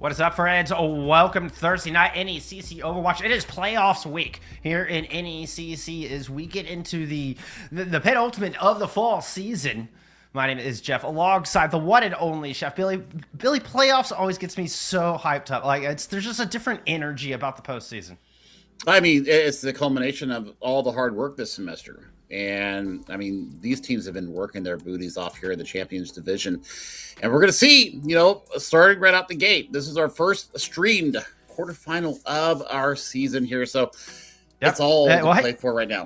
What is up, friends? Welcome to Thursday night NECC Overwatch. It is playoffs week here in NECC as we get into the penultimate of the fall season. My name is Jeff, alongside the one and only Chef Billy. Billy, playoffs always gets me so hyped up. There's just a different energy about the postseason. I mean, it's the culmination of all the hard work this semester. And I mean, these teams have been working their booties off here in the Champions Division. And we're going to see, starting right out the gate. This is our first streamed quarterfinal of our season here. So that's all to play for right now.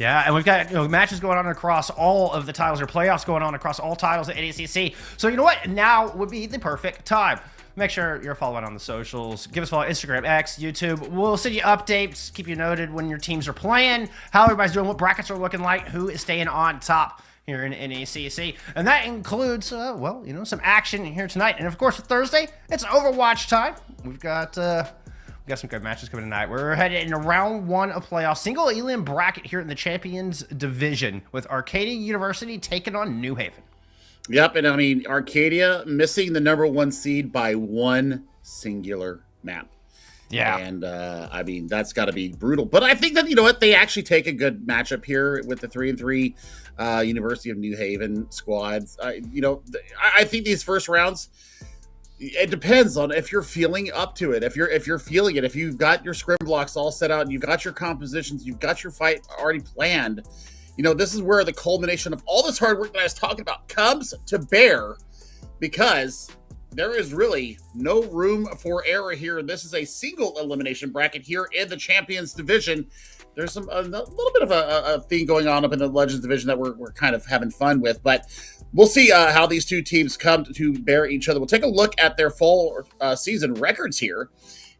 Yeah, and we've got matches going on across all of the titles, or playoffs going on across all titles at NECC. So you know what? Now would be the perfect time. Make sure you're following on the socials. Give us a follow on Instagram, X, YouTube. We'll send you updates, keep you noted when your teams are playing, how everybody's doing, what brackets are looking like, who is staying on top here in NECC. And that includes, some action here tonight. And of course, Thursday, it's Overwatch time. We've got some good matches coming tonight. We're headed into round one of playoffs. Single alien bracket here in the Champions Division with Arcadia University taking on New Haven. Yep, and I mean, Arcadia missing the number one seed by one singular map. Yeah. And, I mean, that's got to be brutal. But I think that, they actually take a good matchup here with the 3-3 University of New Haven squads. I think these first rounds, it depends on if you're feeling up to it. If you're feeling it, if you've got your scrim blocks all set out, and you've got your compositions, you've got your fight already planned, this is where the culmination of all this hard work that I was talking about comes to bear, because there is really no room for error here. This is a single elimination bracket here in the Champions Division. There's a little bit of a thing going on up in the Legends Division that we're kind of having fun with, but we'll see how these two teams come to bear each other. We'll take a look at their fall season records here.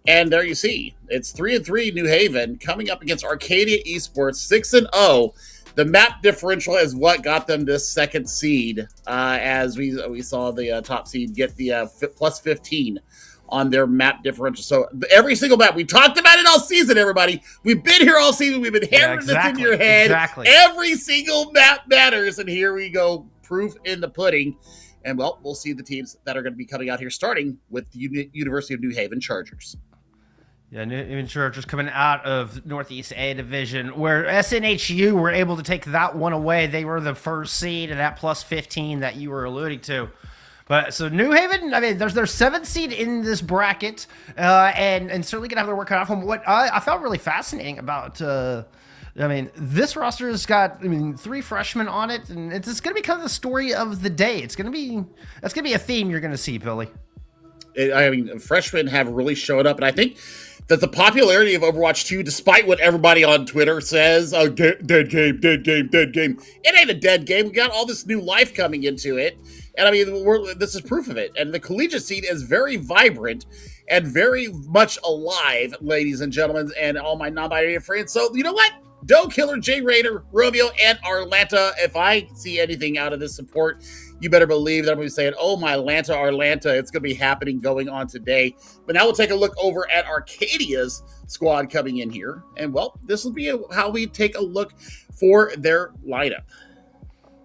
And there you see, it's 3-3 New Haven coming up against Arcadia Esports, 6-0. The map differential is what got them this second seed, as we saw the top seed get the plus 15 on their map differential. So every single map, we talked about it all season, everybody. We've been here all season. We've been hammering this in your head. Exactly. Every single map matters, and here we go, proof in the pudding. And, we'll see the teams that are going to be coming out here, starting with the University of New Haven Chargers. Yeah, New Haven Chargers coming out of Northeast A Division, where SNHU were able to take that one away. They were the first seed, and that plus 15 that you were alluding to. But so New Haven, I mean, there's their seventh seed in this bracket, and certainly gonna have their work cut off them. What I found really fascinating about, this roster has got, three freshmen on it, and it's gonna be kind of the story of the day. That's gonna be a theme you're gonna see, Billy. Freshmen have really showed up, and I think that the popularity of Overwatch 2, despite what everybody on Twitter says, dead game. It ain't a dead game. We got all this new life coming into it. And this is proof of it. And the collegiate scene is very vibrant and very much alive, ladies and gentlemen, and all my non-binary friends. So, you know what? Doe Killer, J Raider, Romeo, and Arlanta. If I see anything out of this support, you better believe that I'm going to be saying, oh, my Arlanta, it's going to be happening going on today. But now we'll take a look over at Arcadia's squad coming in here. And, this will be how we take a look for their lineup.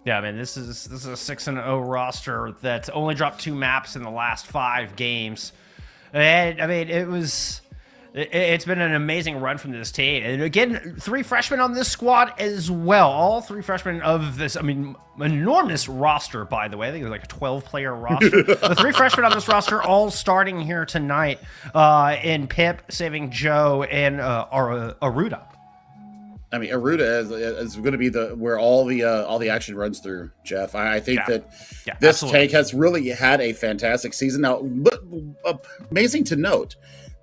Yeah, this is a 6-0 roster that only dropped 2 maps in the last 5 games. And, it's been an amazing run from this team. And again, 3 freshmen on this squad as well. All 3 freshmen of this, enormous roster, by the way. I think it was like a 12-player roster. The 3 freshmen on this roster all starting here tonight in Pip, Saving Joe, and Aruda. Aruda is going to be where all the action runs through, Jeff. I think that this absolutely. tank has really had a fantastic season. Now, amazing to note,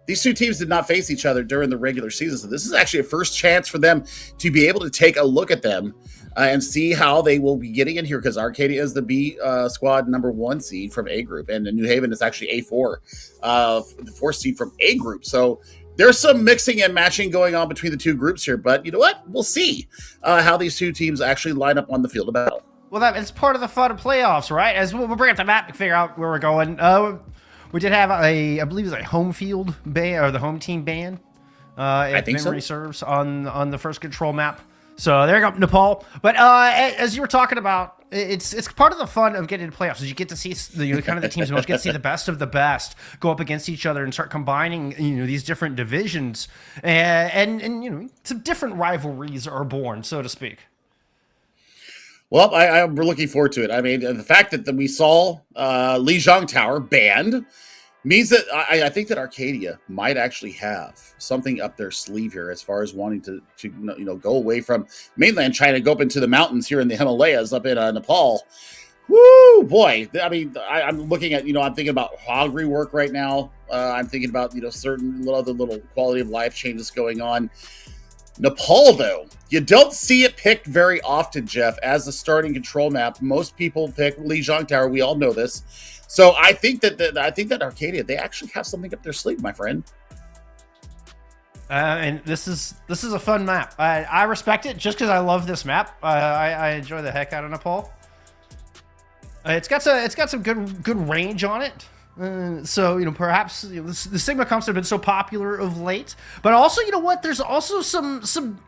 these two teams did not face each other during the regular season, so this is actually a first chance for them to be able to take a look at them and see how they will be getting in here, because Arcadia is the B squad number 1 seed from A group, and New Haven is actually A4, the 4th seed from A group. So there's some mixing and matching going on between the two groups here, but you know what? We'll see how these two teams actually line up on the field of battle. Well, it's part of the fun of playoffs, right? As we'll bring up the map to figure out where we're going. We did have I believe it was a home field ban, or the home team ban, if memory serves, on the first control map. So there you go, Nepal. But as you were talking about it's part of the fun of getting to playoffs. Is you get to see kind of the teams, you get to see the best of the best go up against each other and start combining these different divisions, and some different rivalries are born, so to speak. Well, we're looking forward to it. I mean, the fact that we saw Lijiang Tower banned means that I think that Arcadia might actually have something up their sleeve here as far as wanting to go away from mainland China, go up into the mountains here in the Himalayas up in Nepal. Woo, boy! I mean, I'm looking at I'm thinking about hog rework right now. I'm thinking about certain other little quality of life changes going on. Nepal, though, you don't see it picked very often, Jeff, as the starting control map. Most people pick Lijiang Tower. We all know this. So I think that Arcadia, they actually have something up their sleeve, my friend. And this is a fun map. I respect it just because I love this map. I enjoy the heck out of Nepal. It's got some good range on it. So perhaps the Sigma comps have been so popular of late, but also there's also some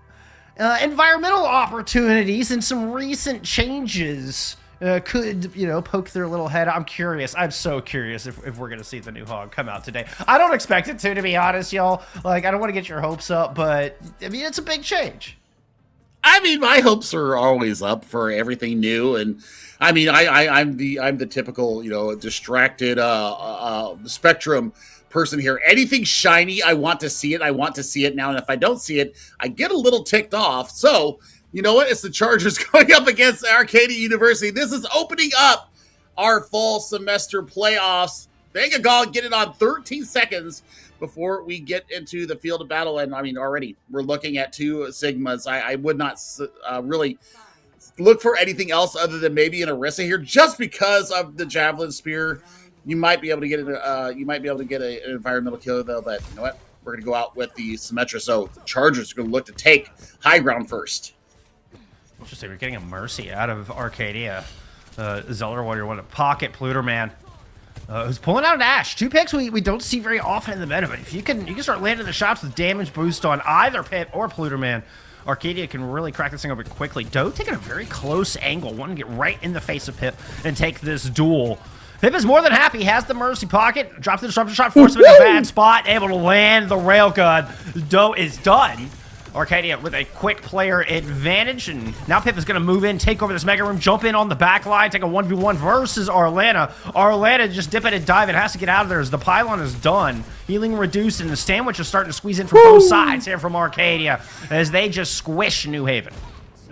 environmental opportunities and some recent changes could poke their little head. I'm curious. I'm so curious if we're gonna see the new hog come out today. I don't expect it to be honest, y'all. Like, I don't want to get your hopes up, but I mean, it's a big change. I mean, my hopes are always up for everything new, and I mean, I'm the typical distracted Spectrum person here. Anything shiny, I want to see it. I want to see it now, and if I don't see it, I get a little ticked off. So you know what? It's the Chargers going up against Arcadia University. This is opening up our fall semester playoffs. Bang a gong, get it on 13 seconds before we get into the field of battle. And I mean, already we're looking at two Sigmas. I would not really look for anything else other than maybe an Orisa here, just because of the Javelin Spear. You might be able to get an environmental kill though. But you know what? We're going to go out with the Symmetra. So the Chargers are going to look to take high ground first. Interesting. We're getting a Mercy out of Arcadia. Zeller Warrior wanted to pocket Pluterman. Who's pulling out an Ashe. Two picks we don't see very often in the meta, but if you can start landing the shots with damage boost on either Pip or Pluterman, Arcadia can really crack this thing over quickly. Doe taking a very close angle, wanting to get right in the face of Pip and take this duel. Pip is more than happy, has the Mercy pocket, drops the disruption shot, forces him in a bad spot, able to land the railgun. Doe is done. Arcadia with a quick player advantage, and now Pip is going to move in, take over this Mega Room, jump in on the back line, take a 1v1 versus Arlana. Arlana just dipping and diving, has to get out of there as the pylon is done. Healing reduced, and the sandwich is starting to squeeze in from both sides here from Arcadia as they just squish New Haven.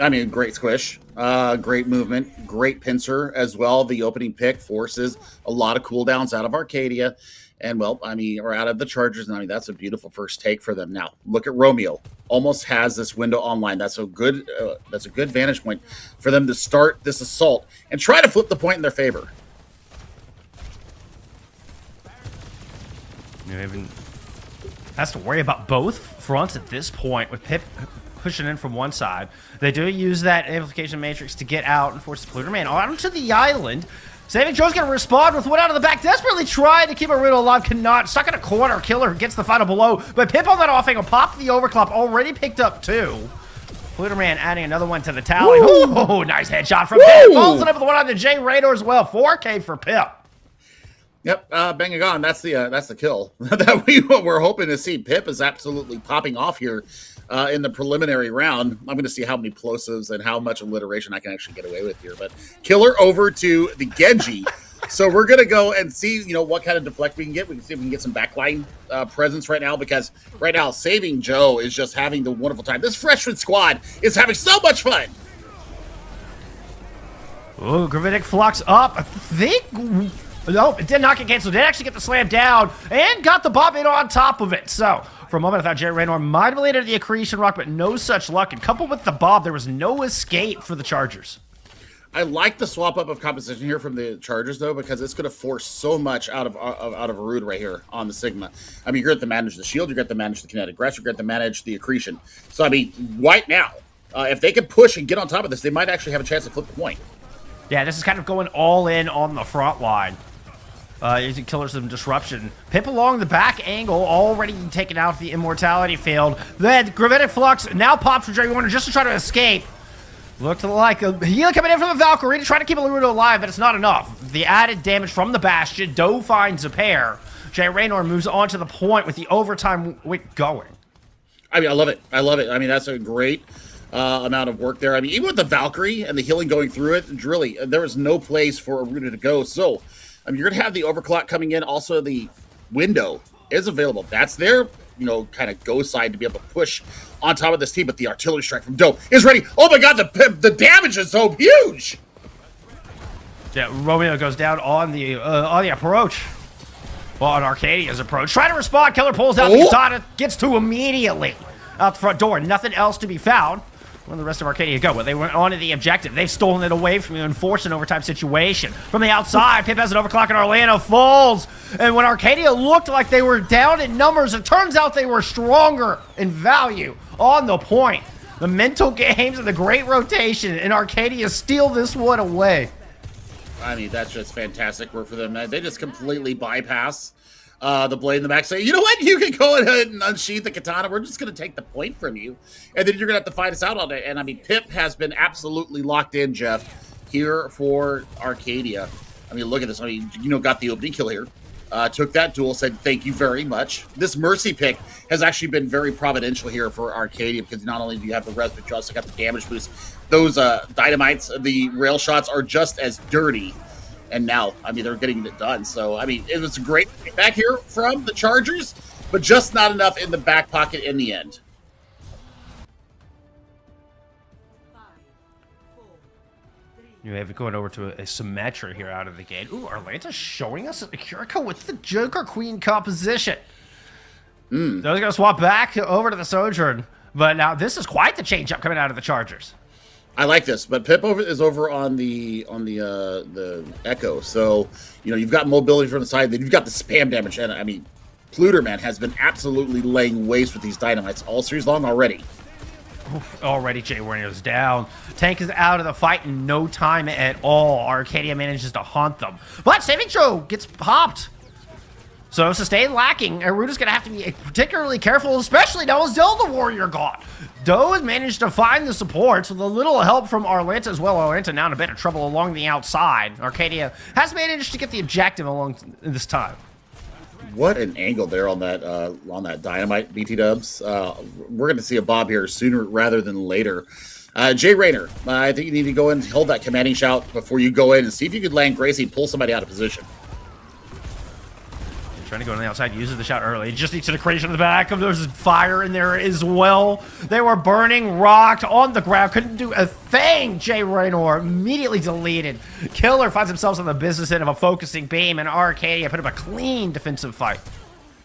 I mean, great squish, great movement, great pincer as well. The opening pick forces a lot of cooldowns out of Arcadia. And, well, I mean, or out of the Chargers, and I mean, that's a beautiful first take for them. Now, look at Romeo. Almost has this window online. That's a good vantage point for them to start this assault and try to flip the point in their favor. New Haven has to worry about both fronts at this point, with Pip pushing in from one side. They do use that amplification matrix to get out and force Pluterman onto the island. Saving Joe's going to respond with one out of the back, desperately trying to keep a riddle alive, cannot. Stuck in a corner, Killer gets the final below, but Pip on that off angle, popped the overclock, already picked up two. Pluterman adding another one to the tally. Ooh, nice headshot from Pip. Follows it up with one on the J Radar as well. 4K for Pip. Yep, bang a gone. That's the kill that we were hoping to see. Pip is absolutely popping off here in the preliminary round. I'm going to see how many plosives and how much alliteration I can actually get away with here. But Killer over to the Genji. So we're going to go and see, what kind of deflect we can get. We can see if we can get some backline presence right now, because right now Saving Joe is just having the wonderful time. This freshman squad is having so much fun. Oh, Gravitic Flux up. I think... No, it did not get canceled. Did actually get the slam down and got the bomb in on top of it. So, for a moment, I thought Jerry Raynor might have landed the Accretion Rock, but no such luck. And coupled with the bomb, there was no escape for the Chargers. I like the swap up of composition here from the Chargers, though, because it's going to force so much out of Arud right here on the Sigma. I mean, you're going to manage the shield, you're going to manage the kinetic grasp, you're going to manage the accretion. So, I mean, right now, if they can push and get on top of this, they might actually have a chance to flip the point. Yeah, this is kind of going all in on the front line. Using Killers of Disruption. Pip along the back angle, already taken out the Immortality field. Then Gravitic Flux now pops for Jerry Warner just to try to escape. Looked like a healing coming in from the Valkyrie to try to keep Larudo alive, but it's not enough. The added damage from the Bastion. Doe finds a pair. Jay Raynor moves on to the point with the overtime wick going. I mean, I love it. I love it. I mean, that's a great amount of work there. I mean, even with the Valkyrie and the healing going through it, really, there was no place for Aruda to go. So, I mean, you're going to have the overclock coming in. Also, the window is available. That's their, kind of go side to be able to push on top of this team. But the artillery strike from Doe is ready. Oh my God, the damage is so huge. Yeah, Romeo goes down on the approach. Well, on Arcadia's approach. Trying to respond. Killer pulls out the katana. Gets to immediately. Out the front door. Nothing else to be found. Where the rest of Arcadia go? Well, they went on to the objective. They've stolen it away from you and forced an overtime situation. From the outside, Pip has an overclock and Orlando falls. And when Arcadia looked like they were down in numbers, it turns out they were stronger in value on the point. The mental games and the great rotation, and Arcadia steal this one away. I mean, that's just fantastic work for them. They just completely bypass the blade in the back, say, you know what? You can go ahead and unsheath the katana. We're just going to take the point from you. And then you're going to have to fight us out on it. And I mean, Pip has been absolutely locked in, Jeff, here for Arcadia. I mean, look at this. I mean, got the opening kill here. Took that duel, said thank you very much. This Mercy pick has actually been very providential here for Arcadia because not only do you have the res, but you also got the damage boost. Those dynamites, the rail shots are just as dirty. And now, I mean, they're getting it done. So, I mean, it was a great back here from the Chargers, but just not enough in the back pocket in the end. You have it going over to a Symmetra here out of the gate. Ooh, Atlanta showing us Kiriko with the Joker Queen composition. Those are going to swap back over to the Sojourn. But now this is quite the change-up coming out of the Chargers. I like this, but Pip is over on the Echo. So, you've got mobility from the side, then you've got the spam damage. And I mean, Pluter, man, has been absolutely laying waste with these dynamites all series long already. Already Jay Warner's down. Tank is out of the fight in no time at all. Arcadia manages to haunt them. But Saving Throw gets popped. So sustain lacking. Aruda's going to have to be particularly careful, especially now as Zelda Warrior gone. Doe has managed to find the supports with a little help from Arlanta as well. Arlanta now in a bit of trouble along the outside. Arcadia has managed to get the objective along this time. What an angle there on that dynamite, BT Dubs. We're going to see a Bob here sooner rather than later. Jay Raynor, I think you need to go in and hold that commanding shout before you go in and see if you could land Gracie and pull somebody out of position. Trying to go on the outside, uses the shot early. Just needs to creation in the back. There's fire in there as well. They were burning, rocked on the ground. Couldn't do a thing. Jay Raynor immediately deleted. Killer finds themselves on the business end of a focusing beam, and Arcadia put up a clean defensive fight.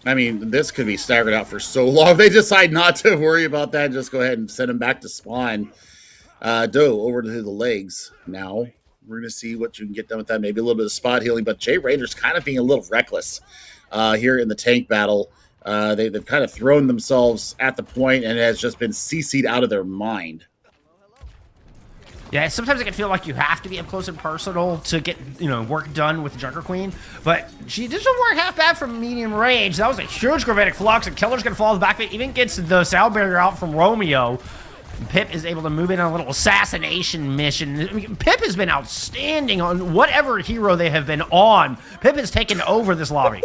I mean, this could be staggered out for so long. They decide not to worry about that and just go ahead and send him back to spawn. Doe over to the legs. Now, we're going to see what you can get done with that. Maybe a little bit of spot healing, but Jay Raynor's kind of being a little reckless. Here in the tank battle, they've kind of thrown themselves at the point and it has just been CC'd out of their mind. Yeah, sometimes it can feel like you have to be up close and personal to get, work done with Junker Queen, but she doesn't work half bad from medium range. That was a huge gravitic flux, and Killer's gonna fall back, but even gets the sound barrier out from Romeo. Pip is able to move in on a little assassination mission. I mean, Pip has been outstanding on whatever hero they have been on. Pip has taken over this lobby.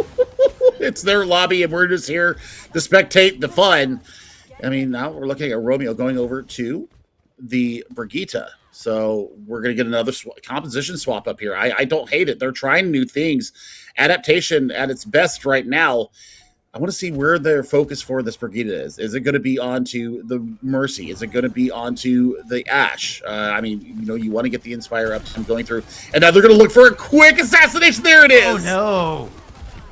It's their lobby, and we're just here to spectate the fun. I mean, now we're looking at Romeo going over to the Brigitte. So we're going to get another composition swap up here. I don't hate it. They're trying new things. Adaptation at its best right now. I want to see where their focus for this Brigitte is. Is it going to be onto the Mercy? Is it going to be onto the Ash? I mean, you want to get the Inspire up and going through. And now they're going to look for a quick assassination. There it is. Oh,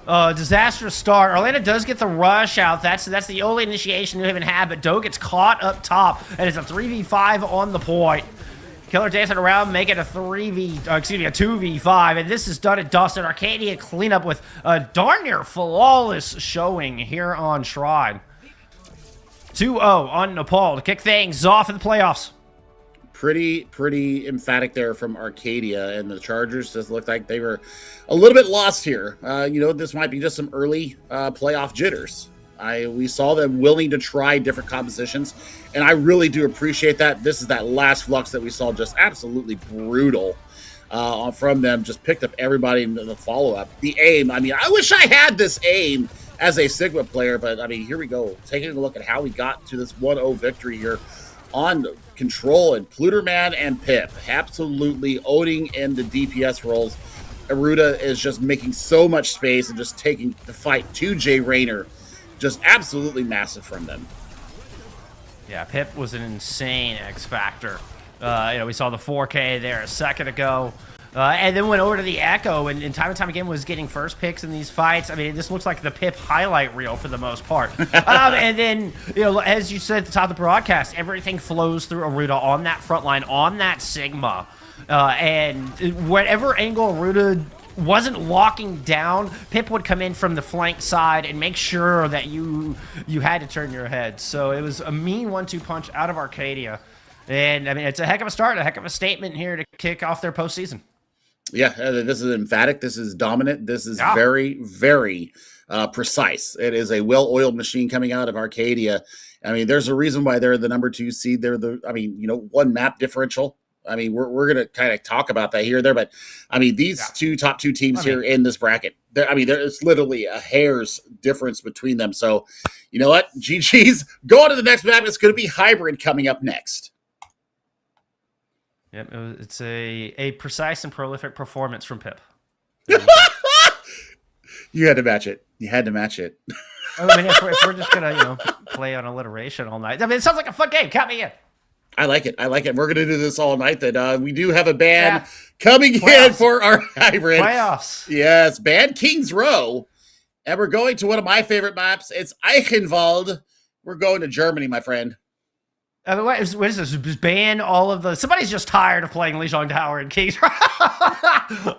no. Disastrous start. Orlando does get the rush out. That's the only initiation New Haven had, but Doe gets caught up top, and it's a 3v5 on the point. Killer dancing around, make it a 2v5, and this is done and dusted. Arcadia cleanup with a darn near flawless showing here on Shrine. 2-0 on Nepal to kick things off in the playoffs. Pretty emphatic there from Arcadia, and the Chargers just looked like they were a little bit lost here. This might be just some early playoff jitters. We saw them willing to try different compositions, and I really do appreciate that. This is that last flux that we saw, just absolutely brutal from them. Just picked up everybody in the follow-up. The aim, I mean, I wish I had this aim as a Sigma player, but I mean, here we go. Taking a look at how we got to this 1-0 victory here on Control and Pluterman and Pip. Absolutely owning in the DPS roles. Aruda is just making so much space and just taking the fight to Jay Rayner. Just absolutely massive from them. Yeah, Pip was an insane X factor. We saw the 4K there a second ago. And then went over to the Echo and time again was getting first picks in these fights. I mean, this looks like the Pip highlight reel for the most part. And then, as you said at the top of the broadcast, everything flows through Aruda on that front line, on that Sigma. And whatever angle Aruda wasn't locking down, Pip would come in from the flank side and make sure that you had to turn your head. So it was a mean 1-2 punch out of Arcadia. And, I mean, it's a heck of a start, a heck of a statement here to kick off their postseason. Yeah, this is emphatic. This is dominant. This is very, very precise. It is a well-oiled machine coming out of Arcadia. I mean, there's a reason why they're the number 2 seed. They're one map differential. I mean, we're going to kind of talk about that here or there, but I mean, these top two teams here in this bracket, there's literally a hair's difference between them. So, you know what? GG's. Go on to the next map. It's going to be Hybrid coming up next. Yep, it's a precise and prolific performance from Pip. You had to match it. You had to match it. I mean, if we're just going to, play on alliteration all night. I mean, it sounds like a fun game. Count me in. I like it. We're going to do this all night. That we do have a ban coming in for our hybrid. Playoffs. Yes, ban Kings Row. And we're going to one of my favorite maps. It's Eichenwald. We're going to Germany, my friend. What is this? Just ban all of the... Somebody's just tired of playing Lijiang Tower and Kings.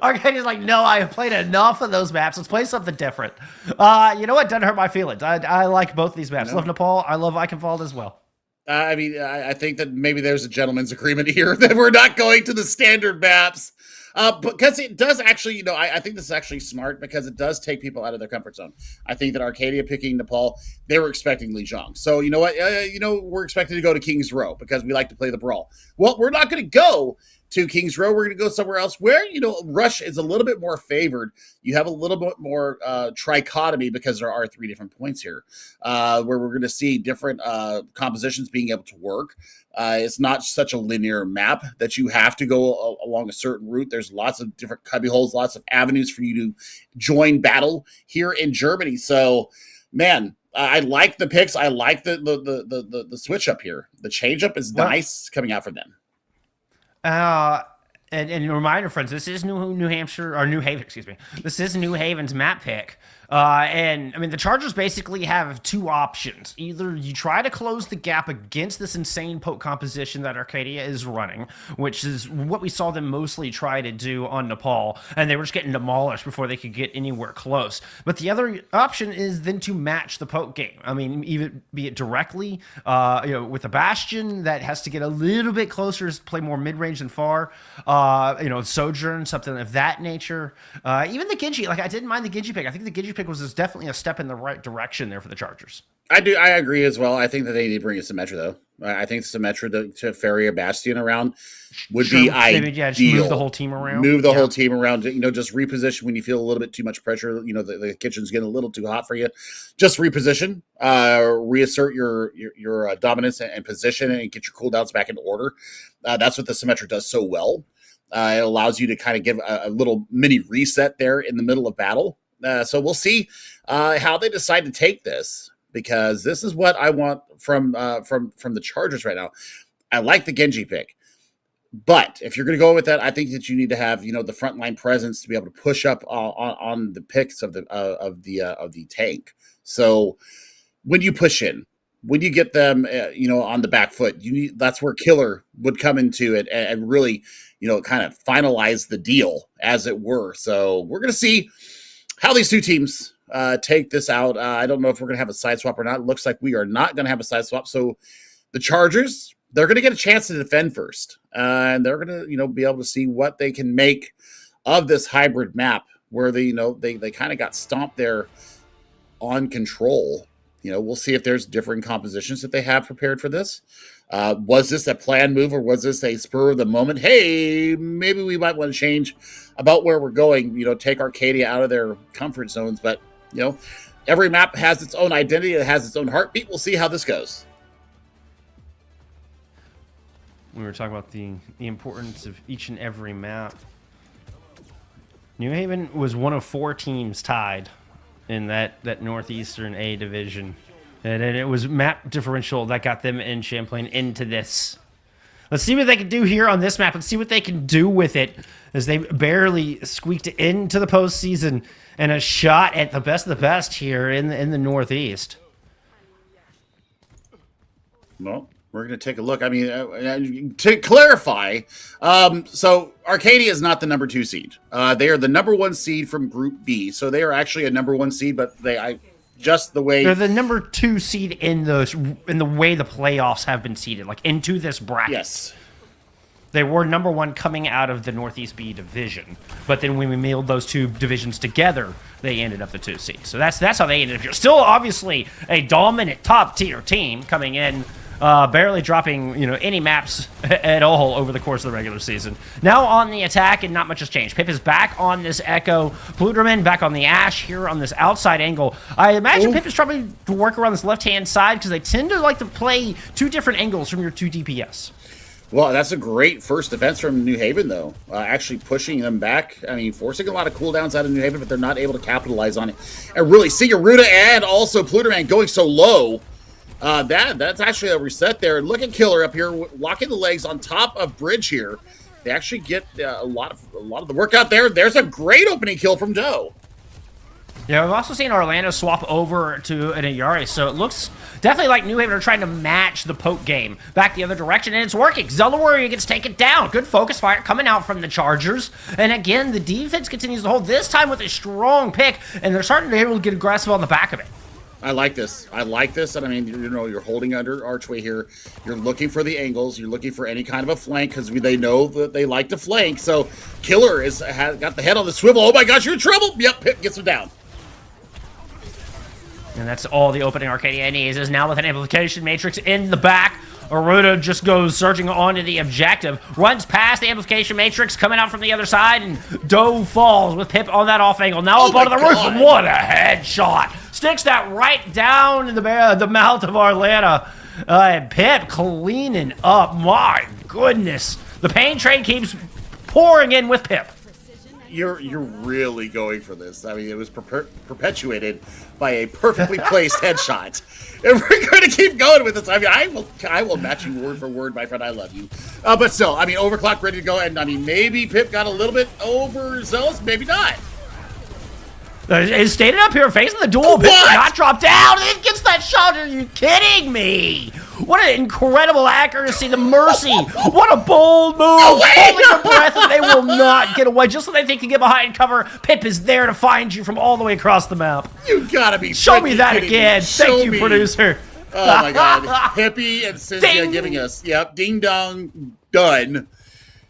Arcadia's like, no, I have played enough of those maps. Let's play something different. You know what? Doesn't hurt my feelings. I like both these maps. Love Nepal. I love Eichenwald as well. I think that maybe there's a gentleman's agreement here that we're not going to the standard maps. Because it does actually, I think this is actually smart because it does take people out of their comfort zone. I think that Arcadia picking Nepal, they were expecting Lijiang. So, you know what? We're expected to go to Kings Row because we like to play the brawl. Well, we're not going to go to Kings Row. We're going to go somewhere else where, Rush is a little bit more favored. You have a little bit more trichotomy because there are 3 different points here where we're going to see different compositions being able to work. It's not such a linear map that you have to go along a certain route. There's lots of different cubby holes, lots of avenues for you to join battle here in Germany. So, man, I like the picks. I like the switch up here. The change up is nice coming out from them. And a reminder, friends, this is New Haven, excuse me. This is New Haven's map pick. And I mean, the Chargers basically have 2 options. Either you try to close the gap against this insane poke composition that Arcadia is running, which is what we saw them mostly try to do on Nepal, and they were just getting demolished before they could get anywhere close. But the other option is then to match the poke game. I mean, even be it directly, with a Bastion that has to get a little bit closer to play more mid-range than far. Sojourn, something of that nature. Even the Genji, I didn't mind the Genji pick. I think the Genji pick was definitely a step in the right direction there for the Chargers. I agree as well. I think that they need to bring a Symmetra, though. I think Symmetra to ferry a Bastion around would be ideal. Just move the whole team around. Whole team around. Just reposition when you feel a little bit too much pressure. The kitchen's getting a little too hot for you. Just reposition, reassert your dominance and position, and get your cooldowns back into order. That's what the Symmetra does so well. It allows you to kind of give a little mini reset there in the middle of battle. So we'll see how they decide to take this, because this is what I want from the Chargers right now. I like the Genji pick, but if you're going to go with that, I think that you need to have the frontline presence to be able to push up on the picks of the tank. So when you push in, when you get them on the back foot, that's where Killer would come into it and really kind of finalize the deal, as it were. So we're going to see how these 2 teams take this out. I don't know if we're going to have a side swap or not. It looks like we are not going to have a side swap. So the Chargers, they're going to get a chance to defend first. And they're going to, be able to see what they can make of this hybrid map where they kind of got stomped there on Control. we'll see if there's different compositions that they have prepared for this. Was this a planned move, or was this a spur of the moment? Hey, maybe we might want to change about where we're going, take Arcadia out of their comfort zones. But, every map has its own identity. It has its own heartbeat. We'll see how this goes. We were talking about the importance of each and every map. New Haven was one of 4 teams tied in that Northeastern A division. And it was map differential that got them in Champlain into this. Let's see what they can do here on this map. Let's see what they can do with it as they barely squeaked into the postseason and a shot at the best of the best here in the Northeast. Well, we're going to take a look. I mean, to clarify, so Arcadia is not the number 2 seed. They are the number 1 seed from Group B. So they are actually a number 1 seed, but just the way they're the number 2 seed in the way the playoffs have been seeded, like into this bracket. Yes. They were number 1 coming out of the Northeast B division, but then when we mailed those 2 divisions together, they ended up the 2 seed. So that's how they ended up here. Still, obviously, a dominant top-tier team coming in, barely dropping any maps at all over the course of the regular season. Now on the attack, and not much has changed. Pip is back on this Echo. Pluderman back on the Ash here on this outside angle. I imagine Pip is trying to work around this left-hand side because they tend to like to play 2 different angles from your 2 DPS. Well, that's a great first defense from New Haven, though. Actually pushing them back. I mean, forcing a lot of cooldowns out of New Haven, but they're not able to capitalize on it. And really, see Aruda and also Pluderman going so low. That's actually a reset there. Look at Killer up here, locking the legs on top of Bridge here. They actually get a lot of the work out there. There's a great opening kill from Doe. Yeah, we've also seen Orlando swap over to an Ayari, so it looks definitely like New Haven are trying to match the poke game back the other direction, and it's working. Zelda Warrior gets taken down. Good focus fire coming out from the Chargers, and again, the defense continues to hold, this time with a strong pick, and they're starting to be able to get aggressive on the back of it. I like this. And I mean, you're holding under Archway here. You're looking for the angles. You're looking for any kind of a flank because they know that they like to flank. So Killer has got the head on the swivel. Oh my gosh, you're in trouble. Yep, Pip gets him down. And that's all the opening Arcadia needs is now with an amplification matrix in the back. Aruda just goes surging onto the objective, runs past the amplification matrix, coming out from the other side, and Doe falls with Pip on that off angle. Now up onto the roof, and what a headshot! Sticks that right down in the mouth of Orlando. And Pip cleaning up. My goodness, the pain train keeps pouring in with Pip. You're really going for this. I mean, it was perpetuated by a perfectly placed headshot. And we're going to keep going with this. I mean, I will match you word for word, my friend. I love you. But still, I mean, overclock, ready to go. And I mean, maybe Pip got a little bit overzealous, maybe not. Is stated up here facing the duel. Pip not dropped down. It gets that shot. Are you kidding me? What an incredible accuracy. The mercy. What a bold move. Holding your breath, and they will not get away. Just so they think to get behind cover, Pip is there to find you from all the way across the map. You gotta be Show me that again. Thank you, producer. Oh my god. Hippie and Cynthia giving us, yep, ding dong, done.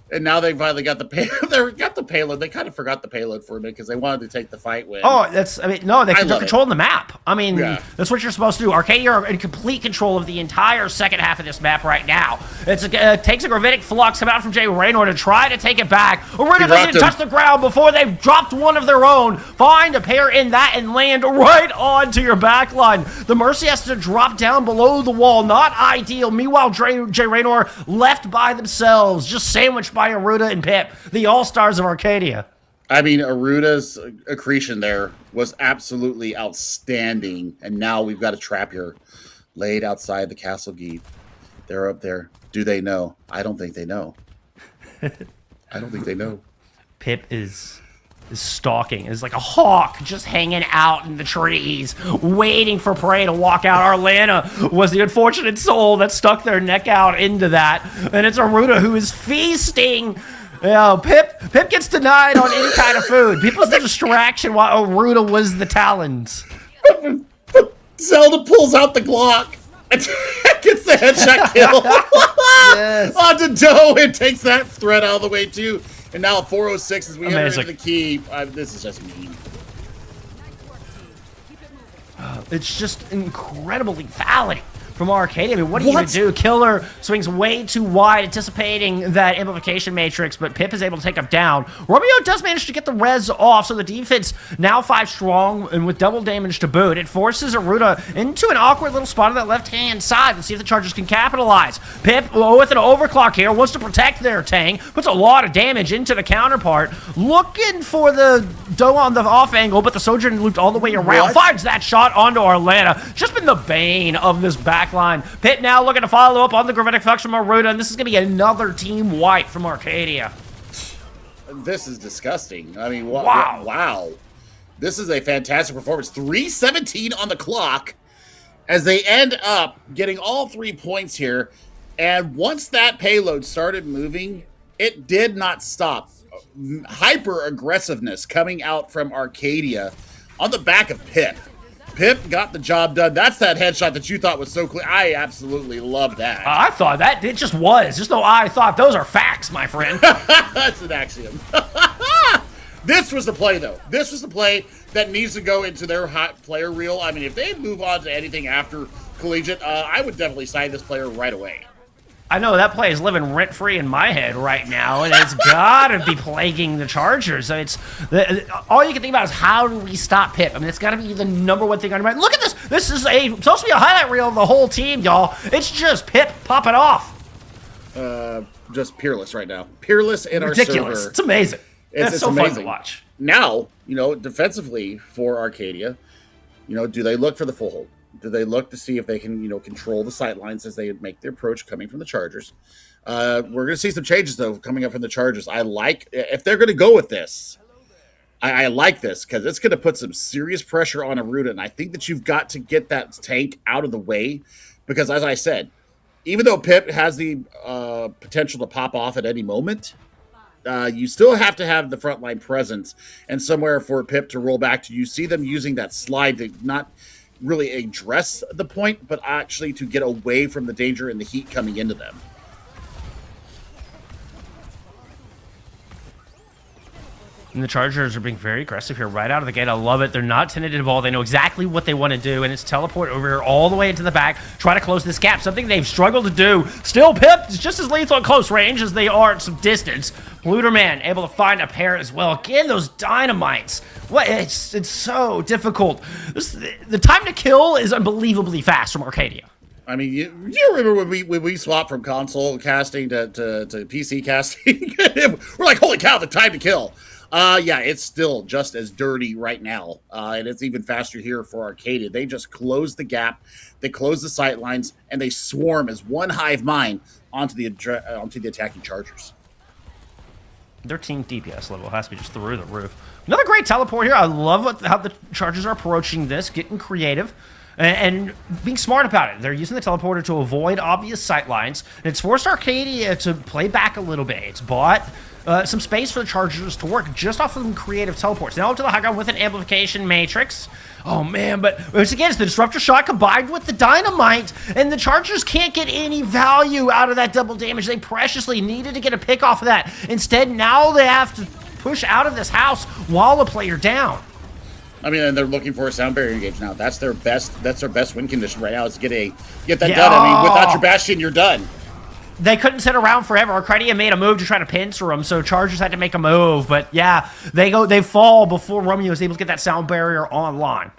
And now they finally got the payload. They got the payload. They kind of forgot the payload for a minute because they wanted to take the fight win. Oh, they're controlling the map. I mean, That's what you're supposed to do. Arcadia are in complete control of the entire second half of this map right now. It takes a gravitic flux come out from Jay Raynor to try to take it back. Aruda doesn't even touch the ground before they've dropped one of their own. Find a pair in that and land right onto your back line. The Mercy has to drop down below the wall. Not ideal. Meanwhile, Jay Raynor left by themselves, just sandwiched by Aruda and Pip, the all-stars of Arcadia. I mean, Aruda's accretion there was absolutely outstanding, and now we've got a trap here laid outside the castle gate. They're up there. Do they know? I don't think they know. I don't think they know. Pip is stalking. It's like a hawk just hanging out in the trees, waiting for prey to walk out. Arlana was the unfortunate soul that stuck their neck out into that. And it's Aruda who is feasting. Pip gets denied on any kind of food. People's the distraction while Aruda was the talons. Zelda pulls out the Glock and gets the headshot kill. Yes. Onto Doe and takes that threat out of the way too. And now 406 as we enter into the key. This is just mean. It's just incredible lethality from Arcadia. I mean, what do you even do? Killer swings way too wide, anticipating that amplification matrix, but Pip is able to take him down. Romeo does manage to get the res off, so the defense now 5 strong and with double damage to boot. It forces Aruda into an awkward little spot on that left-hand side and see if the Chargers can capitalize. Pip, with an overclock here, wants to protect their Tang, puts a lot of damage into the counterpart, looking for the dough on the off angle, but the Sojourn looped all the way around, finds that shot onto Arlana. Just been the bane of this backline. Pip now looking to follow up on the gravitic flux from Aruda, and this is going to be another team wipe from Arcadia. This is disgusting. I mean, wow. This is a fantastic performance. 3:17 on the clock as they end up getting all 3 points here. And once that payload started moving, it did not stop. Hyper aggressiveness coming out from Arcadia on the back of Pip. Pip got the job done. That's that headshot that you thought was so clear. I absolutely love that. I thought that it just was. Just though I thought those are facts, my friend. That's an axiom. This was the play, though. This was the play that needs to go into their hot player reel. I mean, if they move on to anything after collegiate, I would definitely sign this player right away. I know that play is living rent-free in my head right now, and it's got to be plaguing the Chargers. It's all you can think about is how do we stop Pip? I mean, it's got to be the number one thing on your mind. Look at this. This is supposed to be a highlight reel of the whole team, y'all. It's just Pip popping off. Just peerless right now. Peerless in our server. Ridiculous. It's amazing. It's so amazing. fun to watch. Now, defensively for Arcadia, do they look for the full hold? Do they look to see if they can, control the sight lines as they make their approach coming from the Chargers? We're going to see some changes, though, coming up from the Chargers. I like, if they're going to go with this, I like this because it's going to put some serious pressure on Aruda, and I think that you've got to get that tank out of the way because, as I said, even though Pip has the potential to pop off at any moment, you still have to have the frontline presence and somewhere for Pip to roll back to. You see them using that slide to not really address the point, but actually to get away from the danger and the heat coming into them. And the Chargers are being very aggressive here right out of the gate. I love it. They're not tentative at all. They know exactly what they want to do, and it's teleport over here all the way into the back, try to close this gap, something they've struggled to do. Still, Pip is just as lethal at close range as they are at some distance. Bluterman able to find a pair as well. Again, those dynamites. It's so difficult. The time to kill is unbelievably fast from Arcadia. I mean, you remember when we swapped from console casting to PC casting? We're like, holy cow, the time to kill. Yeah, it's still just as dirty right now, and it's even faster here for Arcadia. They just close the gap, they close the sight lines, and they swarm as one hive mind onto the attacking Chargers. Their team DPS level has to be just through the roof. Another great teleport here. I love how the Chargers are approaching this, getting creative and being smart about it. They're using the teleporter to avoid obvious sight lines, and it's forced Arcadia to play back a little bit. It's bought some space for the Chargers to work just off of them creative teleports. Now up to the high ground with an amplification matrix. Oh man, but once again, it's the disruptor shot combined with the dynamite, and the Chargers can't get any value out of that double damage. They preciously needed to get a pick off of that. Instead, now they have to push out of this house while the player down. I mean, and they're looking for a sound barrier engage now. That's their best win condition right now, is get that done. I mean, without your Bastion, you're done. They couldn't sit around forever. Arcadia made a move to try to pincer them, so Chargers had to make a move. But yeah, they fall before Romeo was able to get that sound barrier online.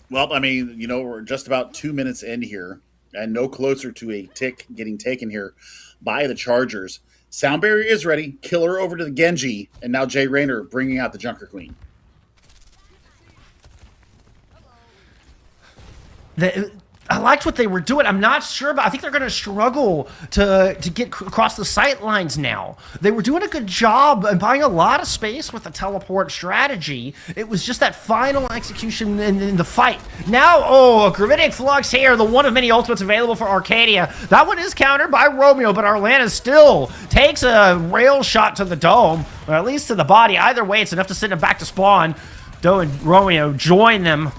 Well, I mean, we're just about 2 minutes in here, and no closer to a tick getting taken here by the Chargers. Sound barrier is ready. Killer over to the Genji, and now Jay Rayner bringing out the Junker Queen. I liked what they were doing. I'm not sure, but I think they're going to struggle to get across the sight lines now. They were doing a good job and buying a lot of space with the teleport strategy. It was just that final execution in the fight. Now, a gravitic flux here, the one of many ultimates available for Arcadia. That one is countered by Romeo, but Arlana still takes a rail shot to the dome, or at least to the body. Either way, it's enough to send him back to spawn. Doe and Romeo join them.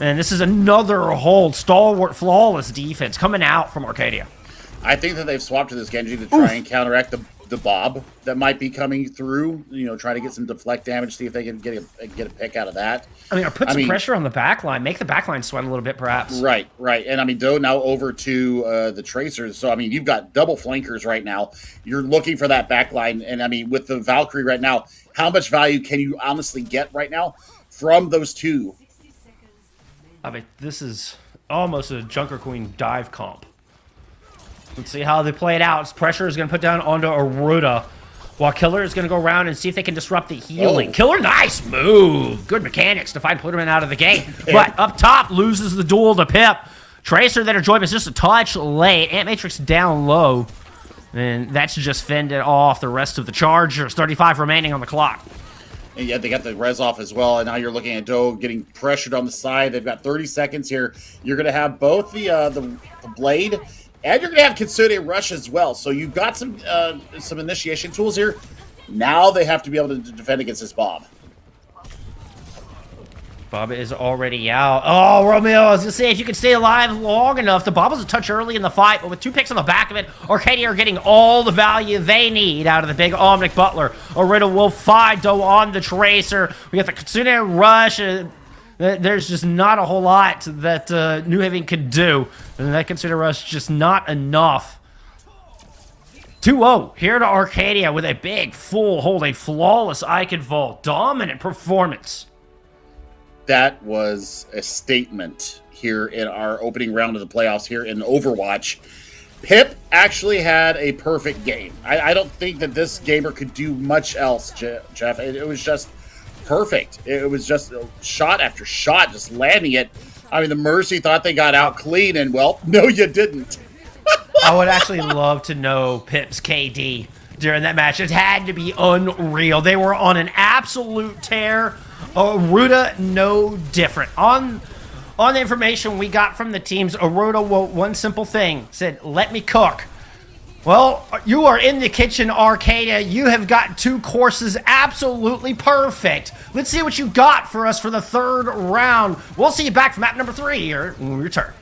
And this is another hold, stalwart, flawless defense coming out from Arcadia. I think that they've swapped to this Genji to try and counteract the the Bob that might be coming through. Try to get some deflect damage, see if they can get a pick out of that. I mean, or put some pressure on the backline, make the backline sweat a little bit, perhaps. Right. And I mean, Doe now over to the Tracers. So I mean, you've got double flankers right now. You're looking for that backline, and I mean, with the Valkyrie right now, how much value can you honestly get right now from those two? I mean, this is almost a Junker Queen dive comp. Let's see how they play it out. Pressure is going to put down onto Aruda, while Killer is going to go around and see if they can disrupt the healing. Killer, nice move. Good mechanics to find Pluderman out of the game. But up top, loses the duel to Pip. Tracer that are joined is just a touch late. Ant Matrix down low. And that's just fended off the rest of the Chargers. 35 remaining on the clock. And yet they got the res off as well, and now you're looking at Doe getting pressured on the side. They've got 30 seconds here. You're going to have both the Blade, and you're going to have Kitsune Rush as well. So you've got some initiation tools here. Now they have to be able to defend against this Bob. Bob is already out. Oh, Romeo, I was going to say, if you can stay alive long enough, the Bob was a touch early in the fight, but with 2 picks on the back of it, Arcadia are getting all the value they need out of the big Omnic Butler. Orita will find Doe on the Tracer. We got the Kitsune Rush. There's just not a whole lot that New Haven could do. And that Kitsune Rush just not enough. 2-0 here to Arcadia with a big, full hold, a flawless Icon Vault. Dominant performance. That was a statement here in our opening round of the playoffs here in Overwatch. Pip actually had a perfect game. I don't think that this gamer could do much else, Jeff. It was just perfect. It was just shot after shot, just landing it. I mean, the Mercy thought they got out clean, and well, no, you didn't. I would actually love to know Pip's KD during that match. It had to be unreal. They were on an absolute tear. Aruda, no different. On the information we got from the teams, Aruda wrote one simple thing. Said, let me cook. Well, you are in the kitchen, Arcadia. You have got 2 courses absolutely perfect. Let's see what you got for us for the 3rd round. We'll see you back for map number 3 here when we return.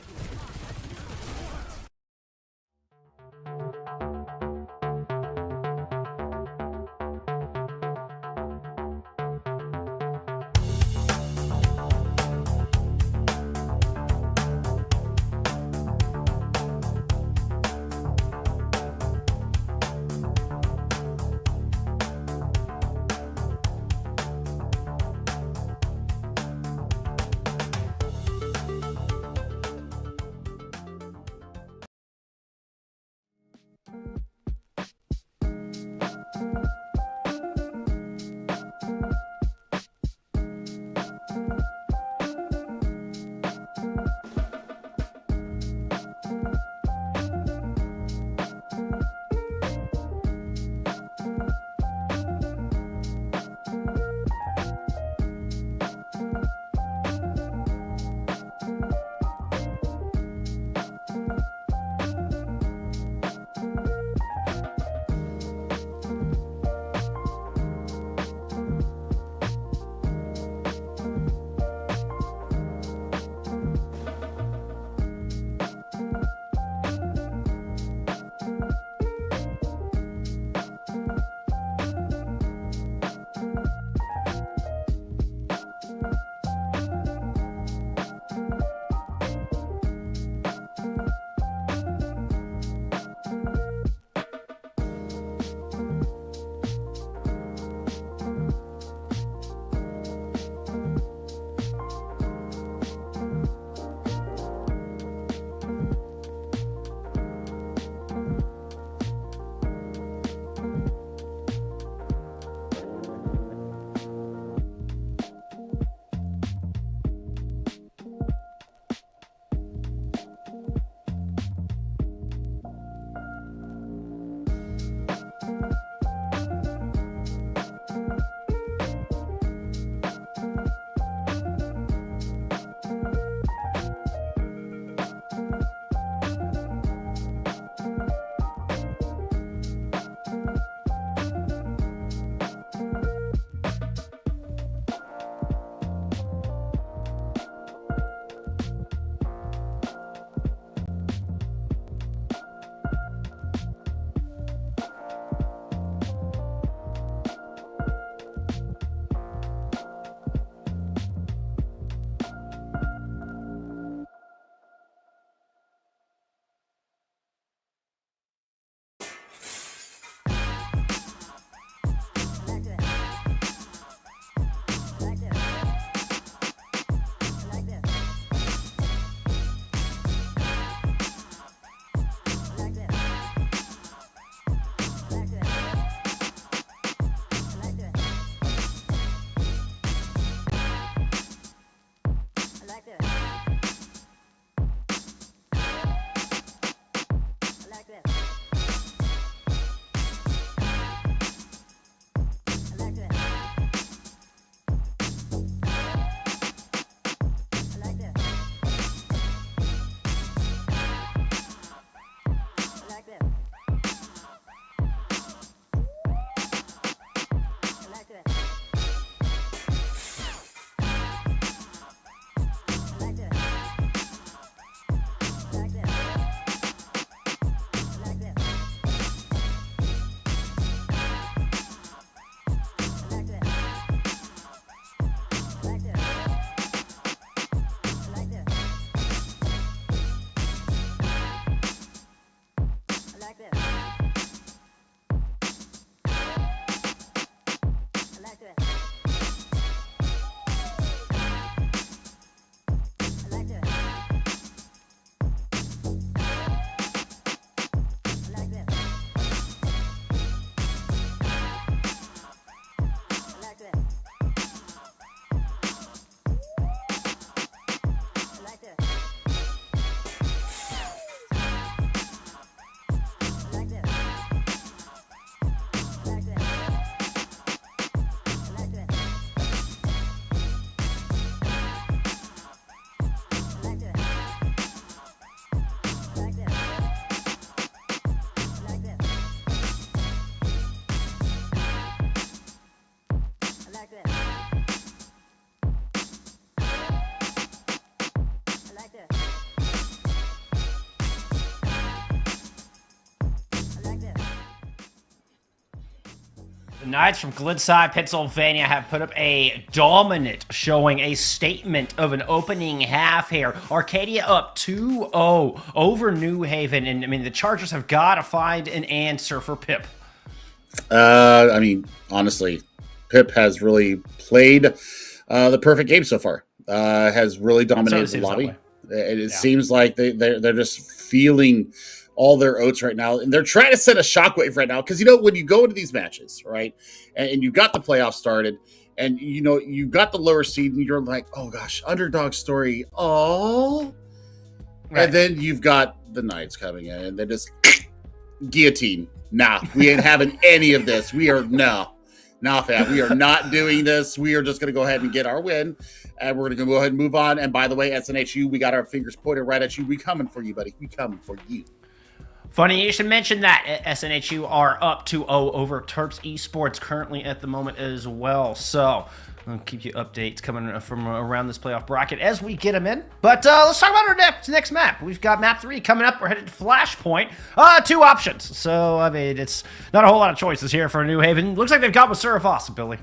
Knights from Glenside, Pennsylvania have put up a dominant showing, a statement of an opening half here. Arcadia up 2-0 over New Haven, and I mean, the Chargers have got to find an answer for Pip. I mean, honestly, Pip has really played the perfect game so far. Has really dominated the lobby. It seems like they're just feeling all their oats right now, and they're trying to send a shockwave right now, because you know, when you go into these matches, right, and you got the playoffs started, and you know you got the lower seed, and you're like, oh gosh, underdog story, oh, right. And then you've got the Knights coming in, and they just guillotine. Nah, we ain't having any of this. We are fam. We are not doing this. We are just going to go ahead and get our win, and we're going to go ahead and move on. And by the way, SNHU, we got our fingers pointed right at you. We coming for you, buddy. We coming for you. Funny you should mention that. SNHU are up 2-0 over Terps Esports currently at the moment as well. So I'll keep you updates coming from around this playoff bracket as we get them in. But let's talk about our next map. We've got map 3 coming up. We're headed to Flashpoint. 2 options. So, I mean, it's not a whole lot of choices here for New Haven. Looks like they've got with Surafos, Billy.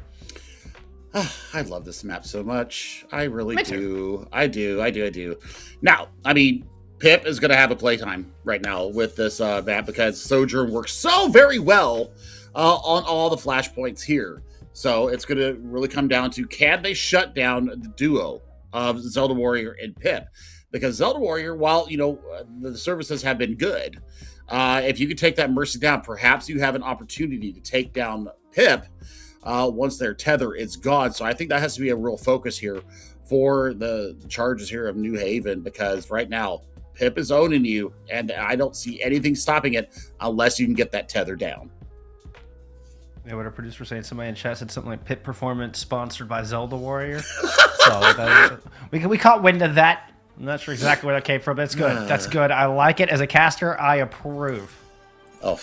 I love this map so much. I really do. I do. Now, I mean, Pip is going to have a playtime right now with this map, because Sojourn works so very well on all the flashpoints here. So it's going to really come down to, can they shut down the duo of Zelda Warrior and Pip? Because Zelda Warrior, while, you know, the services have been good, if you could take that Mercy down, perhaps you have an opportunity to take down Pip once their tether is gone. So I think that has to be a real focus here for the Chargers here of New Haven, because right now, Pip is owning you, and I don't see anything stopping it unless you can get that tether down. Yeah, what our producer was saying, somebody in chat said something like Pip Performance sponsored by Zelda Warrior. So we caught wind of that. I'm not sure exactly where that came from, but it's good. That's good. I like it. As a caster, I approve. Oh.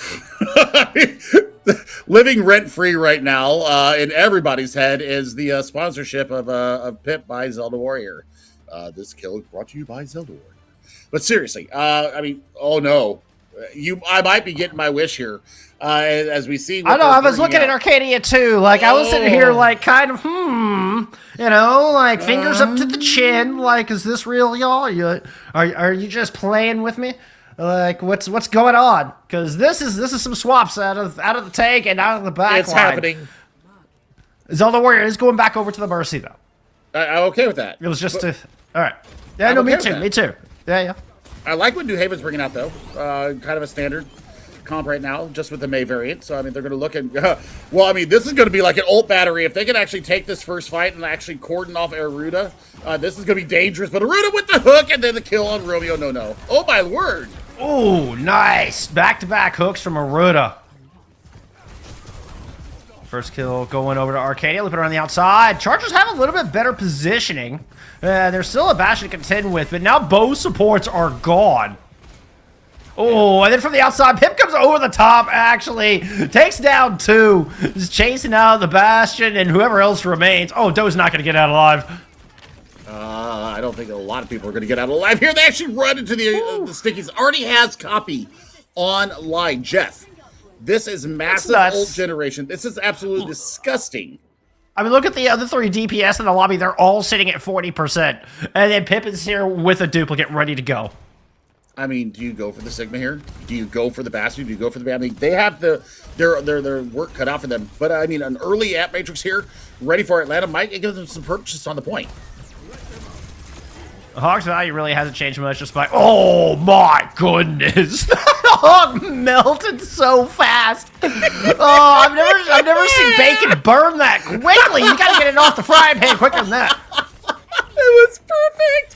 Living rent-free right now in everybody's head is the sponsorship of Pip by Zelda Warrior. This kill brought to you by Zelda Warrior. But seriously, I mean, oh no, I might be getting my wish here, as we see. I know. I was looking at Arcadia too. Like I was sitting here, like kind of, you know, like fingers up to the chin. Like, is this real, y'all? Are you just playing with me? Like, what's going on? Because this is some swaps out of the tank and out of the back. It's happening. Zelda Warrior is going back over to the Mercy though. I'm okay with that. It was just all right. Yeah, no, me too. Yeah. I like what New Haven's bringing out, though. Kind of a standard comp right now, just with the May variant. So, I mean, they're going to look and... well, I mean, this is going to be like an ult battery. If they can actually take this first fight and actually cordon off Aruda, this is going to be dangerous. But Aruda with the hook and then the kill on Romeo. No. Oh, my word. Oh, nice. Back-to-back hooks from Aruda. First kill going over to Arcadia, looping around the outside. Chargers have a little bit better positioning. There's still a Bastion to contend with, but now both supports are gone. Oh, and then from the outside, Pip comes over the top, actually. Takes down 2. Just chasing out the Bastion and whoever else remains. Oh, Doe's not going to get out alive. I don't think a lot of people are going to get out alive here. They actually run into the stickies. Already has copy online. Jeff, this is massive ult generation. This is absolutely disgusting. I mean, look at the other 3 DPS in the lobby. They're all sitting at 40%. And then Pip is here with a duplicate ready to go. I mean, do you go for the Sigma here? Do you go for the Bastion? Do you go for the... I mean, they have their work cut out for them. But, I mean, an early app matrix here, ready for Atlanta, might give them some purchase on the point. The Hog's value really hasn't changed much, just by... Oh, my goodness. The Hog melted so fast. Oh, I've never seen bacon burn that quickly. You got to get it off the frying pan quicker than that. It was perfect.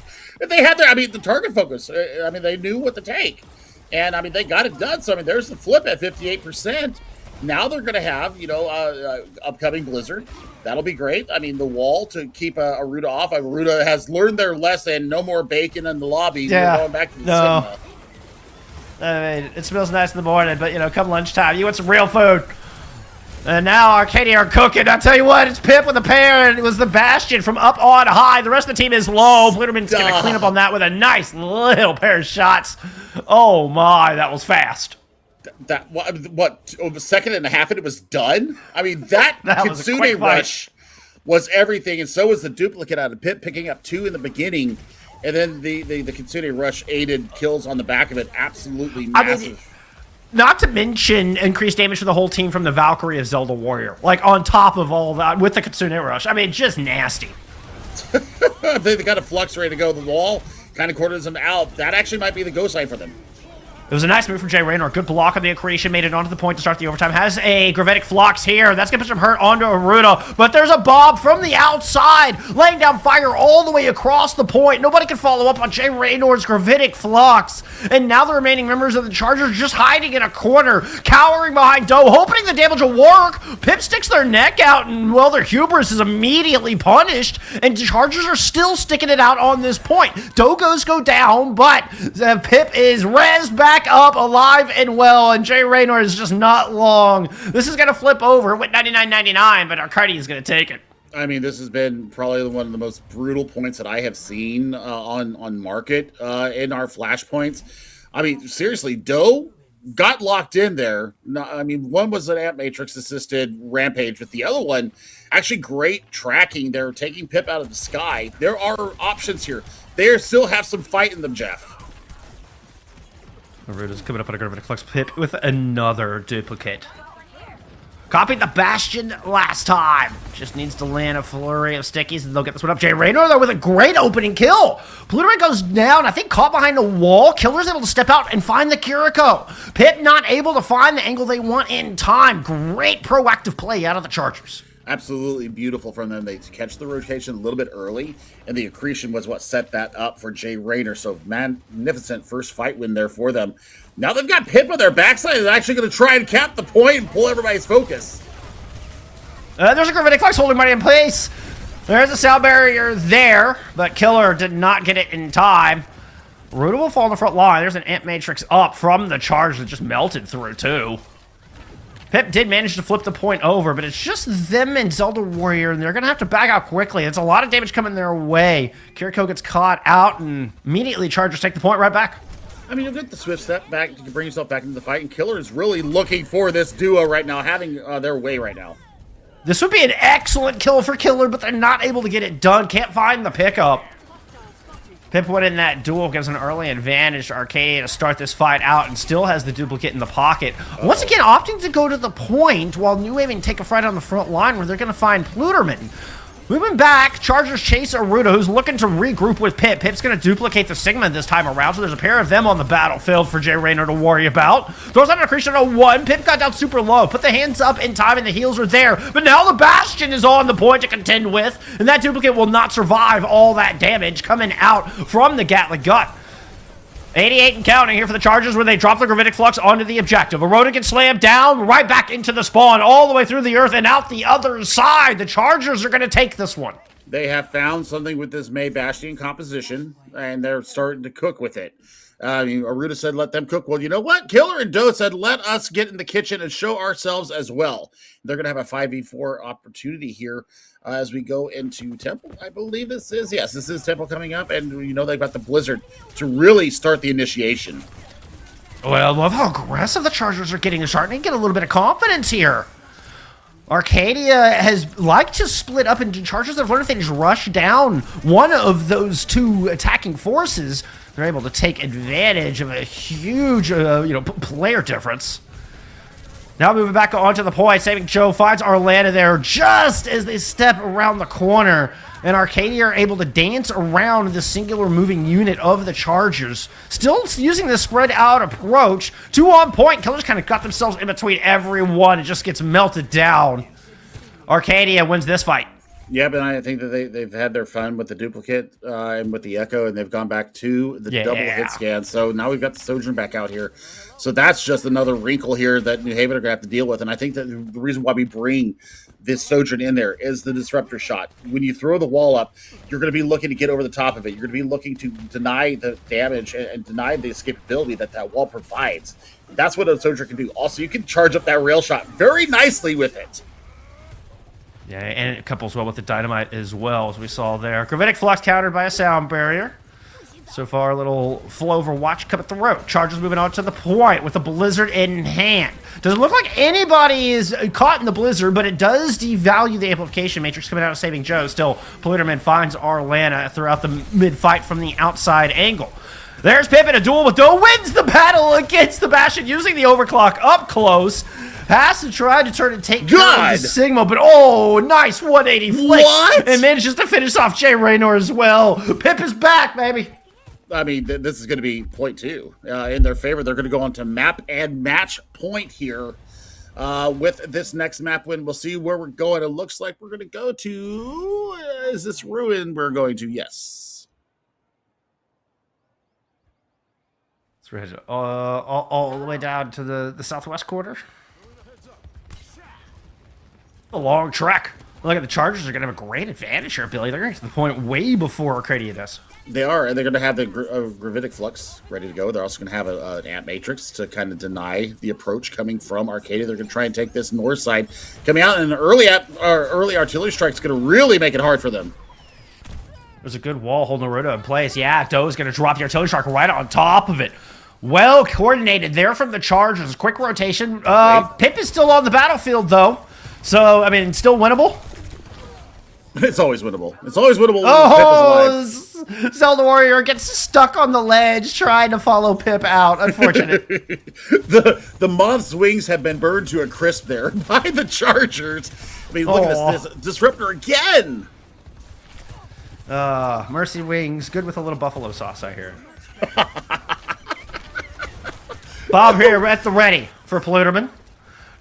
They had the target focus. I mean, they knew what to take. And, I mean, they got it done. So, I mean, there's the flip at 58%. Now they're going to have, you know, upcoming Blizzard. That'll be great. I mean, the wall to keep Aruda off. Aruda has learned their lesson. No more bacon in the lobby. Yeah. We're going back to the Sigma. I mean, it smells nice in the morning, but, you know, come lunchtime, you want some real food. And now Arcadia are cooking. I tell you what, it's Pip with a pair, and it was the Bastion from up on high. The rest of the team is low. Blitterman's going to clean up on that with a nice little pair of shots. Oh, my, that was fast. what a second and a half and it was done. I mean, that was a quick Kitsune rush was everything, and so was the duplicate out of Pip picking up 2 in the beginning, and then the Kitsune rush aided kills on the back of it. Absolutely massive. I mean, not to mention increased damage for the whole team from the Valkyrie of Zelda Warrior. Like, on top of all that, with the Kitsune rush. I mean, just nasty. They got a flux ready to go. The wall kind of quarters them out. That actually might be the go sign for them. It was a nice move from Jay Raynor. Good block on the accretion. Made it onto the point to start the overtime. Has a Gravitic Flux here. That's going to put some hurt onto Aruda. But there's a Bob from the outside, laying down fire all the way across the point. Nobody can follow up on Jay Raynor's Gravitic Flux. And now the remaining members of the Chargers just hiding in a corner, cowering behind Doe, hoping the damage will work. Pip sticks their neck out, and, well, their hubris is immediately punished. And the Chargers are still sticking it out on this point. Doe go down, but Pip is rezzed back up alive and well, and Jay Raynor is just not long. This is going to flip over with 99.99, but Arcadia is going to take it. I mean, this has been probably one of the most brutal points that I have seen on market in our flashpoints. I mean, seriously, Doe got locked in there. No, I mean, one was an Amp Matrix assisted rampage, but the other one, actually great tracking. They're taking Pip out of the sky. There are options here. They still have some fight in them, Jeff. Aruda's coming up on a Gravitic Flux. Pip with another duplicate. Copied the Bastion last time. Just needs to land a flurry of stickies, and they'll get this one up. Jay Raynor, though, with a great opening kill. Pluto goes down, I think caught behind a wall. Killer's able to step out and find the Kiriko. Pip not able to find the angle they want in time. Great proactive play out of the Chargers. Absolutely beautiful from them. They catch the rotation a little bit early, and the accretion was what set that up for Jay Raynor. So magnificent first fight win there for them. Now they've got Pip on their backside. They're actually going to try and cap the point and pull everybody's focus. There's a Gravitic Flux holding money in place. There's a sound barrier there, but Killer did not get it in time. Ruda will fall on the front line. There's an Amp Matrix up from the charge that just melted through, too. Pip did manage to flip the point over, but it's just them and Zelda Warrior, and they're going to have to back out quickly. It's a lot of damage coming their way. Kiriko gets caught out, and immediately Chargers take the point right back. I mean, you'll get the swift step back. You can bring yourself back into the fight, and Killer is really looking for this duo right now, having their way right now. This would be an excellent kill for Killer, but they're not able to get it done. Can't find the pickup. Pip went in that duel, gives an early advantage to Arcadia to start this fight out, and still has the duplicate in the pocket. Once again, opting to go to the point while New Haven take a fight on the front line where they're going to find Pluterman. Moving back, Chargers chase Aruda, who's looking to regroup with Pip. Pip's going to duplicate the Sigma this time around, so there's a pair of them on the battlefield for Jay Raynor to worry about. Throws out an accretion on 1. Pip got down super low. Put the hands up in time, and the heals are there. But now the Bastion is on the point to contend with, and that duplicate will not survive all that damage coming out from the Gatling Gun. 88 and counting here for the Chargers, where they drop the Gravitic Flux onto the objective. Aruda gets slammed down, right back into the spawn, all the way through the earth and out the other side. The Chargers are going to take this one. They have found something with this May Bastion composition, and they're starting to cook with it. Aruda said, let them cook. Well, you know what? Killer and Doe said, let us get in the kitchen and show ourselves as well. They're going to have a 5v4 opportunity here as we go into Temple. I believe this is. Yes, this is Temple coming up, and they've got the Blizzard to really start the initiation. Well, I love how aggressive the Chargers are getting. They're starting to get a little bit of confidence here. Arcadia has liked to split up into Chargers. They've learned if they just rush down one of those two attacking forces, they're able to take advantage of a huge, player difference. Now moving back onto the point, saving Joe, finds Arlana there just as they step around the corner. And Arcadia are able to dance around the singular moving unit of the Chargers. Still using this spread out approach. 2 on point. Killers kind of got themselves in between everyone. It just gets melted down. Arcadia wins this fight. Yeah, but I think that they've had their fun with the duplicate and with the Echo, and they've gone back to the double hit scan. So now we've got the Sojourn back out here. So that's just another wrinkle here that New Haven are going to have to deal with. And I think that the reason why we bring this Sojourn in there is the disruptor shot. When you throw the wall up, you're going to be looking to get over the top of it. You're going to be looking to deny the damage and deny the escapability that wall provides. That's what a Sojourn can do. Also, you can charge up that rail shot very nicely with it. Yeah, and it couples well with the dynamite as well, as we saw there. Gravitic Flux countered by a sound barrier. So far, a little flow Overwatch coming through. Chargers moving on to the point with the Blizzard in hand. Doesn't look like anybody is caught in the Blizzard, but it does devalue the amplification matrix coming out of Saving Joe. Still, Politerman finds Arlana throughout the mid-fight from the outside angle. There's Pip in a duel with Doe, wins the battle against the Bastion using the overclock up close. Has to try to turn and take care of the Sigma, but oh, nice 180 flick. What? And manages to finish off Jay Raynor as well. Pip is back, baby. I mean, this is going to be point two in their favor. They're going to go on to map and match point here with this next map win. We'll see where we're going. It looks like we're going to go to, is this Ruin? We're going to, yes. Let's read it all the way down to the southwest quarter. A long trek. Look at the Chargers are going to have a great advantage here, Billy. They're going to get to the point way before Arcadia does. They are, and they're going to have the gravitic flux ready to go. They're also going to have an amp matrix to kind of deny the approach coming from Arcadia. They're going to try and take this north side. Coming out, and an early artillery strike is going to really make it hard for them. There's a good wall holding Naruto in place. Yeah, Doe's going to drop the artillery strike right on top of it. Well coordinated there from the Chargers. Quick rotation. Pip is still on the battlefield, though. So, I mean, still winnable. It's always winnable. It's always winnable when oh, Pip is alive. Zelda Warrior gets stuck on the ledge trying to follow Pip out. Unfortunate. the Moth's wings have been burned to a crisp there by the Chargers. I mean, look at this Disruptor again. Mercy Wings, good with a little buffalo sauce, I hear. Bob here at the ready for Politerman.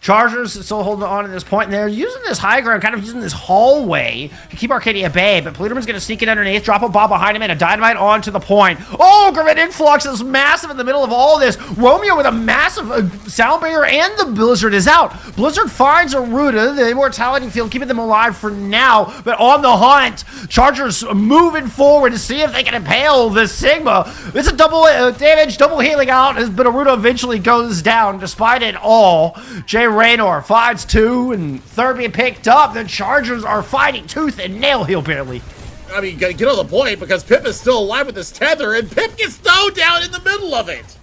Chargers still holding on at this point, and they're using this high ground, kind of using this hallway to keep Arcadia at bay, but Politerman's going to sneak it underneath, drop a bomb behind him, and a dynamite onto the point. Oh, Gravid Influx is massive in the middle of all this. Romeo with a massive sound barrier, and the Blizzard is out. Blizzard finds Aruda, the immortality field, keeping them alive for now, but on the hunt, Chargers moving forward to see if they can impale the Sigma. It's a double damage, double healing out, but Aruda eventually goes down despite it all. Jay Raynor finds two, and third being picked up. The Chargers are fighting tooth and nail here, barely. I mean, get on the point, because Pip is still alive with his tether, and Pip gets thrown down in the middle of it.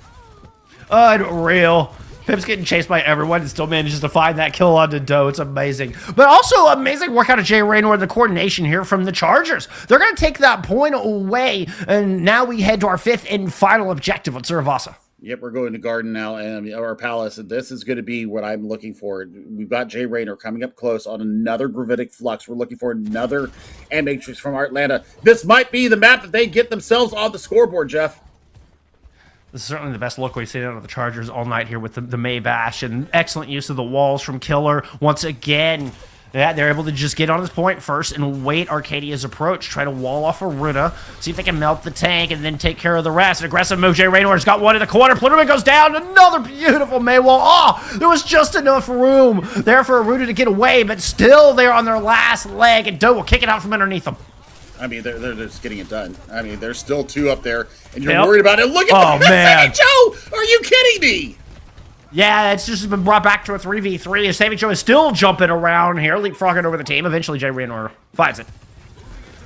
Unreal. Pip's getting chased by everyone and still manages to find that kill onto Doe. It's amazing. But also amazing work out of Jay Raynor and the coordination here from the Chargers. They're going to take that point away, and now we head to our fifth and final objective on Suravasa. Yep, we're going to Garden now, and our Palace, and this is going to be what I'm looking for. We've got Jay Raynor coming up close on another Gravitic Flux. We're looking for another Matrix from Atlanta. This might be the map that they get themselves on the scoreboard, Jeff. This is certainly the best look we've seen out of the Chargers all night here with the May Bash, and excellent use of the walls from Killer. Once again, yeah, they're able to just get on this point first and wait Arcadia's approach. Try to wall off Aruda, see if they can melt the tank, and then take care of the rest. An aggressive move. Jay Raynor's got one in the corner. Politerman goes down. Another beautiful May wall. Oh, there was just enough room there for Aruda to get away, but still they're on their last leg, and Doe will kick it out from underneath them. I mean, they're just getting it done. I mean, there's still two up there, and you're worried about it. Look at man. Joe! Are you kidding me? Yeah, it's just been brought back to a 3v3 as Saving Joe is still jumping around here, leapfrogging over the team. Eventually, Jay Raynor finds it.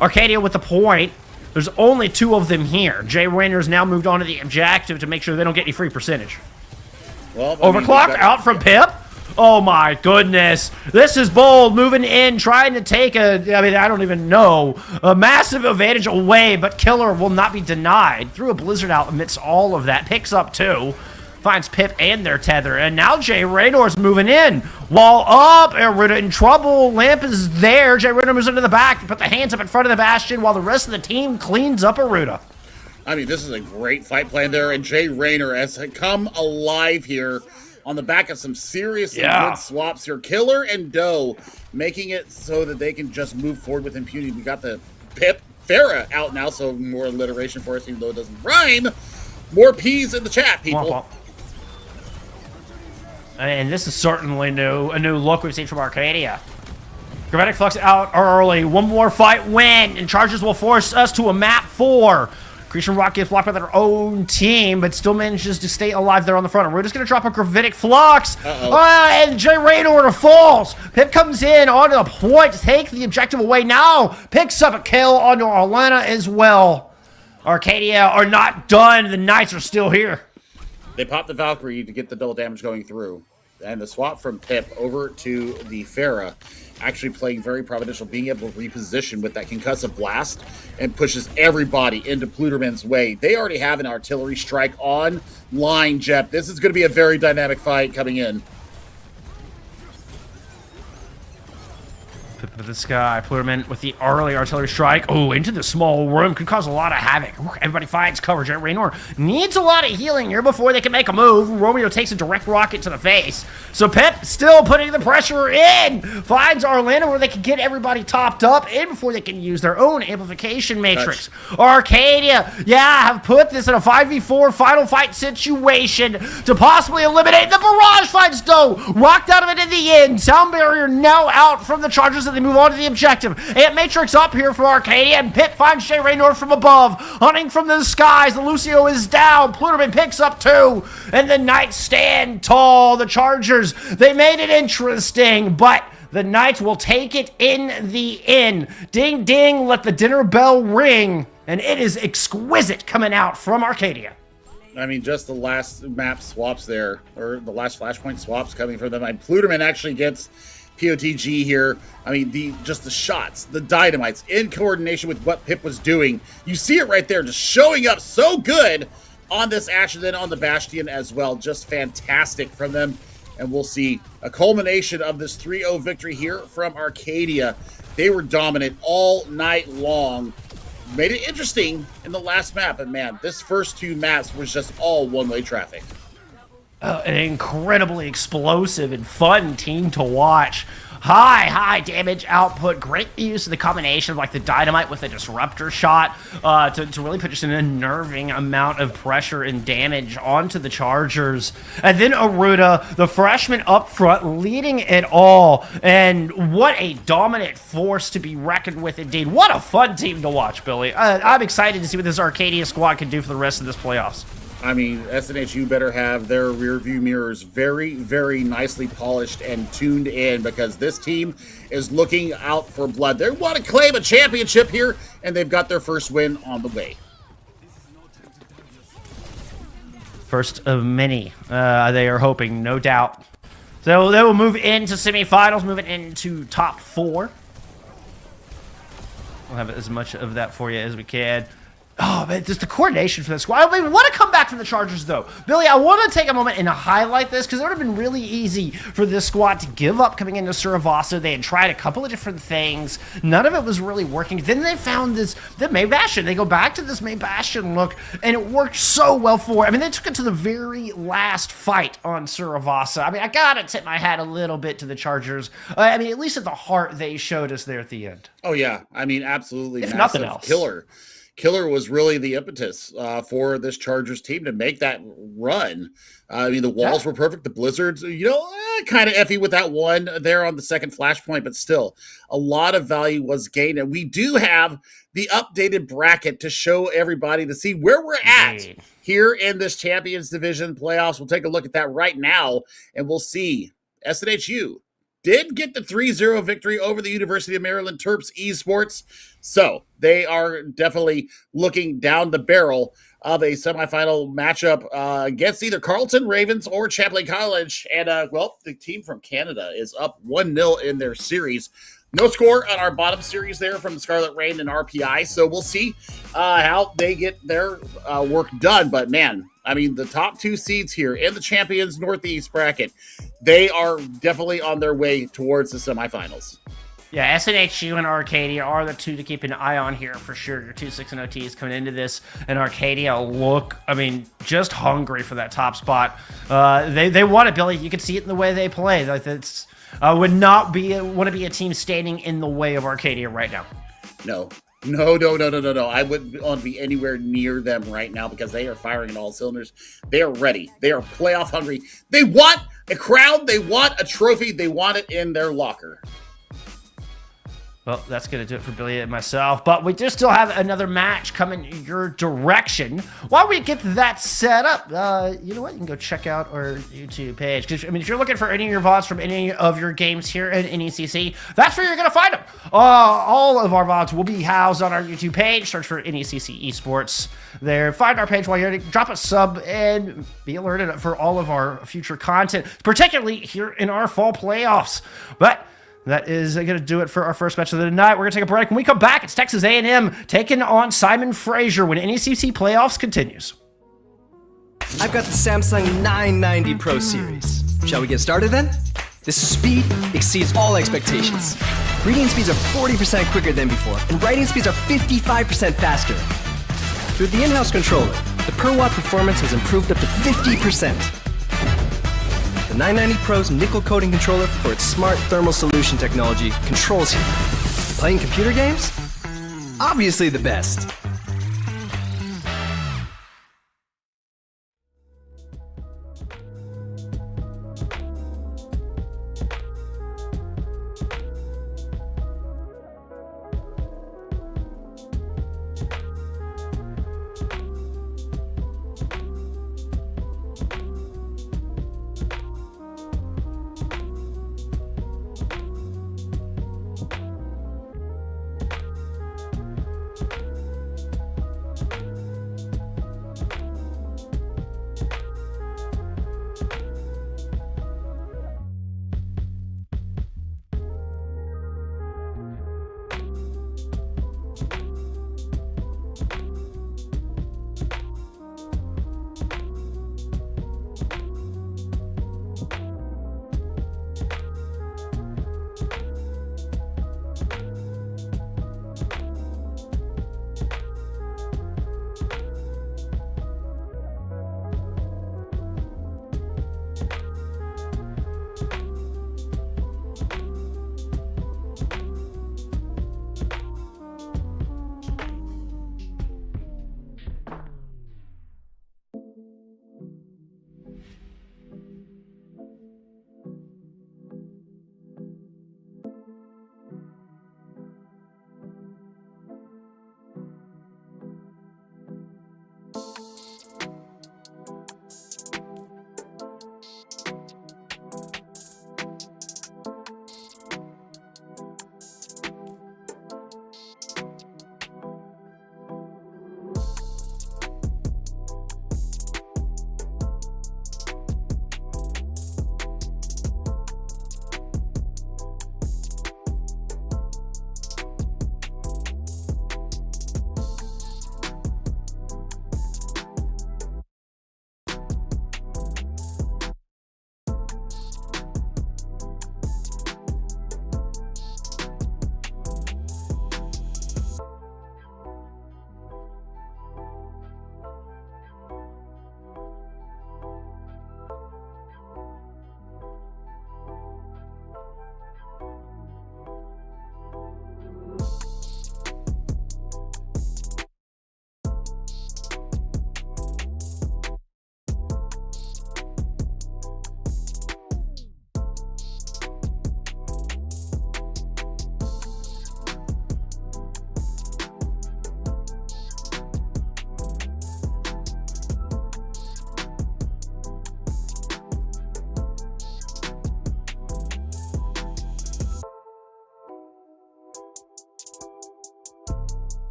Arcadia with the point. There's only two of them here. Jay Raynor's now moved on to the objective to make sure they don't get any free percentage. Well, Overclock out from Pip. Oh my goodness. This is bold, moving in, trying to take I don't even know, a massive advantage away, but Killer will not be denied. Threw a Blizzard out amidst all of that. Picks up two. Finds Pip and their tether, and now Jay Raynor's moving in. Wall up, Aruda in trouble. Lamp is there. Jay Raynor moves into the back to put the hands up in front of the Bastion while the rest of the team cleans up Aruda. I mean, this is a great fight plan there, and Jay Raynor has come alive here on the back of some seriously good swaps here. Killer and Doe making it so that they can just move forward with impunity. We got the Pip Farah out now, so more alliteration for us, even though it doesn't rhyme. More P's in the chat, people. Womp womp. And this is certainly a new look we've seen from Arcadia. Gravitic Flux out early. One more fight win, and Chargers will force us to a map 4. Creation Rock gets blocked by their own team, but still manages to stay alive there on the front. We're just going to drop a Gravitic Flux. And Jay Raynor falls. Pip comes in onto the point to take the objective away. Now picks up a kill onto Arlana as well. Arcadia are not done. The Knights are still here. They popped the Valkyrie to get the double damage going through. And the swap from Pip over to the Pharah, actually playing very providential, being able to reposition with that concussive blast and pushes everybody into Pluderman's way. They already have an artillery strike online, Jep. This is going to be a very dynamic fight coming in. Pip of the sky, Pluderman with the early artillery strike. Oh, into the small room. Could cause a lot of havoc. Everybody finds coverage. Raynor needs a lot of healing here before they can make a move. Romeo takes a direct rocket to the face. So Pip still putting the pressure in. Finds Orlando where they can get everybody topped up in before they can use their own amplification matrix. Arcadia, have put this in a 5v4 final fight situation to possibly eliminate the barrage fights, though. Rocked out of it in the end. Sound barrier now out from the Chargers. They move on to the objective. Ant Matrix up here for Arcadia, and Pip finds Shay Raynor from above. Hunting from the skies. The Lucio is down. Pluderman picks up 2. And the Knights stand tall. The Chargers, they made it interesting, but the Knights will take it in the end. Ding, ding, let the dinner bell ring. And it is exquisite coming out from Arcadia. I mean, just the last map swaps there, or the last flashpoint swaps coming from them. And Pluderman actually gets POTG here. I mean, just the shots, the dynamites in coordination with what Pip was doing. You see it right there, just showing up so good on this action, then on the Bastion as well. Just fantastic from them. And we'll see a culmination of this 3-0 victory here from Arcadia. They were dominant all night long. Made it interesting in the last map. And man, this first 2 maps was just all one-way traffic. An incredibly explosive and fun team to watch. High damage output. Great use of the combination of like the dynamite with the disruptor shot to really put just an unnerving amount of pressure and damage onto the Chargers. And then Aruda, the freshman up front, leading it all. And what a dominant force to be reckoned with indeed. What a fun team to watch, Billy. I'm excited to see what this Arcadia squad can do for the rest of this playoffs. I mean, SNHU better have their rear view mirrors very, very nicely polished and tuned in, because this team is looking out for blood. They want to claim a championship here, and they've got their first win on the way. First of many, they are hoping, no doubt. So they will move into semifinals, moving into top 4. We'll have as much of that for you as we can. Oh, man, just the coordination for this squad. I mean, what a comeback from the Chargers, though. Billy, I want to take a moment and highlight this, because it would have been really easy for this squad to give up coming into Suravasa. They had tried a couple of different things. None of it was really working. Then they found the May Bastion. They go back to this May Bastion look, and it worked so well for it. I mean, they took it to the very last fight on Suravasa. I mean, I got to tip my hat a little bit to the Chargers. I mean, at least at the heart they showed us there at the end. Oh, yeah. I mean, absolutely. If nothing else. Killer was really the impetus for this Chargers team to make that run. I mean, the walls were perfect. The blizzards, kind of iffy with that one there on the second flashpoint, but still, a lot of value was gained. And we do have the updated bracket to show everybody to see where we're at here in this Champions Division playoffs. We'll take a look at that right now, and we'll see SNHU did get the 3-0 victory over the University of Maryland Terps Esports. So they are definitely looking down the barrel of a semifinal matchup against either Carleton Ravens or Champlain College. And, the team from Canada is up 1-0 in their series. No score on our bottom series there from Scarlet Rain and RPI. So we'll see how they get their work done. But, man, I mean, the top 2 seeds here in the Champions Northeast bracket, they are definitely on their way towards the semifinals. Yeah, SNHU and Arcadia are the 2 to keep an eye on here for sure. Your 2-6-0 OTs coming into this, and Arcadia look, I mean, just hungry for that top spot. They want it, Billy. You can see it in the way they play. Like, it's would not want to be a team standing in the way of Arcadia right now. No. I wouldn't want to be anywhere near them right now, because they are firing on all cylinders. They are ready. They are playoff hungry. They want a crown. They want a trophy. They want it in their locker. Well, that's going to do it for Billy and myself. But we do still have another match coming your direction. While we get that set up, you know what? You can go check out our YouTube page. Because, I mean, if you're looking for any of your VODs from any of your games here at NECC, that's where you're going to find them. All of our VODs will be housed on our YouTube page. Search for NECC Esports there. Find our page while you're here. Drop a sub and be alerted for all of our future content, particularly here in our fall playoffs. But that is going to do it for our first match of the night. We're going to take a break. When we come back, it's Texas A&M taking on Simon Fraser when NECC playoffs continues. I've got the Samsung 990 Pro Series. Shall we get started then? This speed exceeds all expectations. Reading speeds are 40% quicker than before, and writing speeds are 55% faster. Through the in-house controller, the per watt performance has improved up to 50%. The 990 Pro's nickel coating controller for its smart thermal solution technology controls heat. Playing computer games? Obviously the best.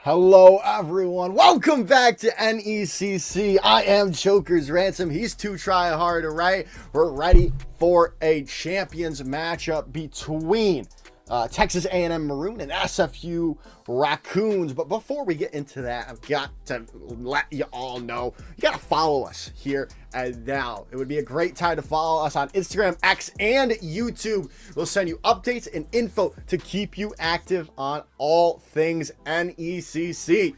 Hello, everyone. Welcome back to NECC. I am Joker's Ransom. He's too try hard, right? We're ready for a champions matchup between Texas A&M Maroon and SFU Raccoons. But before we get into that, I've got to let you all know, you got to follow us here and now. It would be a great time to follow us on Instagram, X, and YouTube. We'll send you updates and info to keep you active on all things NECC.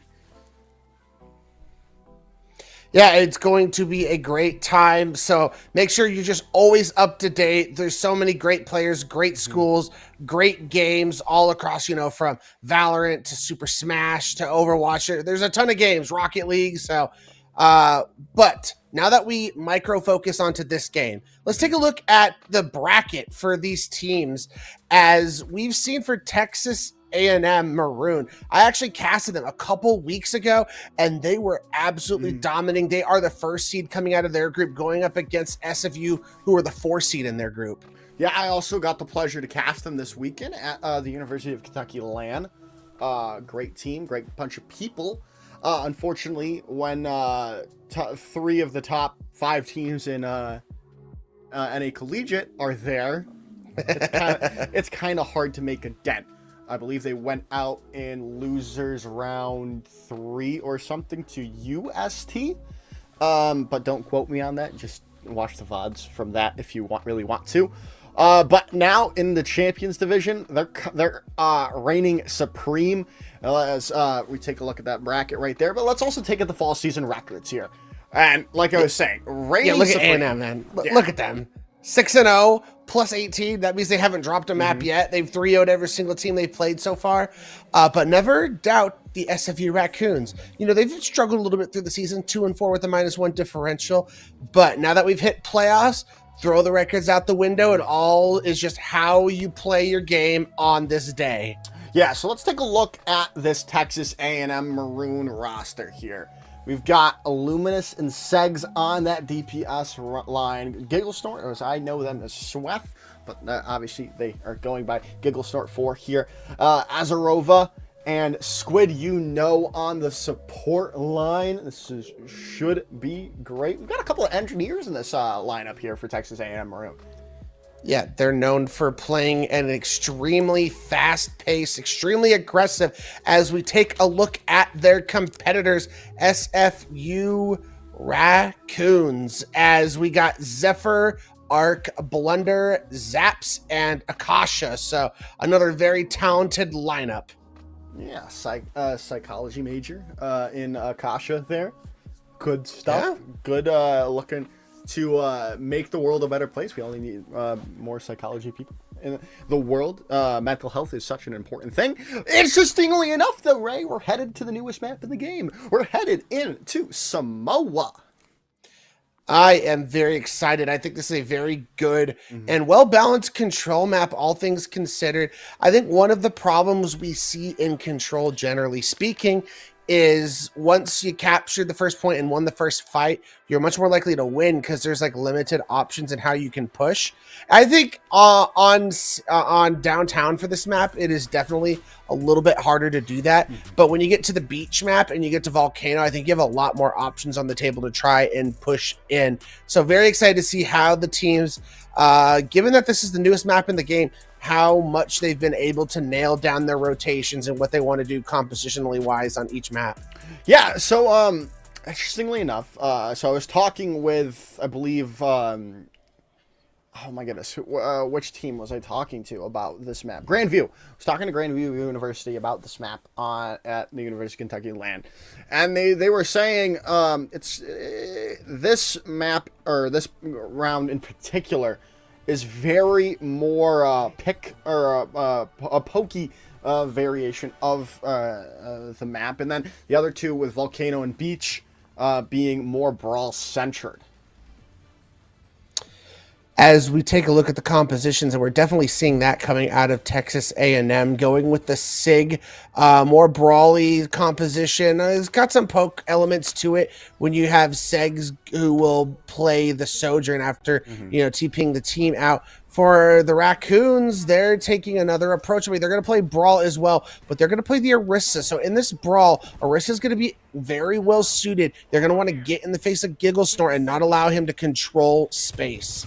Yeah, it's going to be a great time. So make sure you're just always up to date. There's so many great players, great schools, great games all across, from Valorant to Super Smash to Overwatch. There's a ton of games, Rocket League. So, but now that we micro focus onto this game, let's take a look at the bracket for these teams. As we've seen for Texas A&M Maroon, I actually casted them a couple weeks ago, and they were absolutely dominating. They are the first seed coming out of their group, going up against SFU, who are the 4 seed in their group. Yeah, I also got the pleasure to cast them this weekend at the University of Kentucky LAN. Great team, great bunch of people. Unfortunately, when 3 of the top 5 teams in NA Collegiate are there, it's kind of hard to make a dent. I believe they went out in losers round 3 or something to UST. But don't quote me on that. Just watch the VODs from that if you really want to. But now in the champions division, they're reigning supreme. As we take a look at that bracket right there. But let's also take at the fall season records here. And like I was saying, reigning look supreme. at A&M, man. Look at them. 6-0 plus 18. That means they haven't dropped a map yet. They've 3-0'd every single team they've played so far. But never doubt the SFU Raccoons. They've struggled a little bit through the season, 2-4 with a -1 differential. But now that we've hit playoffs, throw the records out the window, and all is just how you play your game on this day. Yeah, so let's take a look at this Texas A&M Maroon roster here. We've got Illuminous and Segs on that DPS line. Giggle Snort, as I know them as Sweth, but obviously they are going by Giggle Snort 4 here. Azarova and Squid, on the support line. This should be great. We've got a couple of engineers in this lineup here for Texas A&M Maroon. Yeah, they're known for playing at an extremely fast pace, extremely aggressive. As we take a look at their competitors, SFU Raccoons, as we got Zephyr, Arc, Blunder, Zaps, and Akasha. So another very talented lineup. Yeah, psychology major in Akasha there. Good stuff. Yeah. Good looking to make the world a better place. We only need more psychology people in the world. Mental health is such an important thing. Interestingly enough, though, Ray, we're headed to the newest map in the game. We're headed into Samoa. I am very excited. I think this is a very good and well-balanced control map, all things considered. I think one of the problems we see in control, generally speaking, is once you captured the first point and won the first fight, you're much more likely to win because there's limited options in how you can push. I think on downtown for this map, it is definitely a little bit harder to do that. But when you get to the beach map and you get to Volcano, I think you have a lot more options on the table to try and push in. So very excited to see how the teams, given that this is the newest map in the game, how much they've been able to nail down their rotations and what they want to do compositionally wise on each map. Yeah, so interestingly enough, so I was talking with, I believe, oh my goodness, which team was I talking to about this map? Grandview. I was talking to Grandview University about this map at the University of Kentucky LAN, and they were saying it's this map, or this round in particular, is very more a pokey variation of the map, and then the other two with Volcano and Beach being more brawl centered. As we take a look at the compositions, and we're definitely seeing that coming out of Texas A&M, going with the SIG, more brawly composition. It's got some poke elements to it when you have Segs who will play the Sojourn after, TPing the team out. For the Raccoons, they're taking another approach. I mean, they're going to play Brawl as well, but they're going to play the Orisa. So in this Brawl, Orisa's going to be very well suited. They're going to want to get in the face of Giggle Snort and not allow him to control space.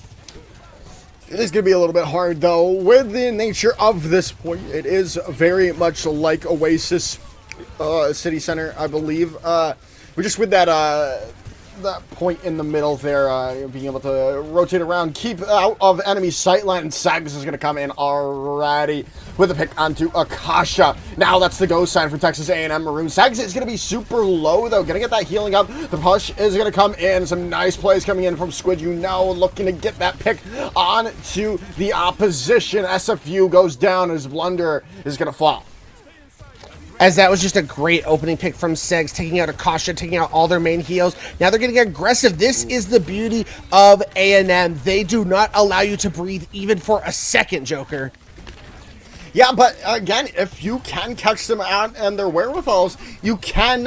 It is going to be a little bit hard, though, with the nature of this point. It is very much like Oasis City Center, I believe. We're just with that point in the middle there, being able to rotate around, keep out of enemy sightline, and Sags is going to come in already with a pick onto Akasha. Now that's the go sign for Texas A&M Maroon. Sags is going to be super low, though, going to get that healing up. The push is going to come in. Some nice plays coming in from Squid, looking to get that pick on to the opposition. SFU goes down as Blunder is going to fall. As that was just a great opening pick from Segs, taking out Akasha, taking out all their main heals. Now they're getting aggressive. This is the beauty of A&M. They do not allow you to breathe even for a second, Joker. Yeah, but again, if you can catch them out and their wherewithals, you can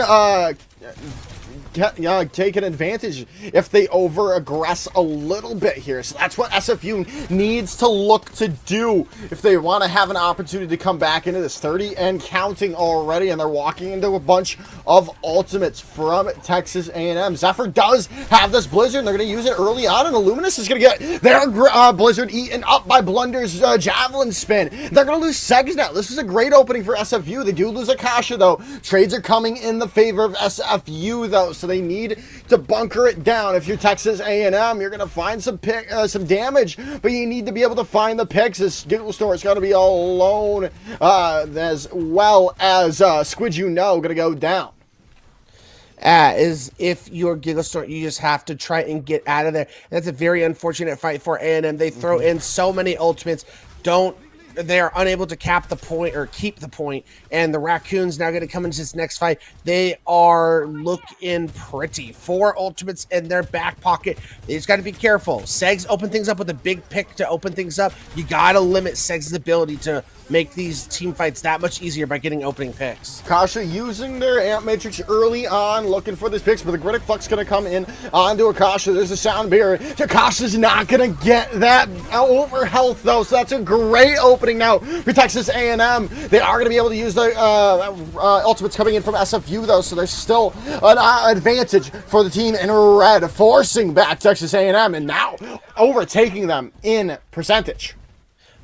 take an advantage if they over-aggress a little bit here. So that's what SFU needs to look to do if they want to have an opportunity to come back into this 30 and counting already, and they're walking into a bunch of ultimates from Texas A&M. Zephyr does have this Blizzard, and they're going to use it early on, and Illuminous is going to get their Blizzard eaten up by Blunder's Javelin Spin. They're going to lose Segs now. This is a great opening for SFU. They do lose Akasha, though. Trades are coming in the favor of SFU, though, so they need to bunker it down. If you're Texas A&M, you're going to find some damage, but you need to be able to find the picks. This Giggle Store is going to be alone, as well as Squid going to go down. Is if you're Giggle Snort, you just have to try and get out of there. And that's a very unfortunate fight for A&M. They throw in so many ultimates, they are unable to cap the point or keep the point, and the Raccoons now going to come into this next fight. They are looking pretty. 4 ultimates in their back pocket. They just got to be careful. Segs open things up with a big pick to open things up. You got to limit Segs' ability to make these team fights that much easier by getting opening picks. Kasha using their Amp Matrix early on, looking for this picks, but the Critic Flux going to come in onto Akasha. There's a sound barrier. Akasha's not going to get that over health, though, so that's a great opening now for Texas A&M. They are going to be able to use the ultimates coming in from SFU, though, so there's still an advantage for the team in red, forcing back Texas A&M, and now overtaking them in percentage.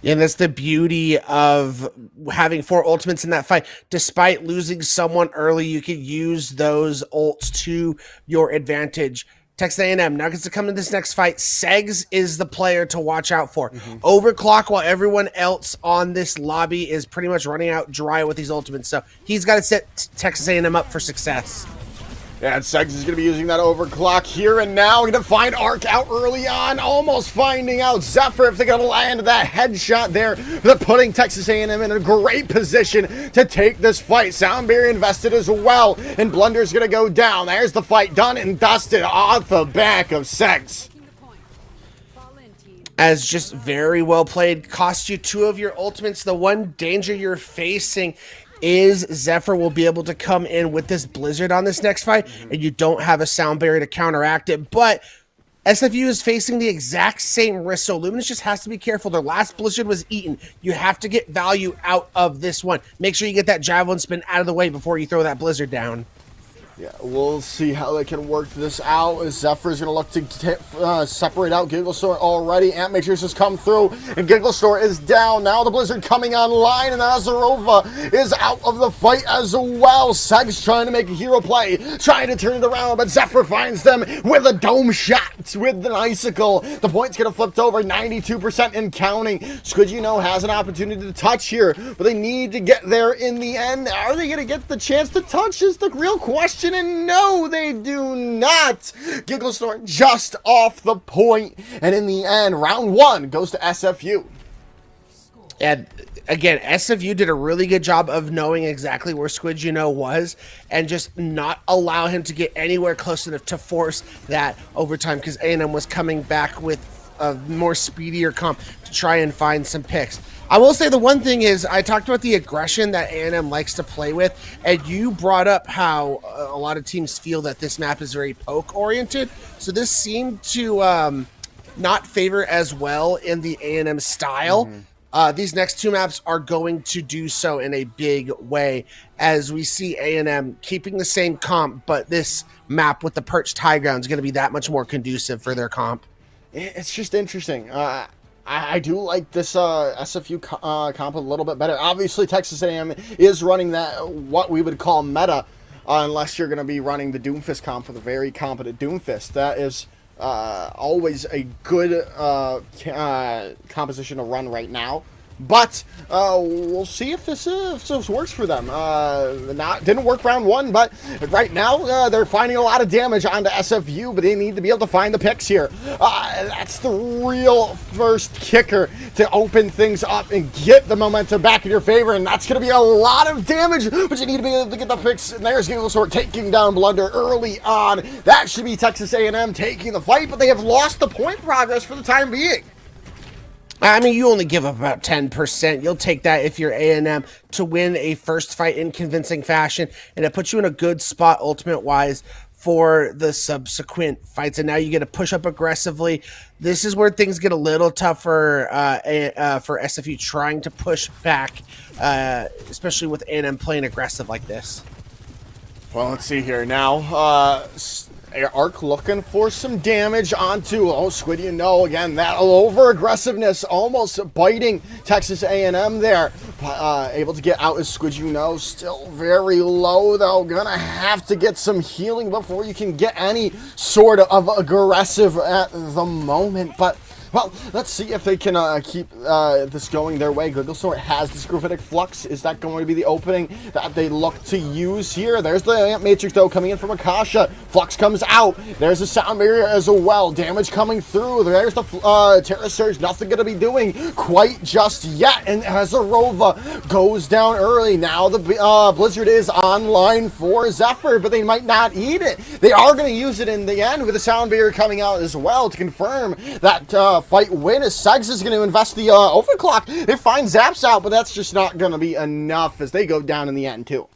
And that's the beauty of having 4 ultimates in that fight. Despite losing someone early, you can use those ults to your advantage. Texas A&M now gets to come to this next fight. Segs is the player to watch out for. Overclock while everyone else on this lobby is pretty much running out dry with these ultimates. So he's got to set Texas A&M up for success. And Segs is going to be using that overclock here and now. Going to find Arc out early on, almost finding out Zephyr if they're going to land that headshot there. They're putting Texas A&M in a great position to take this fight. Soundberry invested as well, and Blunder's going to go down. There's the fight done and dusted off the back of Segs. As just very well played, cost you 2 of your ultimates. The one danger you're facing is Zephyr will be able to come in with this Blizzard on this next fight, and you don't have a sound barrier to counteract it. But SFU is facing the exact same risk, so Luminous just has to be careful. Their last Blizzard was eaten. You have to get value out of this one. Make sure you get that Javelin Spin out of the way before you throw that Blizzard down. Yeah, we'll see how they can work this out. Zephyr's going to look to separate out Giggle Store already. Amp Matrix has come through, and Giggle Store is down. Now the Blizzard coming online, and Azarova is out of the fight as well. Segs trying to make a hero play, trying to turn it around, but Zephyr finds them with a dome shot with an icicle. The point's going to flip over 92% and counting. Squid has an opportunity to touch here, but they need to get there in the end. Are they going to get the chance to touch is the real question. And no, they do not. Giggle Snort just off the point. And in the end, round 1 goes to SFU. And again, SFU did a really good job of knowing exactly where Squid was and just not allow him to get anywhere close enough to force that overtime, because A&M was coming back with a more speedier comp to try and find some picks. I will say the one thing is I talked about the aggression that A&M likes to play with, and you brought up how a lot of teams feel that this map is very poke oriented. So this seemed to not favor as well in the A&M style. These next two maps are going to do so in a big way, as we see A&M keeping the same comp, but this map with the perched high ground is going to be that much more conducive for their comp. It's just interesting. I do like this SFU comp a little bit better. Obviously, Texas A&M is running that what we would call meta, unless you're going to be running the Doomfist comp with a very competent Doomfist. That is always a good composition to run right now. But we'll see if this works for them. Didn't work round one, but right now they're finding a lot of damage onto SFU, but they need to be able to find the picks here. That's the real first kicker to open things up and get the momentum back in your favor, and that's going to be a lot of damage, but you need to be able to get the picks. And there's Gigglesort taking down Blunder early on. That should be Texas A&M taking the fight, but they have lost the point progress for the time being. I mean, you only give up about 10%. You'll take that if you're A&M to win a first fight in convincing fashion, and it puts you in a good spot ultimate-wise for the subsequent fights. And now you get to push up aggressively. This is where things get a little tougher for SFU trying to push back, especially with A&M playing aggressive like this. Well, let's see here now. Arc looking for some damage onto, Squid, again, that over-aggressiveness almost biting Texas A&M there. Able to get out as Squid, still very low, though. Gonna have to get some healing before you can get any sort of aggressive at the moment. But, well, let's see if they can keep this going their way. Gigglesort has this Gravitic Flux. Is that going to be the opening that they look to use here? There's the Amp Matrix, though, coming in from Akasha. Flux comes out. There's a Sound Barrier as well. Damage coming through. There's the Terra Surge. Nothing going to be doing quite just yet. And Azarova goes down early. Now the Blizzard is online for Zephyr, but they might not eat it. They are going to use it in the end with the Sound Barrier coming out as well to confirm that fight win, as Segs is going to invest the overclock. They find Zaps out, but that's just not going to be enough as they go down in the end, too.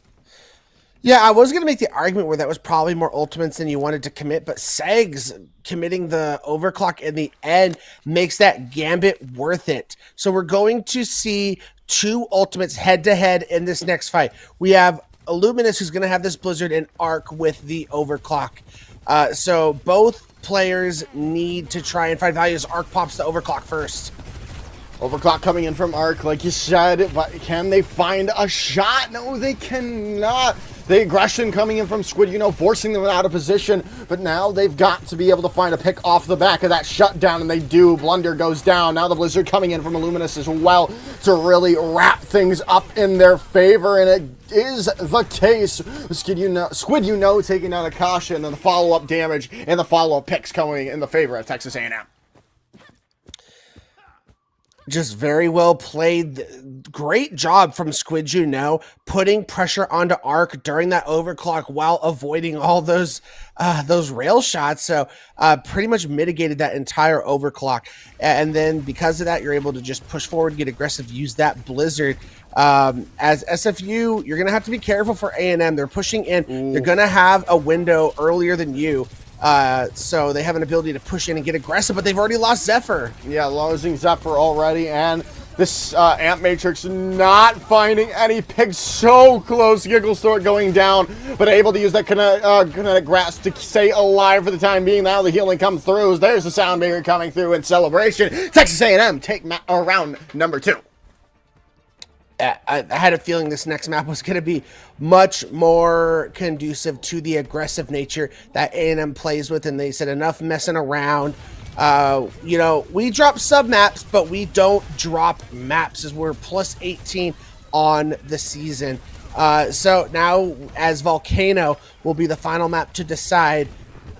Yeah, I was going to make the argument where that was probably more ultimates than you wanted to commit, but Segs committing the overclock in the end makes that gambit worth it. So we're going to see two ultimates head-to-head in this next fight. We have Illuminous, who's going to have this Blizzard, and Arc with the overclock. So both players need to try and find values. Arc pops the overclock first. Overclock coming in from Arc, like you said, but can they find a shot? No, they cannot. The aggression coming in from Squid, forcing them out of position, but now they've got to be able to find a pick off the back of that shutdown, and they do. Blunder goes down. Now the Blizzard coming in from Illuminous as well to really wrap things up in their favor, and it is the case. Squid, taking down Akasha, and then the follow-up damage and the follow-up picks coming in the favor of Texas A&M. Just very well played. Great job from Squid, putting pressure onto Arc during that overclock while avoiding all those rail shots. So pretty much mitigated that entire overclock. And then because of that, you're able to just push forward, get aggressive, use that Blizzard. As SFU, you're going to have to be careful for A&M. They're pushing in. Ooh. They're going to have a window earlier than you. So they have an ability to push in and get aggressive, but they've already lost Zephyr. Yeah, losing Zephyr already, and this Amp Matrix not finding any pigs. So close. Gigglesort going down, but able to use that kinetic grasp to stay alive for the time being. Now the healing comes through. There's the Sound Barrier coming through in celebration. Texas A&M take round number 2. I had a feeling this next map was going to be much more conducive to the aggressive nature that A&M plays with, and they said enough messing around. We drop sub-maps, but we don't drop maps, as we're plus 18 on the season. So now, as Volcano will be the final map to decide,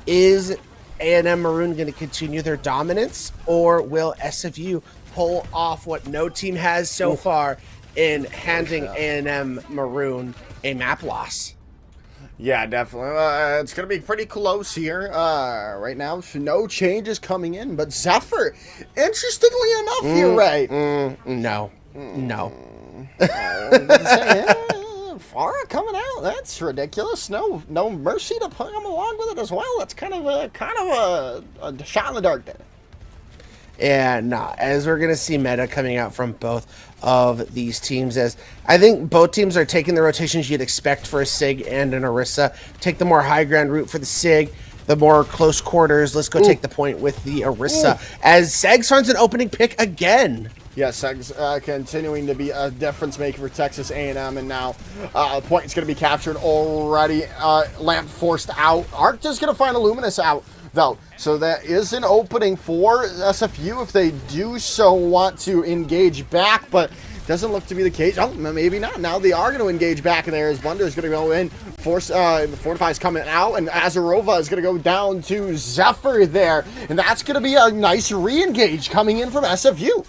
is A&M Maroon going to continue their dominance, or will SFU pull off what no team has so far in handing A&M Maroon a map loss? Yeah, definitely. It's going to be pretty close here. Right now, no changes coming in, but Zephyr, interestingly enough here, Ray. No. Farah coming out. That's ridiculous. No Mercy to come along with it as well. That's kind of a shot in the dark there. And as we're going to see meta coming out from both of these teams, as I think both teams are taking the rotations you'd expect for a SIG and an Orisa. Take the more high ground route for the SIG, the more close quarters. Let's go take the point with the Orisa. As Segs finds an opening pick again. Yeah, Segs continuing to be a difference maker for Texas A&M, and now point is going to be captured already. Lamp forced out. Arc just going to find a Luminous out, though. So that is an opening for SFU if they do so want to engage back, but doesn't look to be the case. Oh, maybe not. Now they are going to engage back in there as Blunder is going to go in. Fortify is coming out, and Azarova is going to go down to Zephyr there, and that's going to be a nice re-engage coming in from SFU.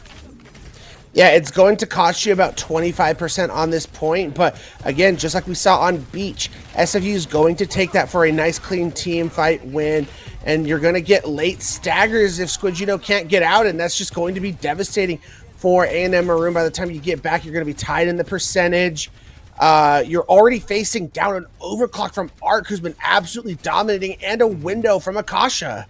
Yeah, it's going to cost you about 25% on this point, but again, just like we saw on Beach, SFU is going to take that for a nice clean team fight win, and you're going to get late staggers if Squidgino can't get out, and that's just going to be devastating for A&M Maroon. By the time you get back, you're going to be tied in the percentage. You're already facing down an overclock from Arc, who's been absolutely dominating, and a window from Akasha.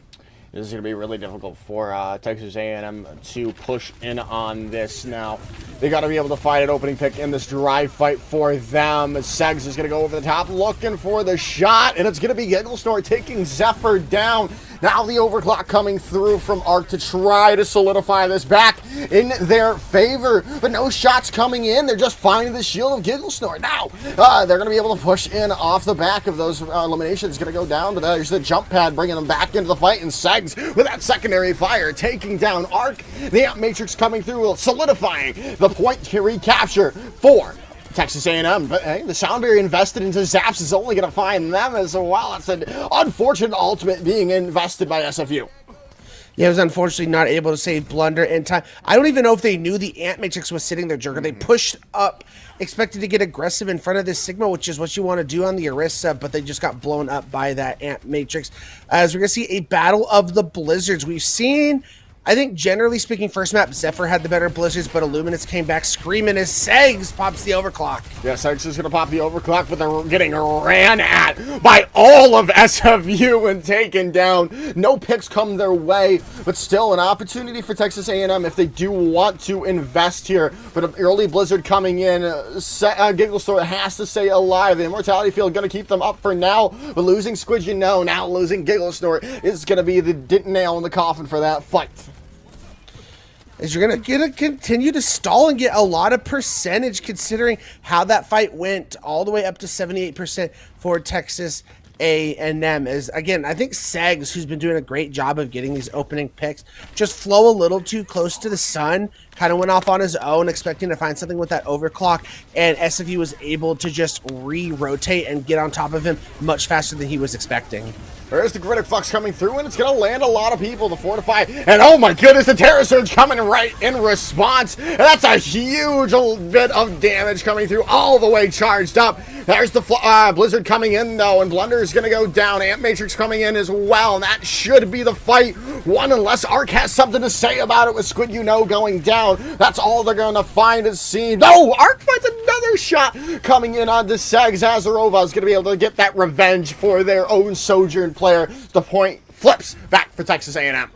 This is going to be really difficult for Texas A&M to push in on this now. They got to be able to find an opening pick in this drive fight for them. Segs is going to go over the top looking for the shot, and it's going to be Gigglesnort taking Zephyr down. Now the overclock coming through from Arc to try to solidify this back in their favor, but no shots coming in. They're just finding the shield of Gigglesnort. Now they're going to be able to push in off the back of those eliminations. Going to go down, but there's the jump pad bringing them back into the fight, and Segs with that secondary fire taking down Arc. The Amp Matrix coming through, solidifying the point to recapture for Texas A&M, but hey, the sound barrier invested into Zaps is only going to find them as well. It's an unfortunate ultimate being invested by SFU. Yeah, it was unfortunately not able to save Blunder in time. I don't even know if they knew the Ant Matrix was sitting there, Jerker. They pushed up, expected to get aggressive in front of this Sigma, which is what you want to do on the Orisa, but they just got blown up by that Ant Matrix. As we're going to see a battle of the Blizzards. We've seen, I think, generally speaking, first map, Zephyr had the better Blizzards, but Illuminous came back screaming as Segs pops the overclock. Yeah, Segs is going to pop the overclock, but they're getting ran at by all of SFU and taken down. No picks come their way, but still an opportunity for Texas A&M if they do want to invest here. But an early Blizzard coming in, Gigglestor has to stay alive. The Immortality Field going to keep them up for now, but losing Squidgino, now losing Gigglestor is going to be the nail in the coffin for that fight. Is you're going to continue to stall and get a lot of percentage considering how that fight went all the way up to 78% for Texas A&M. Is again, I think Segs, who's been doing a great job of getting these opening picks, just flow a little too close to the sun, kind of went off on his own, expecting to find something with that overclock, and SFU was able to just re-rotate and get on top of him much faster than he was expecting. There's the Critic Flux coming through, and it's going to land a lot of people. The Fortify, and oh my goodness, the Terror Surge coming right in response. And that's a huge bit of damage coming through, all the way charged up. There's the Blizzard coming in, though, and Blunder is going to go down. Amp Matrix coming in as well, and that should be the fight. One, unless Arc has something to say about it with Squid going down. That's all they're going to find and see. No, Arc finds another shot coming in onto Segs. Azarova is going to be able to get that revenge for their own Sojourn player. The point flips back for Texas A&M.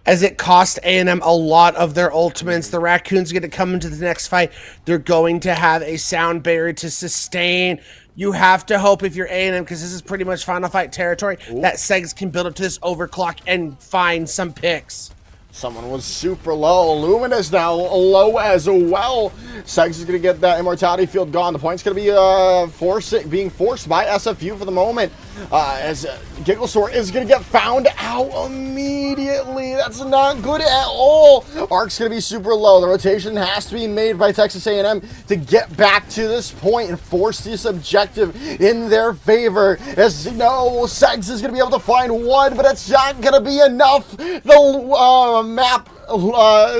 As it cost A&M a lot of their ultimates. The Raccoons get to come into the next fight. They're going to have a sound barrier to sustain. You have to hope if you're A&M, because this is pretty much Final Fight territory, that Segs can build up to this overclock and find some picks. Someone was super low. Luminous now low as well. Segs is going to get that Immortality Field gone. The point's going to be being forced by SFU for the moment. As Gigglestor is going to get found out immediately. That's not good at all. Arc's going to be super low. The rotation has to be made by Texas A&M to get back to this point and force this objective in their favor. As no, Segs is going to be able to find one, but it's not going to be enough. The map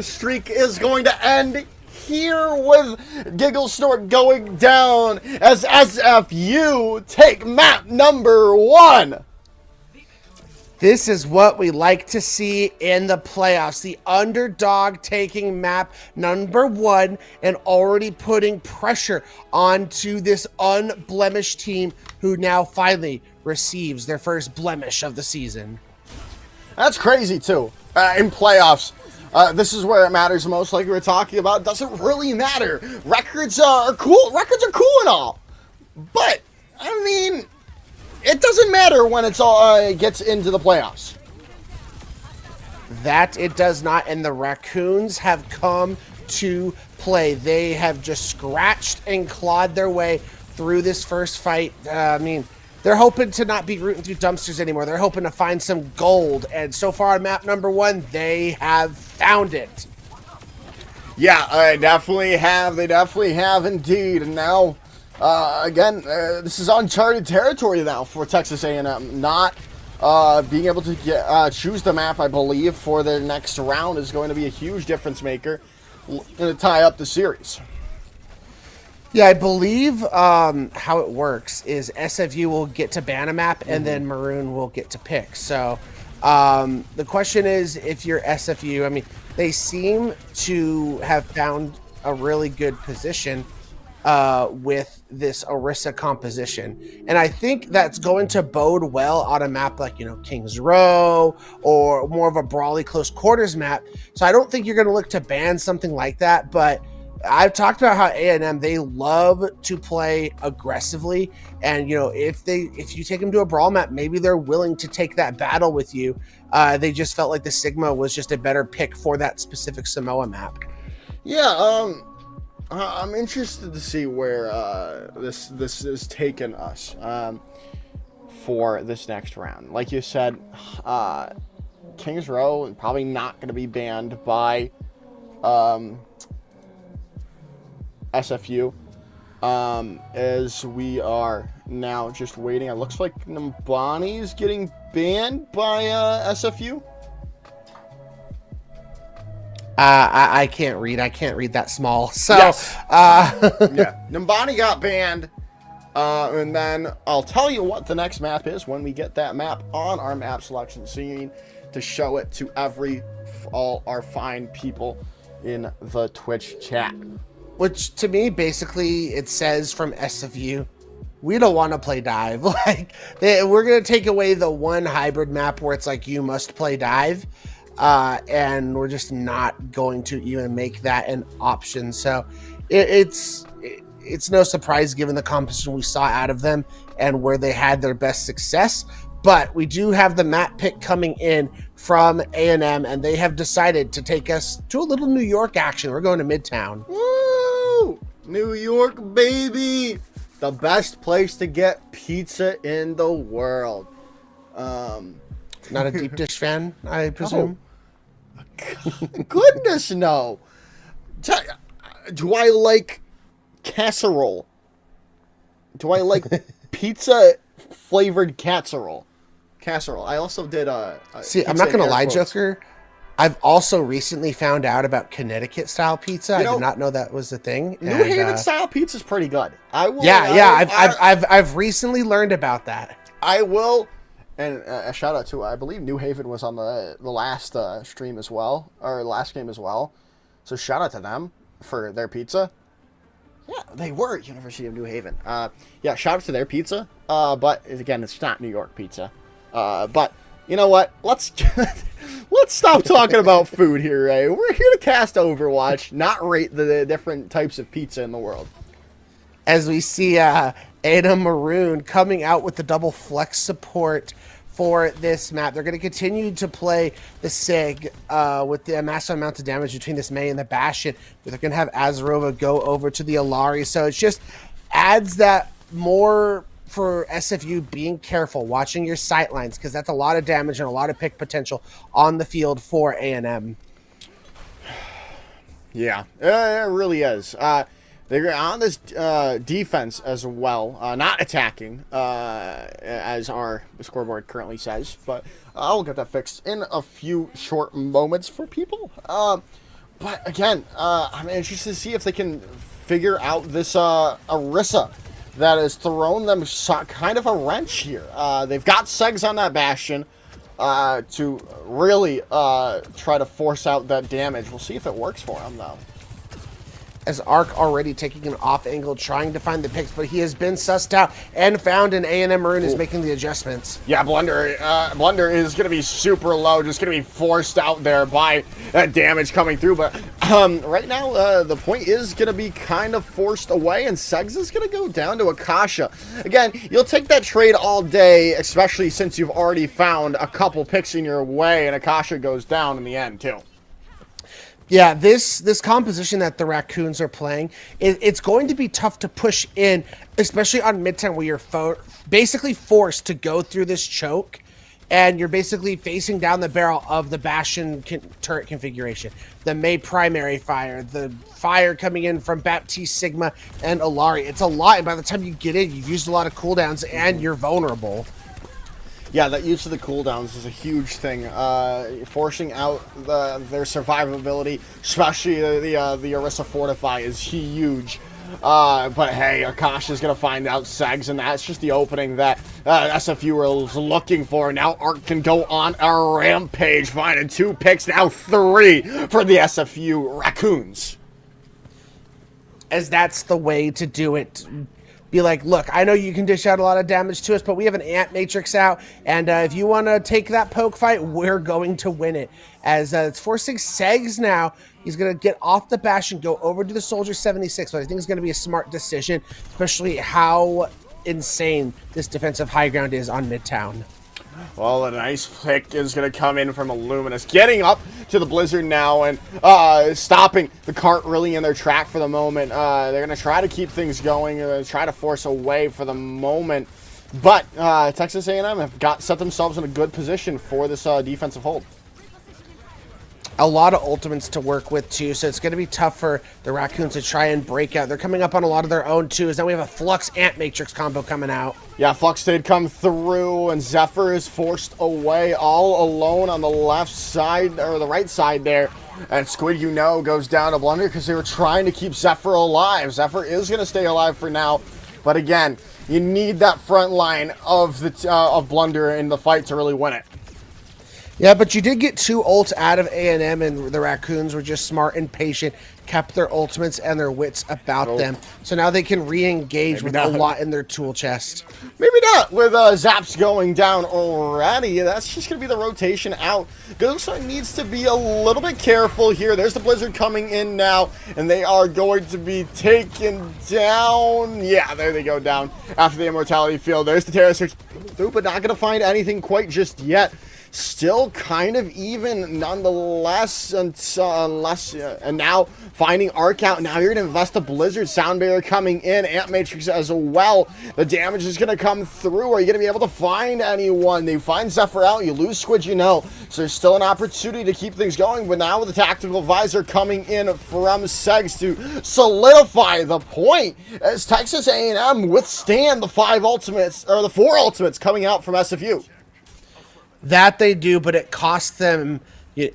streak is going to end here with Gigglestor going down as SFU take map number 1. This is what we like to see in the playoffs. The underdog taking map number 1 and already putting pressure onto this unblemished team who now finally receives their first blemish of the season. That's crazy too. In playoffs, this is where it matters most. Like we were talking about, it doesn't really matter. Records are cool. Records are cool and all, but I mean, it doesn't matter when it's all it gets into the playoffs. That it does not, and the Raccoons have come to play. They have just scratched and clawed their way through this first fight. I mean, they're hoping to not be rooting through dumpsters anymore. They're hoping to find some gold, and so far on map number 1, they have found it. Yeah, they definitely have. They definitely have indeed. And now, again, this is uncharted territory now for Texas A&M. Not being able to choose the map, I believe, for their next round is going to be a huge difference maker. Going to tie up the series. Yeah, I believe how it works is SFU will get to ban a map, and then Maroon will get to pick. So the question is, if you're SFU, I mean, they seem to have found a really good position with this Orisa composition. And I think that's going to bode well on a map like, Kings Row or more of a brawly close quarters map. So I don't think you're going to look to ban something like that, but I've talked about how A&M, they love to play aggressively, and if you take them to a brawl map, maybe they're willing to take that battle with you. They just felt like the Sigma was just a better pick for that specific Samoa map. Yeah, I'm interested to see where this is taking us for this next round. Like you said, Kings Row probably not going to be banned by SFU, as we are now just waiting. It looks like Nambani is getting banned by SFU. I can't read. I can't read that small. So, yes. Yeah, Nambani got banned. And then I'll tell you what the next map is when we get that map on our map selection screen to show it to all our fine people in the Twitch chat. Which to me, basically, it says from SFU, we don't want to play dive. We're going to take away the one hybrid map where it's like you must play dive. And we're just not going to even make that an option. So it's no surprise given the composition we saw out of them and where they had their best success. But we do have the map pick coming in from A&M, and they have decided to take us to a little New York action. We're going to Midtown. Woo! New York, baby! The best place to get pizza in the world. Not a deep dish fan, I presume. Goodness, no. Do I like casserole? Do I like pizza flavored casserole? I also did See, I'm not gonna lie, Joker. I've also recently found out about Connecticut style pizza. I did not know that was a thing. New Haven style pizza is pretty good. I've recently learned about that. I will. And a shout out to, I believe New Haven was on the last stream as well, or last game as well. So shout out to them for their pizza. Yeah, they were at University of New Haven. Yeah, shout out to their pizza. But again, it's not New York pizza. But you know what? Let's stop talking about food here, right? We're here to cast Overwatch, not rate the different types of pizza in the world. As we see Ada Maroon coming out with the double flex support for this map. They're going to continue to play the SIG with the massive amounts of damage between this May and the Bastion. But they're going to have Azarova go over to the Alari. So it just adds that more for SFU being careful, watching your sight lines, because that's a lot of damage and a lot of pick potential on the field for A&M. Yeah, it really is. They're on this defense as well, not attacking, as our scoreboard currently says. But I'll get that fixed in a few short moments for people. But again, I'm interested to see if they can figure out this Orisa that has thrown them kind of a wrench here. They've got Segs on that Bastion to really try to force out that damage. We'll see if it works for them, though. as Arc already taking an off angle, trying to find the picks, but he has been sussed out and found, and A&M Maroon is making the adjustments. Yeah, Blunder is going to be super low, just going to be forced out there by that damage coming through. But right now, the point is going to be kind of forced away, and Segs is going to go down to Akasha. Again, you'll take that trade all day, especially since you've already found a couple picks in your way, and Akasha goes down in the end, too. Yeah, this composition that the Raccoons are playing, it's going to be tough to push in, especially on Midtown where you're basically forced to go through this choke, and you're basically facing down the barrel of the Bastion turret configuration. The May primary fire, the fire coming in from Baptiste, Sigma, and Alari. It's a lot, and by the time you get in, you've used a lot of cooldowns, and you're vulnerable. Yeah, that use of the cooldowns is a huge thing. Forcing out their survivability, especially the Orisa Fortify, is huge. But hey, Akasha is going to find out Segs, and that's just the opening that SFU was looking for. Now Arc can go on a rampage, finding 2 picks, now 3 for the SFU Raccoons. As that's the way to do it. Be like, look, I know you can dish out a lot of damage to us, but we have an Ant Matrix out, and if you want to take that poke fight, we're going to win it. As it's forcing Segs now. He's going to get off the Bash and go over to the Soldier 76, but I think it's going to be a smart decision, especially how insane this defensive high ground is on Midtown. Well, a nice pick is going to come in from Illuminous, getting up to the Blizzard now and stopping the cart really in their track for the moment. They're going to try to keep things going, try to force away for the moment. But Texas A&M have set themselves in a good position for this defensive hold. A lot of ultimates to work with, too, so it's going to be tough for the Raccoons to try and break out. They're coming up on a lot of their own, too, as now we have a Flux Ant Matrix combo coming out. Yeah, Flux did come through, and Zephyr is forced away all alone on the left side, or the right side there. And Squid, goes down to Blunder because they were trying to keep Zephyr alive. Zephyr is going to stay alive for now, but again, you need that front line of Blunder in the fight to really win it. Yeah, but you did get 2 ults out of A&M, and the Raccoons were just smart and patient, kept their ultimates and their wits about them. So now they can re-engage with a lot in their tool chest. Maybe not with Zaps going down already. That's just going to be the rotation out. Ghost needs to be a little bit careful here. There's the Blizzard coming in now, and they are going to be taken down. Yeah, there they go down after the Immortality Field. There's the Terra Search through, but not going to find anything quite just yet. Still kind of even nonetheless, and now finding Arc out. Now you're going to invest a Blizzard Sound Barrier coming in, Ant Matrix as well. The damage is going to come through. Are you going to be able to find anyone? They find Zephyr out, you lose Squid, so there's still an opportunity to keep things going, but now with the Tactical Visor coming in from Segs to solidify the point as Texas A&M withstand the 4 ultimates coming out from SFU. That they do, but it costs them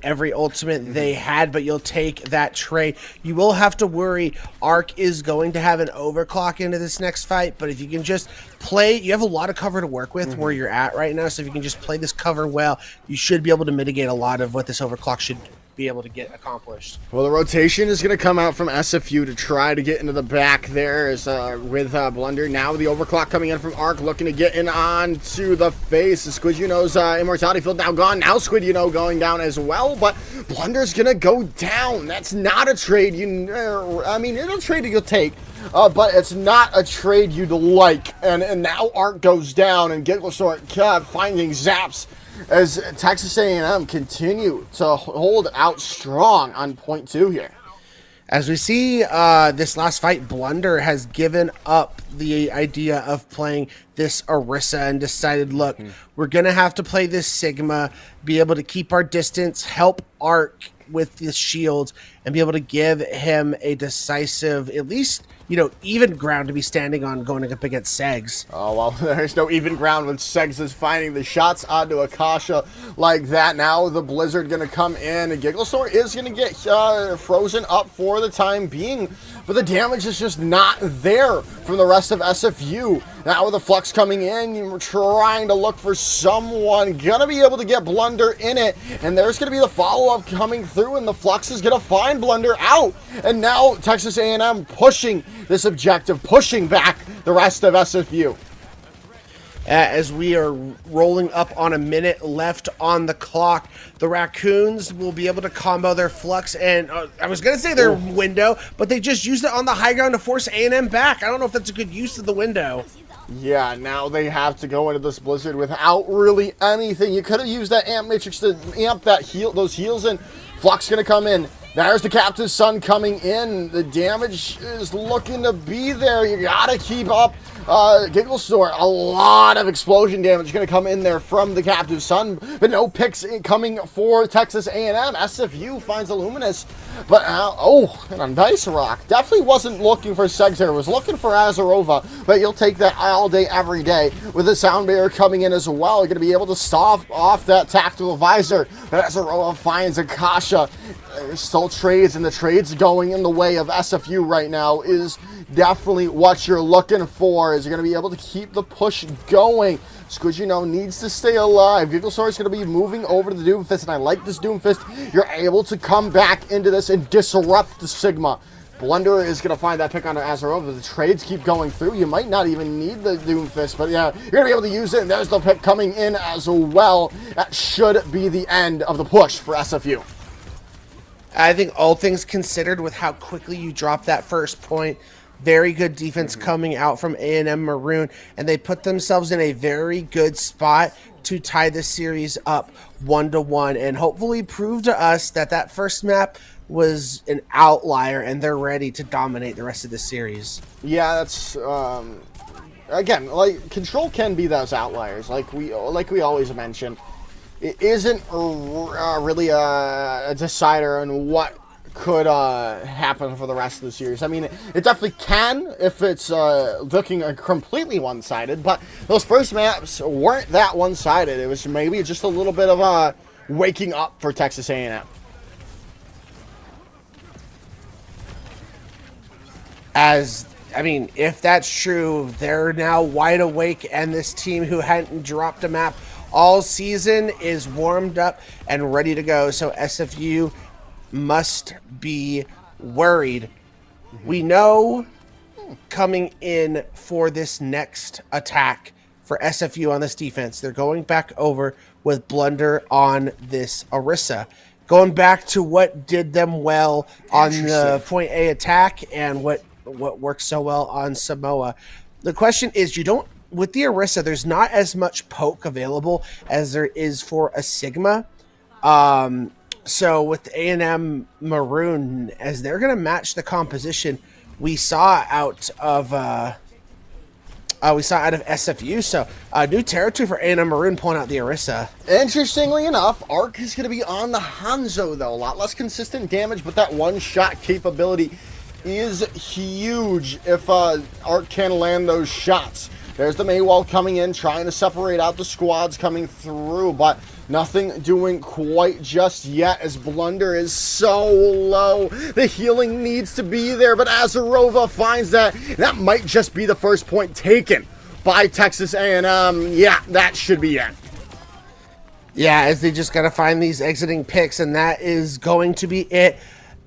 every ultimate they had, but you'll take that trade. You will have to worry. Arc is going to have an overclock into this next fight, but if you can just play, you have a lot of cover to work with where you're at right now, so if you can just play this cover well, you should be able to mitigate a lot of what this overclock should be able to get accomplished. Well, the rotation is going to come out from SFU to try to get into the back there is with Blunder. Now the overclock coming in from Arc, looking to get in on to the face. Squid Immortality Field now gone. Now Squid going down as well, but Blunder's going to go down. That's not a trade it's a trade you'll take, but it's not a trade you'd like. And now Arc goes down, and Gigglesort finding Zaps as Texas A&M continue to hold out strong on point 2 here. As we see this last fight, Blunder has given up the idea of playing this Orisa and decided, look, we're going to have to play this Sigma, be able to keep our distance, help Arc with the shields, and be able to give him a decisive, at least, even ground to be standing on going up against Segs. Oh, well, there's no even ground when Segs is finding the shots onto Akasha like that. Now the Blizzard going to come in, and Gigglesort is going to get frozen up for the time being, but the damage is just not there from the rest of SFU. Now with the Flux coming in, you're trying to look for someone gonna be able to get Blunder in it, and there's gonna be the follow-up coming through, and the Flux is gonna find Blunder out. And now Texas A&M pushing this objective, pushing back the rest of SFU. As we are rolling up on a minute left on the clock, the Raccoons will be able to combo their Flux and I was going to say their window, but they just used it on the high ground to force A&M back. I don't know if that's a good use of the window. Yeah, now they have to go into this Blizzard without really anything. You could have used that Amp Matrix to amp that those heals in. Flux going to come in. There's the Captain's Son coming in. The damage is looking to be there. You got to keep up. Giggle Store, a lot of explosion damage going to come in there from the Captain's Son, but no picks coming for Texas A&M. SFU finds Illuminous, but and a nice rock. Definitely wasn't looking for Segs there. Was looking for Azarova, but you'll take that all day, every day. With the Sound Barrier coming in as well, you're going to be able to stop off that Tactical Visor. But Azarova finds Akasha. There's still trades, and the trades going in the way of SFU right now is definitely what you're looking for. Is you're going to be able to keep the push going. Squidgy needs to stay alive. Gigglesaur is going to be moving over to the Doomfist, and I like this Doomfist. You're able to come back into this and disrupt the Sigma. Blunder is going to find that pick on Azarova. The trades keep going through. You might not even need the Doomfist, but yeah, you're going to be able to use it, and there's the pick coming in as well. That should be the end of the push for SFU. I think all things considered, with how quickly you drop that first point, very good defense coming out from A&M Maroon, and they put themselves in a very good spot to tie the series up 1-1 and hopefully prove to us that that first map was an outlier and they're ready to dominate the rest of the series. Yeah, that's again, like, Control can be those outliers, like we always mention. It isn't really a decider on what could happen for the rest of the series. I mean, it definitely can if it's looking completely one-sided, but those first maps weren't that one-sided. It was maybe just a little bit of waking up for Texas A&M. If that's true, they're now wide awake, and this team who hadn't dropped a map all season is warmed up and ready to go. So SFU must be worried. We know coming in for this next attack for SFU on this defense, they're going back over with Blunder on this Orisa. Going back to what did them well on the point A attack and what worked so well on Samoa. The question is, with the Orisa, there's not as much poke available as there is for a Sigma. So with A&M Maroon, as they're going to match the composition we saw out of SFU, so new territory for A&M Maroon pulling out the Orisa. Interestingly enough, Arc is going to be on the Hanzo, though. A lot less consistent damage, but that one-shot capability is huge if Arc can land those shots. There's the Maywall coming in, trying to separate out the squads coming through, but nothing doing quite just yet as Blunder is so low. The healing needs to be there, but Azarova finds that. That might just be the first point taken by Texas A&M. Yeah, that should be it. Yeah, as they just got to find these exiting picks, and that is going to be it.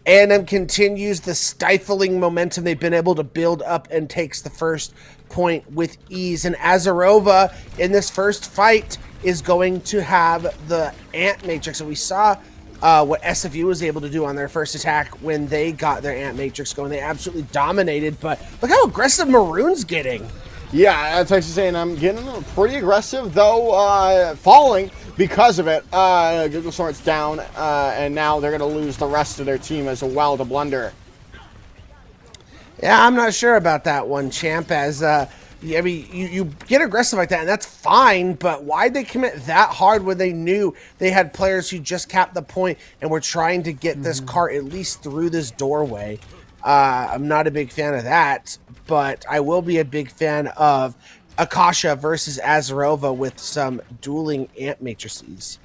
A&M continues the stifling momentum they've been able to build up and takes the first point with ease. And Azarova in this first fight is going to have the Ant Matrix. And we saw what SFU was able to do on their first attack when they got their Ant Matrix going. They absolutely dominated, but look how aggressive Maroon's getting. Yeah, Texas A&M getting pretty aggressive, though falling because of it. Google Swords down, and now they're going to lose the rest of their team as well to Blunder. Yeah, I'm not sure about that one, champ, as you get aggressive like that, and that's fine, but why'd they commit that hard when they knew they had players who just capped the point and were trying to get this cart at least through this doorway? I'm not a big fan of that, but I will be a big fan of Akasha versus Azarova with some dueling Ant Matrices.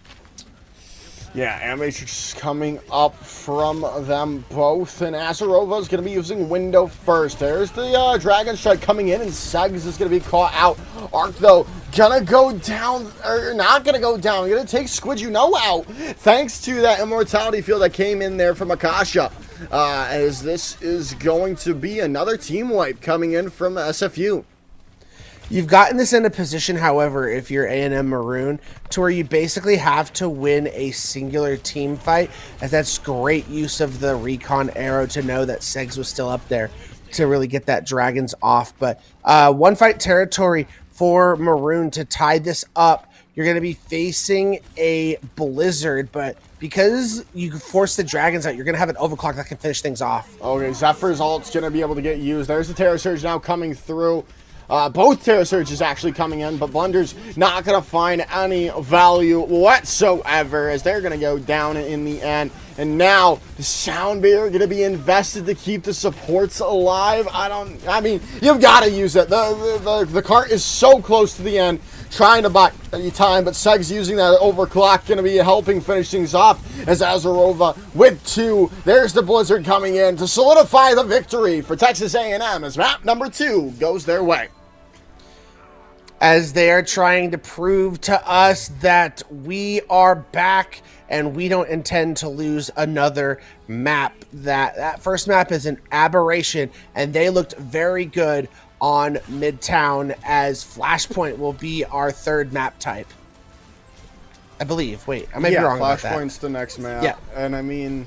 Yeah, Matrix coming up from them both, and Azarova is going to be using window first. There's the Dragon Strike coming in, and Segs is going to be caught out. Arc, though, gonna go down, or not gonna go down. Gonna take Squid out, thanks to that Immortality Field that came in there from Akasha. As this is going to be another team wipe coming in from SFU. You've gotten this in a position, however, if you're A&M Maroon, to where you basically have to win a singular team fight, as that's great use of the recon arrow to know that Segs was still up there to really get that Dragons off. But one fight territory for Maroon to tie this up. You're going to be facing a Blizzard, but because you force the Dragons out, you're going to have an overclock that can finish things off. Okay, Zephyr's ult's going to be able to get used. There's the Terror Surge now coming through. Both Terror Surges actually coming in, but Blunder's not going to find any value whatsoever as they're going to go down in the end. And now the Sound Bearer going to be invested to keep the supports alive. I mean, you've got to use it. The cart is so close to the end, trying to buy time, but Seg's using that overclock, going to be helping finish things off as Azarova with 2. There's the Blizzard coming in to solidify the victory for Texas A&M as map number 2 goes their way. As they are trying to prove to us that we are back and we don't intend to lose another map. That first map is an aberration, and they looked very good on Midtown, as Flashpoint will be our 3rd map type, I believe. Wait, I may be wrong about that. Flashpoint's the next map. Yeah. And I mean,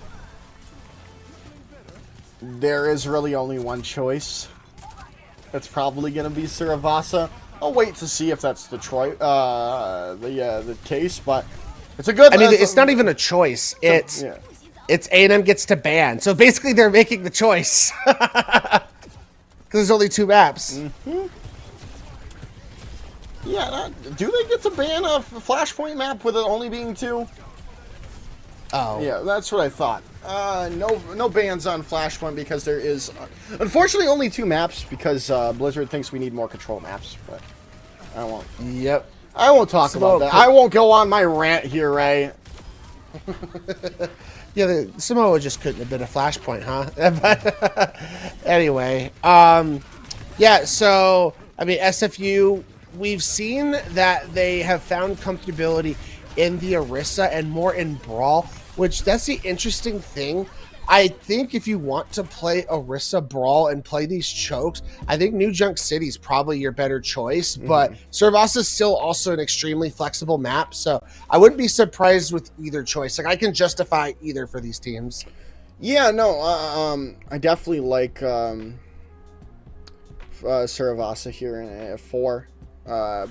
there is really only one choice. It's probably going to be Saravasa. I'll wait to see if that's the case, but it's a good. I mean, it's not even a choice. It's A&M gets to ban. So basically, they're making the choice because there's only 2 maps. Mm-hmm. Yeah, do they get to ban a Flashpoint map with it only being 2? Oh, yeah, that's what I thought. No bans on Flashpoint because there is, unfortunately, only 2 maps because Blizzard thinks we need more control maps. But I won't. Yep. I won't talk about that. I won't go on my rant here, Ray. Yeah, the Samoa just couldn't have been a Flashpoint, huh? But anyway, yeah. So I mean, SFU, we've seen that they have found comfortability in the Orisa and more in Brawl, which that's the interesting thing. I think if you want to play Orisa Brawl and play these chokes, I think New Junk City is probably your better choice, but Saravasa is still also an extremely flexible map, so I wouldn't be surprised with either choice. Like, I can justify either for these teams. Yeah, no, I definitely like Saravasa here in 4.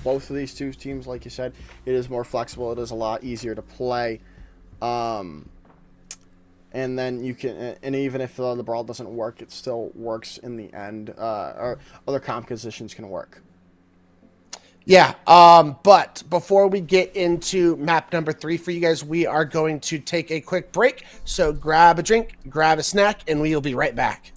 Both of these 2 teams, like you said, it is more flexible. It is a lot easier to play. And then you can, and even if the brawl doesn't work, it still works in the end. Or other compositions can work. Yeah, but before we get into map number 3 for you guys, we are going to take a quick break. So grab a drink, grab a snack, and we will be right back.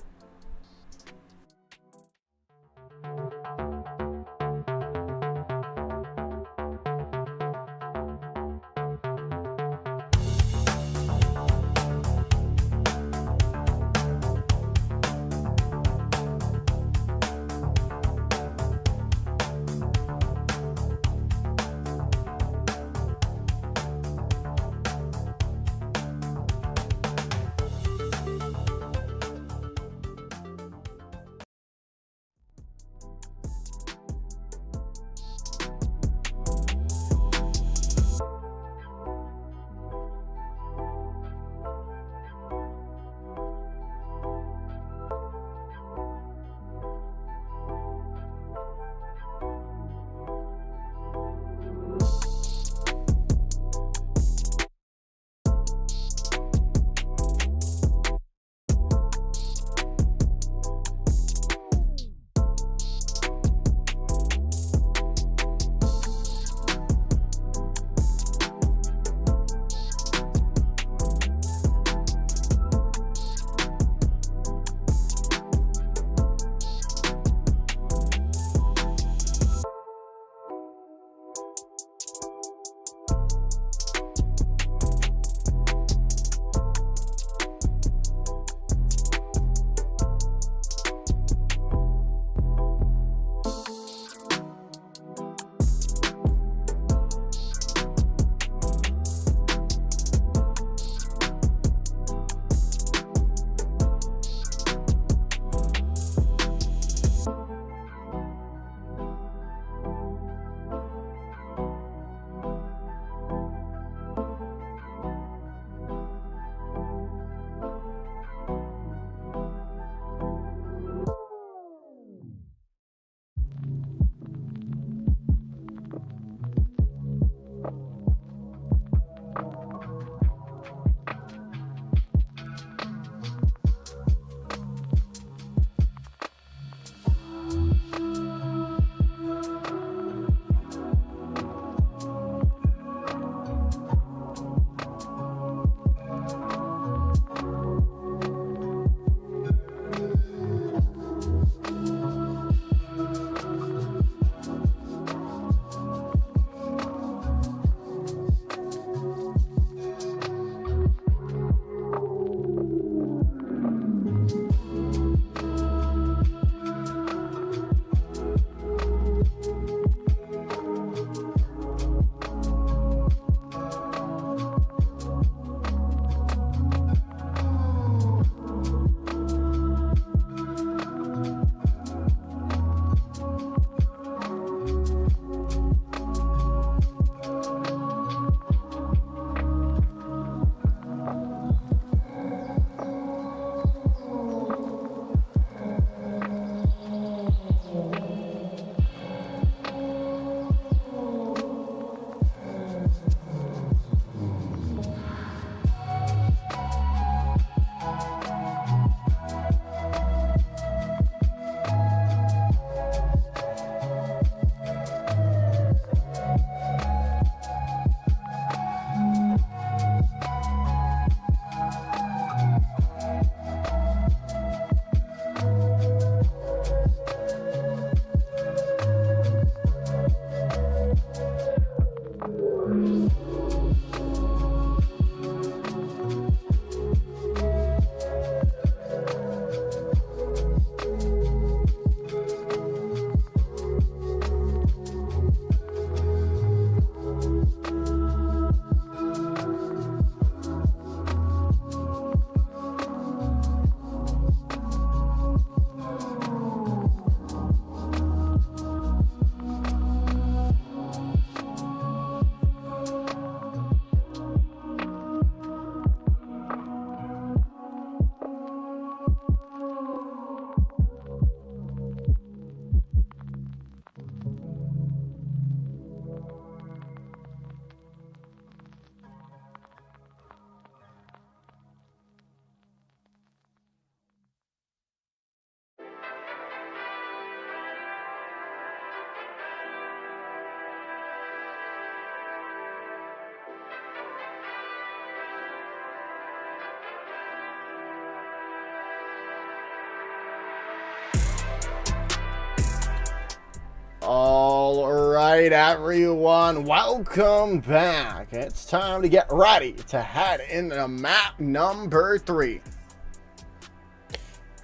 All right, everyone, welcome back. It's time to get ready to head into map number 3.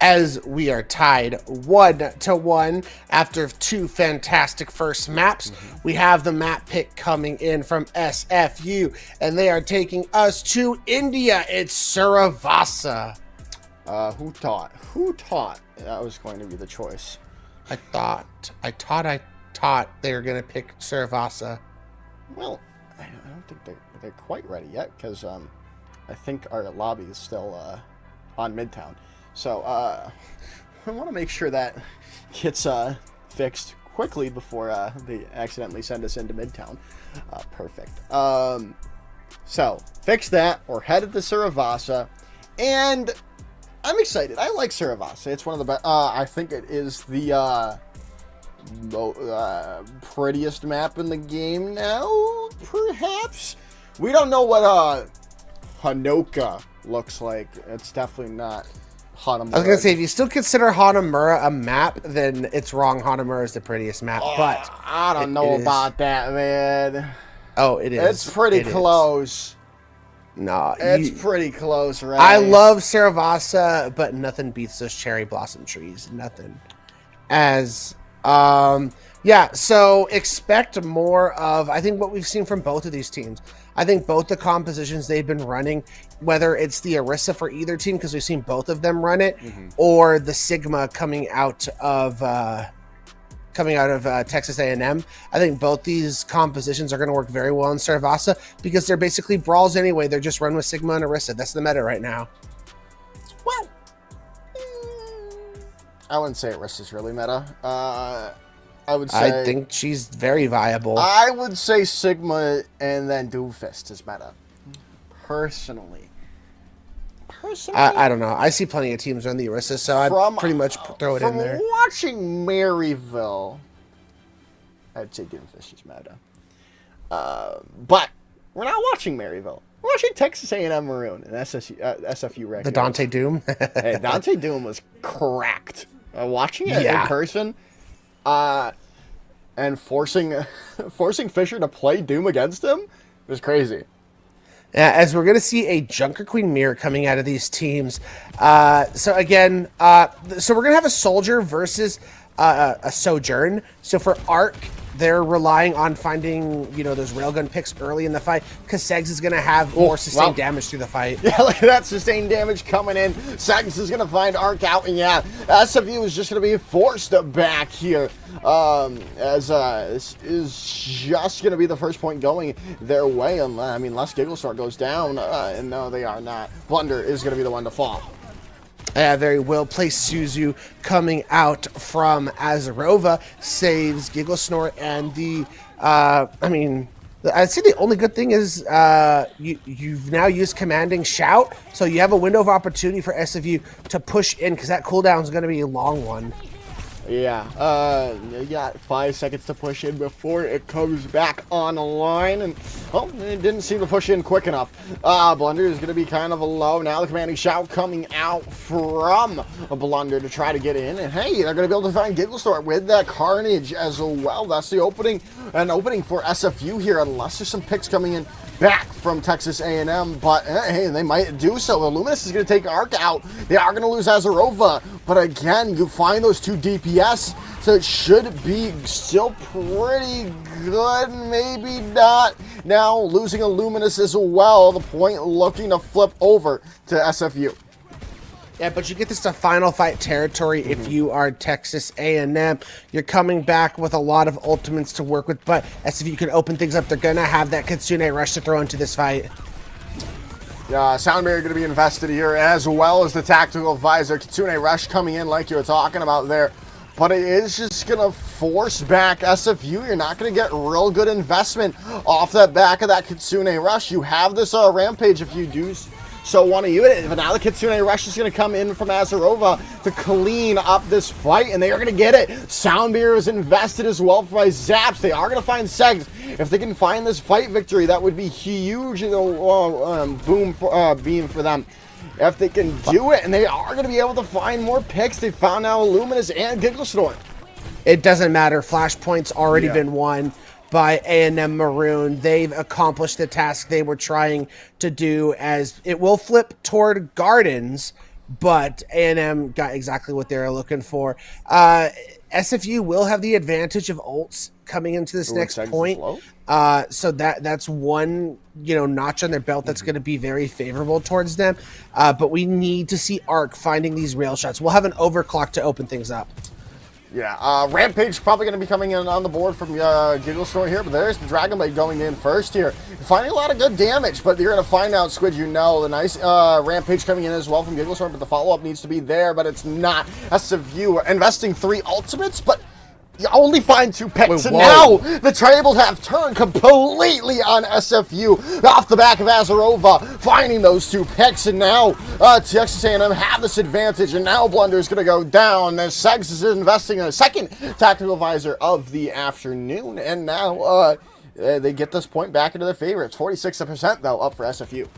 As we are tied 1-1 after 2 fantastic first maps, we have the map pick coming in from SFU, and they are taking us to India. It's Suravasa. Who thought that was going to be the choice? I thought they were gonna pick Suravasa. Well, I don't think they're quite ready yet, because I think our lobby is still on Midtown. So I want to make sure that gets fixed quickly before they accidentally send us into Midtown. Perfect. So fix that. We're headed to Suravasa, and I'm excited. I like Suravasa. It's one of the best. I think it is the prettiest map in the game now, perhaps. We don't know what Hanoka looks like. It's definitely not Hanamura. I was gonna say, if you still consider Hanamura a map, then it's wrong. Hanamura is the prettiest map, but I don't know about that, man. Oh, it is. It's pretty close. No, it's pretty close, right? I love Suravasa, but nothing beats those cherry blossom trees. Nothing. Yeah, so expect more of, I think, what we've seen from both of these teams. I think both the compositions they've been running, whether it's the Orisa for either team, because we've seen both of them run it, or the Sigma coming out of Texas A&M. I think both these compositions are going to work very well in Suravasa, because they're basically brawls anyway. They're just run with Sigma and Orisa. That's the meta right now. Well, I wouldn't say Orisa's really meta. I think she's very viable. I would say Sigma and then Doomfist is meta. Personally. I don't know. I see plenty of teams run the Orisa, so I'd pretty much throw it in there. From watching Maryville, I'd say Doomfist is meta. But we're not watching Maryville. We're watching Texas A&M Maroon and SFU record. The Dante Doom? Hey, Dante Doom was cracked. Watching it in person, and forcing Fisher to play Doom against him was crazy. As we're going to see a Junker Queen mirror coming out of these teams. So again, so we're going to have a Soldier versus a Sojourn. So for Arc, they're relying on finding, those railgun picks early in the fight, because Segs is going to have more sustained damage through the fight. Yeah, look at that sustained damage coming in. Segs is going to find Arc out, and yeah, SFU is just going to be forced back here, as this is just going to be the first point going their way, unless Gigglestar goes down, and no, they are not. Blunder is going to be the one to fall. Very well placed. Suzu coming out from Azarova saves Giggle Snort, and I'd say the only good thing is you've now used Commanding Shout, so you have a window of opportunity for SFU to push in, because that cooldown is going to be a long one. Yeah, you got 5 seconds to push in before it comes back online, and it didn't seem to push in quick enough. Blunder is going to be kind of low now. The Commanding Shout coming out from Blunder to try to get in, and hey, they're going to be able to find Gigglestar with that Carnage as well. That's the opening for SFU here, unless there's some picks coming in back from Texas A&M, but hey, they might do so. Illuminus is going to take Arc out. They are going to lose Azarova, but again, you find those 2 DPS, so it should be still pretty good, maybe not. Now, losing Illuminus as well, the point looking to flip over to SFU. Yeah, but you get this to final fight territory if you are Texas A&M. You're coming back with a lot of ultimates to work with, but as if you can open things up, they're going to have that Kitsune Rush to throw into this fight. Yeah, Soundberry going to be invested here, as well as the Tactical Advisor. Kitsune Rush coming in like you were talking about there. But it is just going to force back SFU. You're not going to get real good investment off that back of that Kitsune Rush. You have this Rampage if you do so want to use it. But now the Kitsune Rush is going to come in from Azarova to clean up this fight, and they are going to get it. Soundbeer is invested as well by Zaps. They are going to find Segs. If they can find this fight victory, that would be huge. Beam for them. If they can do it, and they are going to be able to find more picks. They found now Illuminus and Gigglestorm. it doesn't matter. Flashpoint's already been won by A&M Maroon. They've accomplished the task they were trying to do, as it will flip toward Gardens, but A&M got exactly what they were looking for. SFU will have the advantage of ults coming into this next point. So that's one, notch on their belt that's going to be very favorable towards them. But we need to see Arc finding these rail shots. We'll have an overclock to open things up. Yeah, Rampage probably going to be coming in on the board from Giggle Store here, but there's the Dragon Blade going in first here. Finding a lot of good damage, but you're going to find out, Squid, the nice Rampage coming in as well from Giggle Store, but the follow-up needs to be there, but it's not. SFU investing 3 ultimates, but you only find 2 picks, and now the tables have turned completely on SFU off the back of Azarova, finding those 2 picks, and now Texas A&M have this advantage, and now Blunder is going to go down, as Segs is investing in a second tactical visor of the afternoon, and now they get this point back into their favor. It's 46%, though, up for SFU.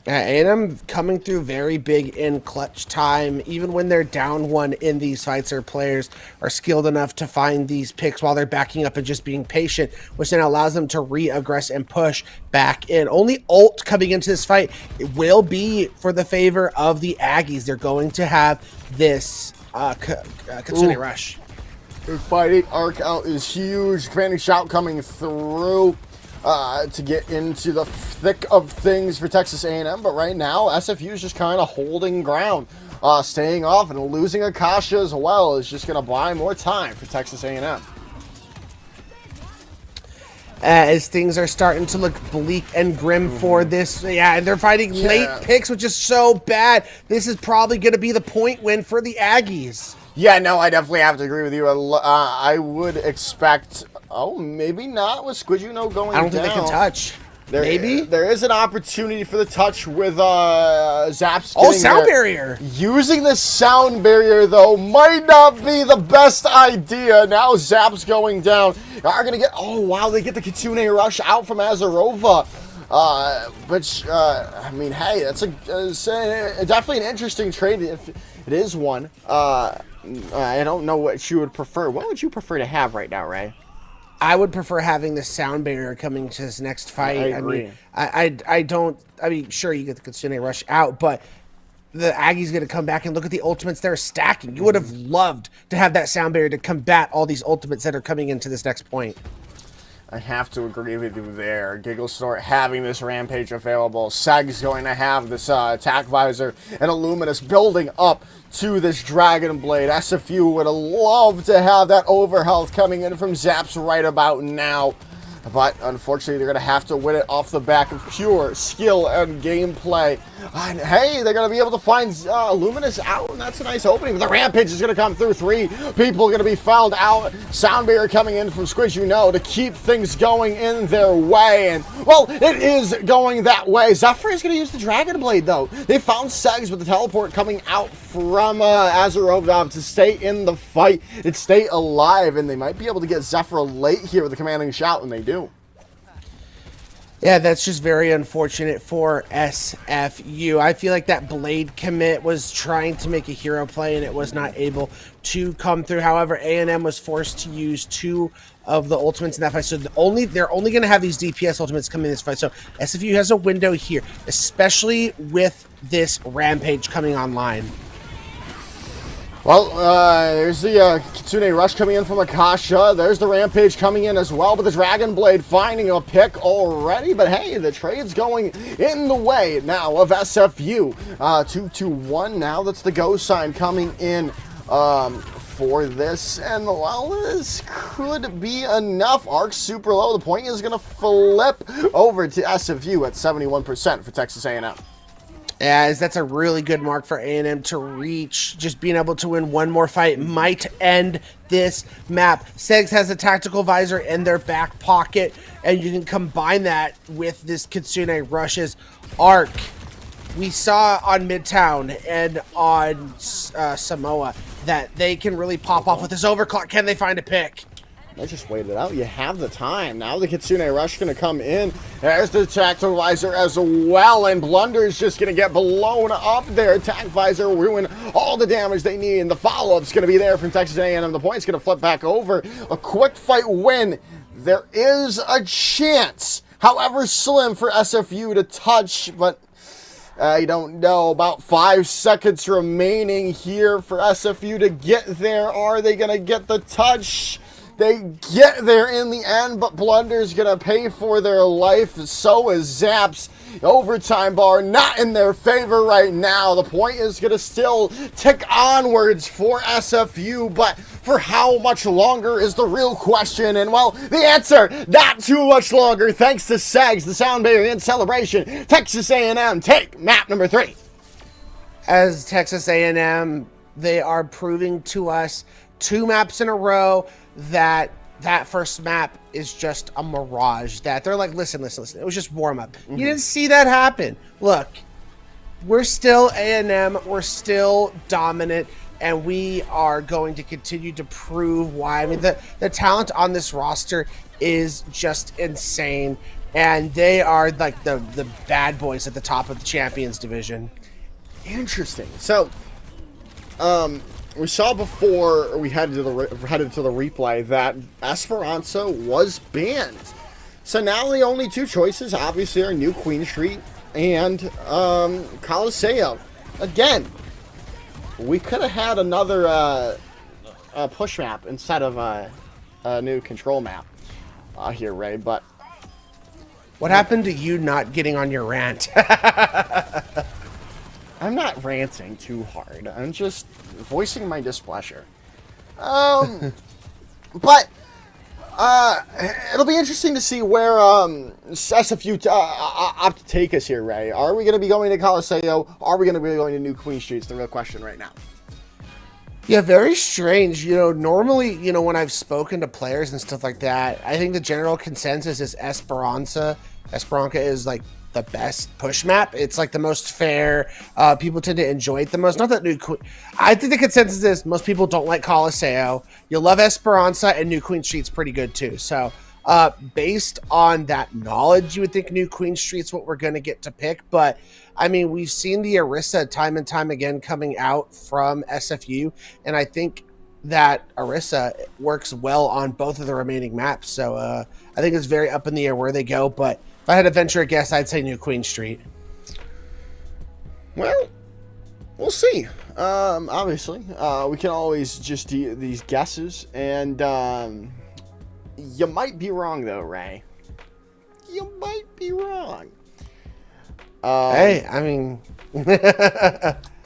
A&M coming through very big in clutch time. Even when they're down 1 in these fights, their players are skilled enough to find these picks while they're backing up and just being patient, which then allows them to re-aggress and push back in. Only ult coming into this fight will be for the favor of the Aggies. They're going to have this Kitsune Rush. Fighting Arc out is huge. Commanding Shout coming through to get into the thick of things for Texas A&M, but right now SFU is just kind of holding ground, staying off, and losing Akasha as well is just going to buy more time for Texas A&M. As things are starting to look bleak and grim for this, and they're fighting late picks, which is so bad. This is probably going to be the point win for the Aggies. Yeah, no, I definitely have to agree with you. I would expect, maybe not with Squid going down. I don't think they can touch. Maybe there is an opportunity for the touch with Zaps. Sound barrier. Using the sound barrier though might not be the best idea. Now Zaps going down. Are gonna get. Oh wow, they get the Kitsune Rush out from Azarova. Which I mean, hey, that's definitely an interesting trade if it is one. I don't know what you would prefer. What would you prefer to have right now, Ray? I would prefer having the sound barrier coming to this next fight. I agree. I mean, sure, you get the Kitsune Rush out, but the Aggies going to come back and look at the ultimates they're stacking. You would have loved to have that sound barrier to combat all these ultimates that are coming into this next point. I have to agree with you there. Giggle Snort having this Rampage available. Seg's going to have this attack visor, and Illuminous building up to this Dragon Blade. SFU would have loved to have that overhealth coming in from Zaps right about now. But unfortunately, they're going to have to win it off the back of pure skill and gameplay. And hey, they're going to be able to find Luminous out, and that's a nice opening. But the Rampage is going to come through. 3 people are going to be found out. Sound barrier coming in from Squid, to keep things going in their way. And, well, it is going that way. Zephyr is going to use the Dragon Blade, though. They found Segs with the teleport coming out from Azarov to stay in the fight and stay alive. And they might be able to get Zephyr late here with the commanding shout, and they do. Yeah, that's just very unfortunate for SFU. I feel like that Blade commit was trying to make a hero play and it was not able to come through. However, A&M was forced to use 2 of the ultimates in that fight. So they're only going to have these DPS ultimates come in this fight. So SFU has a window here, especially with this Rampage coming online. Well, there's the Kitsune Rush coming in from Akasha. There's the Rampage coming in as well, but the Dragon Blade finding a pick already. But hey, the trade's going in the way now of SFU. 2-1 now. That's the go sign coming in for this. And, well, this could be enough. Arc super low. The point is going to flip over to SFU at 71% for Texas A&M. As that's a really good mark for A&M to reach. Just being able to win one more fight might end this map. Segs has a tactical visor in their back pocket, and you can combine that with this Kitsune Rush's Arc. We saw on Midtown and on Samoa that they can really pop off with this overclock. Can they find a pick? Let's just wait it out. You have the time. Now the Kitsune Rush going to come in. There's the attack visor as well, and Blunder is just going to get blown up there. Attack visor ruin all the damage they need, and the follow-up's going to be there from Texas A&M. The point's going to flip back over. A quick fight win. There is a chance, however slim, for SFU to touch, but I don't know. About 5 seconds remaining here for SFU to get there. Are they going to get the touch? They get there in the end, but Blunder's going to pay for their life. So is Zaps. Overtime bar not in their favor right now. The point is going to still tick onwards for SFU, but for how much longer is the real question. And, well, the answer, not too much longer. Thanks to Sags, the sound variant celebration. Texas A&M take map number 3. As Texas A&M, they are proving to us 2 maps in a row that first map is just a mirage, that they're like, listen, it was just warm up. You didn't see that happen. Look, we're still A&M, we're still dominant, and we are going to continue to prove why. I mean, the talent on this roster is just insane, and they are like the bad boys at the top of the Champions division. Interesting. So, we saw before we headed to the replay that Esperanza was banned. So now the only 2 choices obviously are New Queen Street and Coliseo. Again, we could have had another push map instead of a new control map here, Ray, but what happened to you not getting on your rant? I'm not ranting too hard. I'm just voicing my displeasure. But it'll be interesting to see where SFU opt to take us here, Ray. Are we going to be going to Coliseo? Are we going to be going to New Queen Street? It's the real question right now. Yeah, very strange. Normally, when I've spoken to players and stuff like that, I think the general consensus is Esperanza. Esperanza is like the best push map. It's like the most fair. People tend to enjoy it the most. Not that New Queen. I think the consensus is most people don't like Coliseo. You love Esperanza, and New Queen Street's pretty good too. So, based on that knowledge, you would think New Queen Street's what we're going to get to pick. But I mean, we've seen the Orisa time and time again coming out from SFU, and I think that Orisa works well on both of the remaining maps. So I think it's very up in the air where they go. But if I had to venture a guess, I'd say New Queen Street. Well, we'll see. Obviously, we can always just do these guesses, and you might be wrong, though, Ray. You might be wrong. Hey, I mean...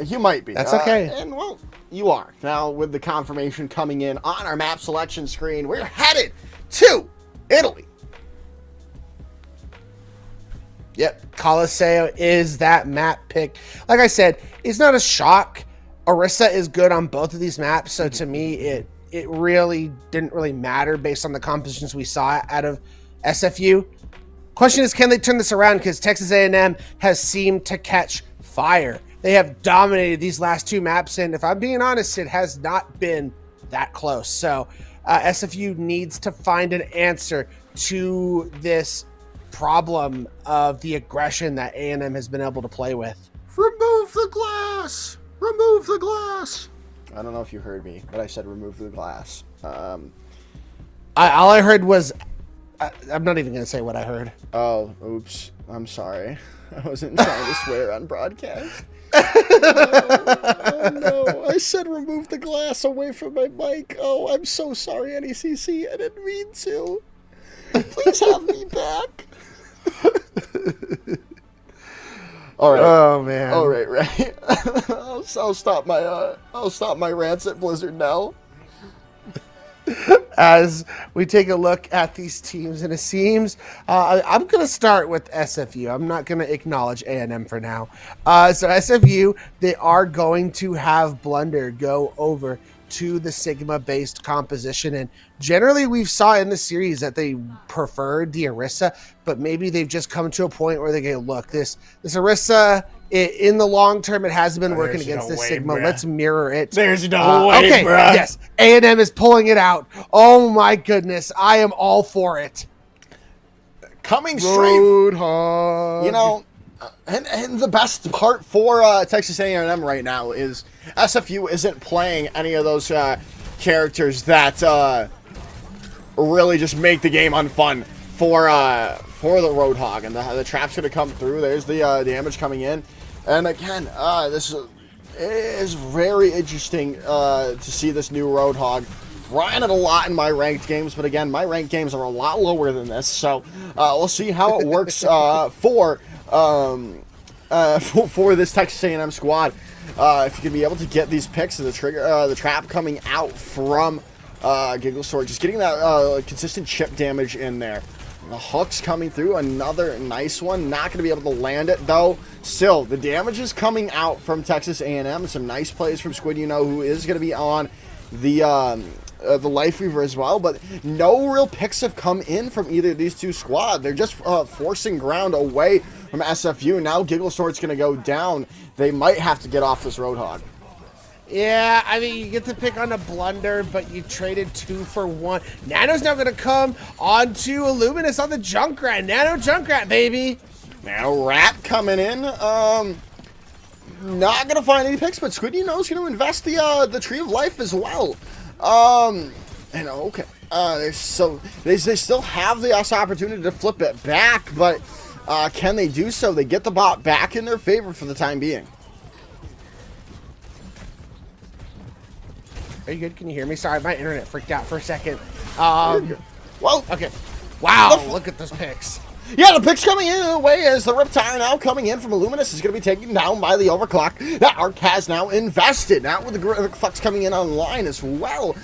you might be. That's okay. And, well, you are. Now, with the confirmation coming in on our map selection screen, we're headed to Italy. Yep, Coliseo is that map pick. Like I said, it's not a shock. Orisa is good on both of these maps, so to me, it really didn't really matter based on the compositions we saw out of SFU. Question is, can they turn this around? Because Texas A&M has seemed to catch fire. They have dominated these last 2 maps, and if I'm being honest, it has not been that close. So SFU needs to find an answer to this problem of the aggression that A&M has been able to play with. Remove the glass! Remove the glass! I don't know if you heard me, but I said remove the glass. All I heard was... I'm not even going to say what I heard. Oh, oops. I'm sorry. I wasn't trying to swear on broadcast. Oh, no. I said remove the glass away from my mic. Oh, I'm so sorry, NECC. I didn't mean to. Please have me back. All right. Oh man. All right, right. I'll stop my rants at Blizzard now. As we take a look at these teams, and it seems I'm going to start with SFU. I'm not going to acknowledge A&M for now. So SFU, they are going to have Blunder go over to the Sigma-based composition, and generally we've saw in the series that they preferred the Orisa, but maybe they've just come to a point where they go, look, this Orisa In the long term, it has been working There's against no this way, Sigma. bruh. Let's mirror it. There's no way, okay, bruh. yes. A&M is pulling it out. Oh, my goodness. I am all for it. Coming straight, Roadhog. you know, and the best part for Texas A&M right now is SFU isn't playing any of those characters that really just make the game unfun for the Roadhog, and the trap's gonna come through. There's the damage coming in, and again, this is very interesting to see this new Roadhog. Ran it a lot in my ranked games, but again, my ranked games are a lot lower than this, so we'll see how it works for this Texas A&M squad. If you can be able to get these picks of the trap coming out from Giggle Sword, just getting that consistent chip damage in there. The hook's coming through, another nice one. Not going to be able to land it though. Still, the damage is coming out from Texas A&M. Some nice plays from Squid, who is going to be on the Life Weaver as well, but no real picks have come in from either of these two squads. They're just forcing ground away from SFU. Now Giggle Sword's going to go down. They might have to get off this Roadhog. Yeah, I mean, you get to pick on a Blunder, but you traded 2 for 1. Nano's now going to come onto Illuminous on the Junkrat. Nano Junkrat, baby. Now Rat coming in. Not going to find any picks, but Squid, is going to invest the Tree of Life as well. Okay. They still have the opportunity to flip it back, but can they do so? They get the bot back in their favor for the time being. Are you good? Can you hear me? Sorry, my internet freaked out for a second. Well, Okay. Wow, look at those picks. yeah, the picks coming in away as the Riptire now coming in from Illuminous is going to be taken down by the Overclock. That Arc has now invested. Now with the Flux coming in online as well.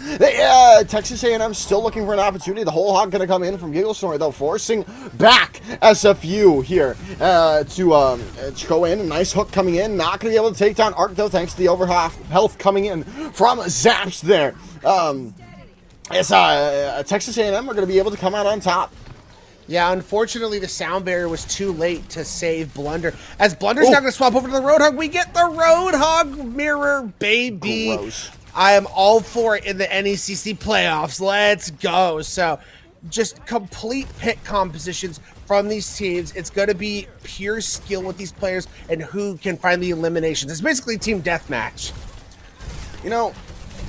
Texas A&M still looking for an opportunity. The whole hog going to come in from Giggle Story, though, forcing back SFU here to go in. A nice hook coming in. Not going to be able to take down Arc, though, thanks to the health coming in from Zaps there. Texas A&M are going to be able to come out on top. Yeah, unfortunately, the sound barrier was too late to save Blunder. As Blunder's now going to swap over to the Roadhog, we get the Roadhog mirror, baby. Gross. I am all for it in the NECC playoffs. Let's go. So, just complete pick compositions from these teams. It's going to be pure skill with these players and who can find the eliminations. It's basically team deathmatch.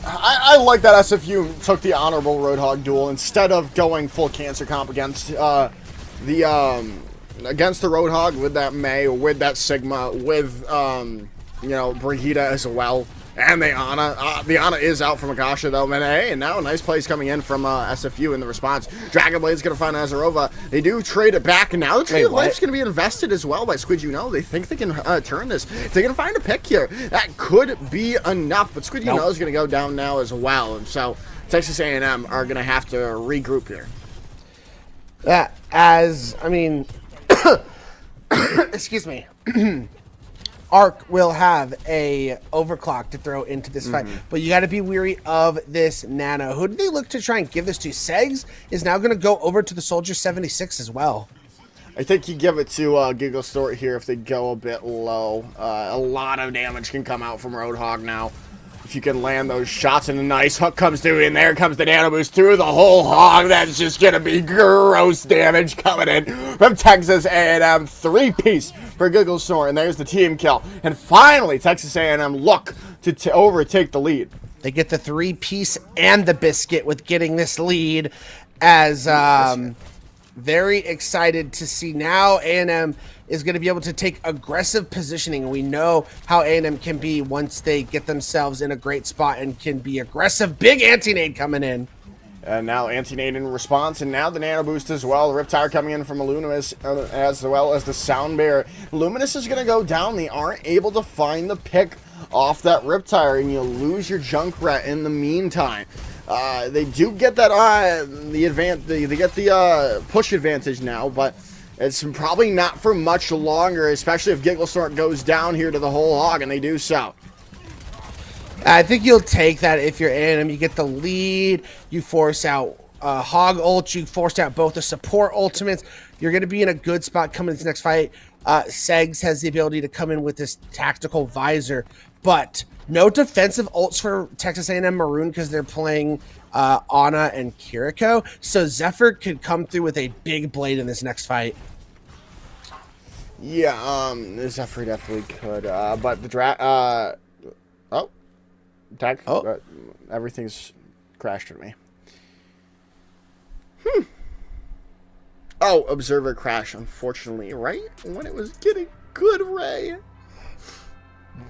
I like that SFU took the honorable Roadhog duel instead of going full cancer comp against the Roadhog with that May, with that Sigma, with Brigitte as well, and the Ana. The Ana is out from Akasha though, and now a nice plays coming in from SFU in the response. Dragon Blade's gonna find Azarova. They do trade it back, and now the Tree of Life's gonna be invested as well by Squid. They think they can turn this. If they can find a pick here, that could be enough. But Squid is gonna go down now as well, and so Texas A&M are gonna have to regroup here. Excuse me. Arc will have a overclock to throw into this fight, but you got to be weary of this Nano. Who do they look to try and give this to? Segs is now going to go over to the Soldier 76 as well. I think you give it to Giggle Story here if they go a bit low. A lot of damage can come out from Roadhog now. If you can land those shots, and a nice hook comes through, and there comes the Nano Boost through the whole hog. That's just going to be gross damage coming in from Texas A&M. 3-piece for Giggle Story, and there's the team kill. And finally, Texas A&M look to overtake the lead. They get the 3-piece and the biscuit with getting this lead, as very excited to see now A&M is going to be able to take aggressive positioning, and we know how A&M can be once they get themselves in a great spot and can be aggressive. Big anti-nade coming in. And now anti-nade in response, and now the Nano Boost as well. The Riptire coming in from Illuminous, as well as the Sound Bear. Luminous is going to go down. They aren't able to find the pick off that Riptire, and you lose your Junkrat in the meantime. They do get that they get the push advantage now, but it's probably not for much longer, especially if Gigglesnort goes down here to the whole hog, and they do so. I think you'll take that if you're A&M. You get the lead, you force out Hog ult, you forced out both the support ultimates. You're going to be in a good spot coming into this next fight. Segs has the ability to come in with this tactical visor, but no defensive ults for Texas A&M Maroon because they're playing Ana and Kiriko. So Zephyr could come through with a big blade in this next fight. Yeah, Zephyr definitely could. But the everything's crashed at me. Oh, observer crash, unfortunately, right when it was getting good, Ray.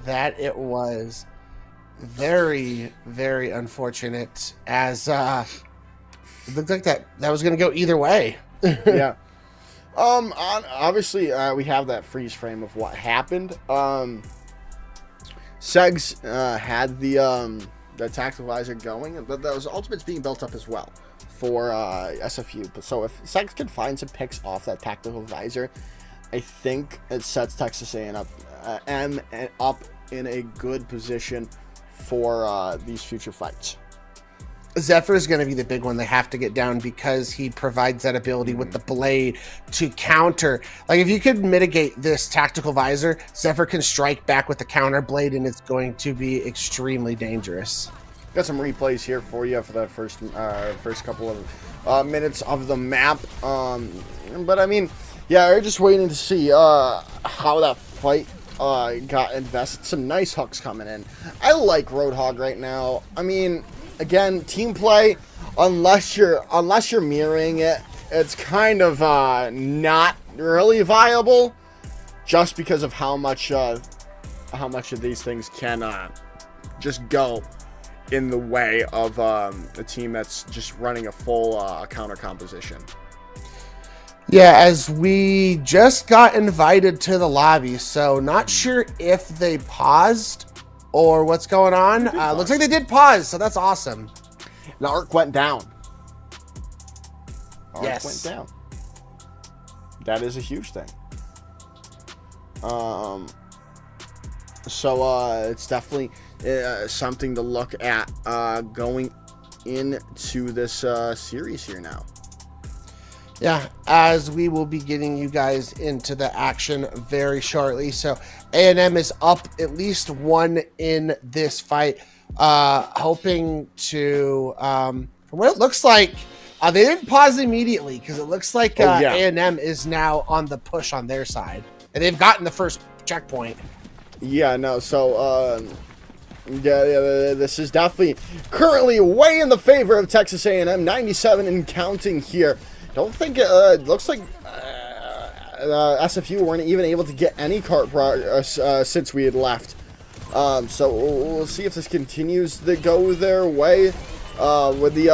That it was very, very unfortunate, as it looked like that was going to go either way. Yeah. Obviously, we have that freeze frame of what happened. Segs had the tactical visor going, but those ultimates being built up as well for SFU. But so if Segs can find some picks off that tactical visor, I think it sets Texas A&M up in a good position for these future fights. Zephyr is going to be the big one they have to get down because he provides that ability with the blade to counter. Like, if you could mitigate this tactical visor, Zephyr can strike back with the counter blade, and it's going to be extremely dangerous. Got some replays here for you for the first couple of minutes of the map. But I mean, yeah, we're just waiting to see how that fight got invested. Some nice hooks coming in. I like Roadhog right now. I mean, again, team play, unless you're mirroring it, it's kind of not really viable, just because of how much of these things can just go in the way of a team that's just running a full counter composition. Yeah, as we just got invited to the lobby, so not sure if they paused or what's going on. Looks like they did pause, so that's awesome. Now Arc went down. Yes. Went down. That is a huge thing. So it's definitely something to look at going into this series here now. Yeah, as we will be getting you guys into the action very shortly. So A&M is up at least one in this fight, hoping to, from what it looks like, they didn't pause immediately because it looks like A&M is now on the push on their side. And they've gotten the first checkpoint. Yeah, no, so, this is definitely currently way in the favor of Texas A&M, 97 and counting here. Don't think it looks like SFU weren't even able to get any cart progress since we had left. So we'll see if this continues to go their way with the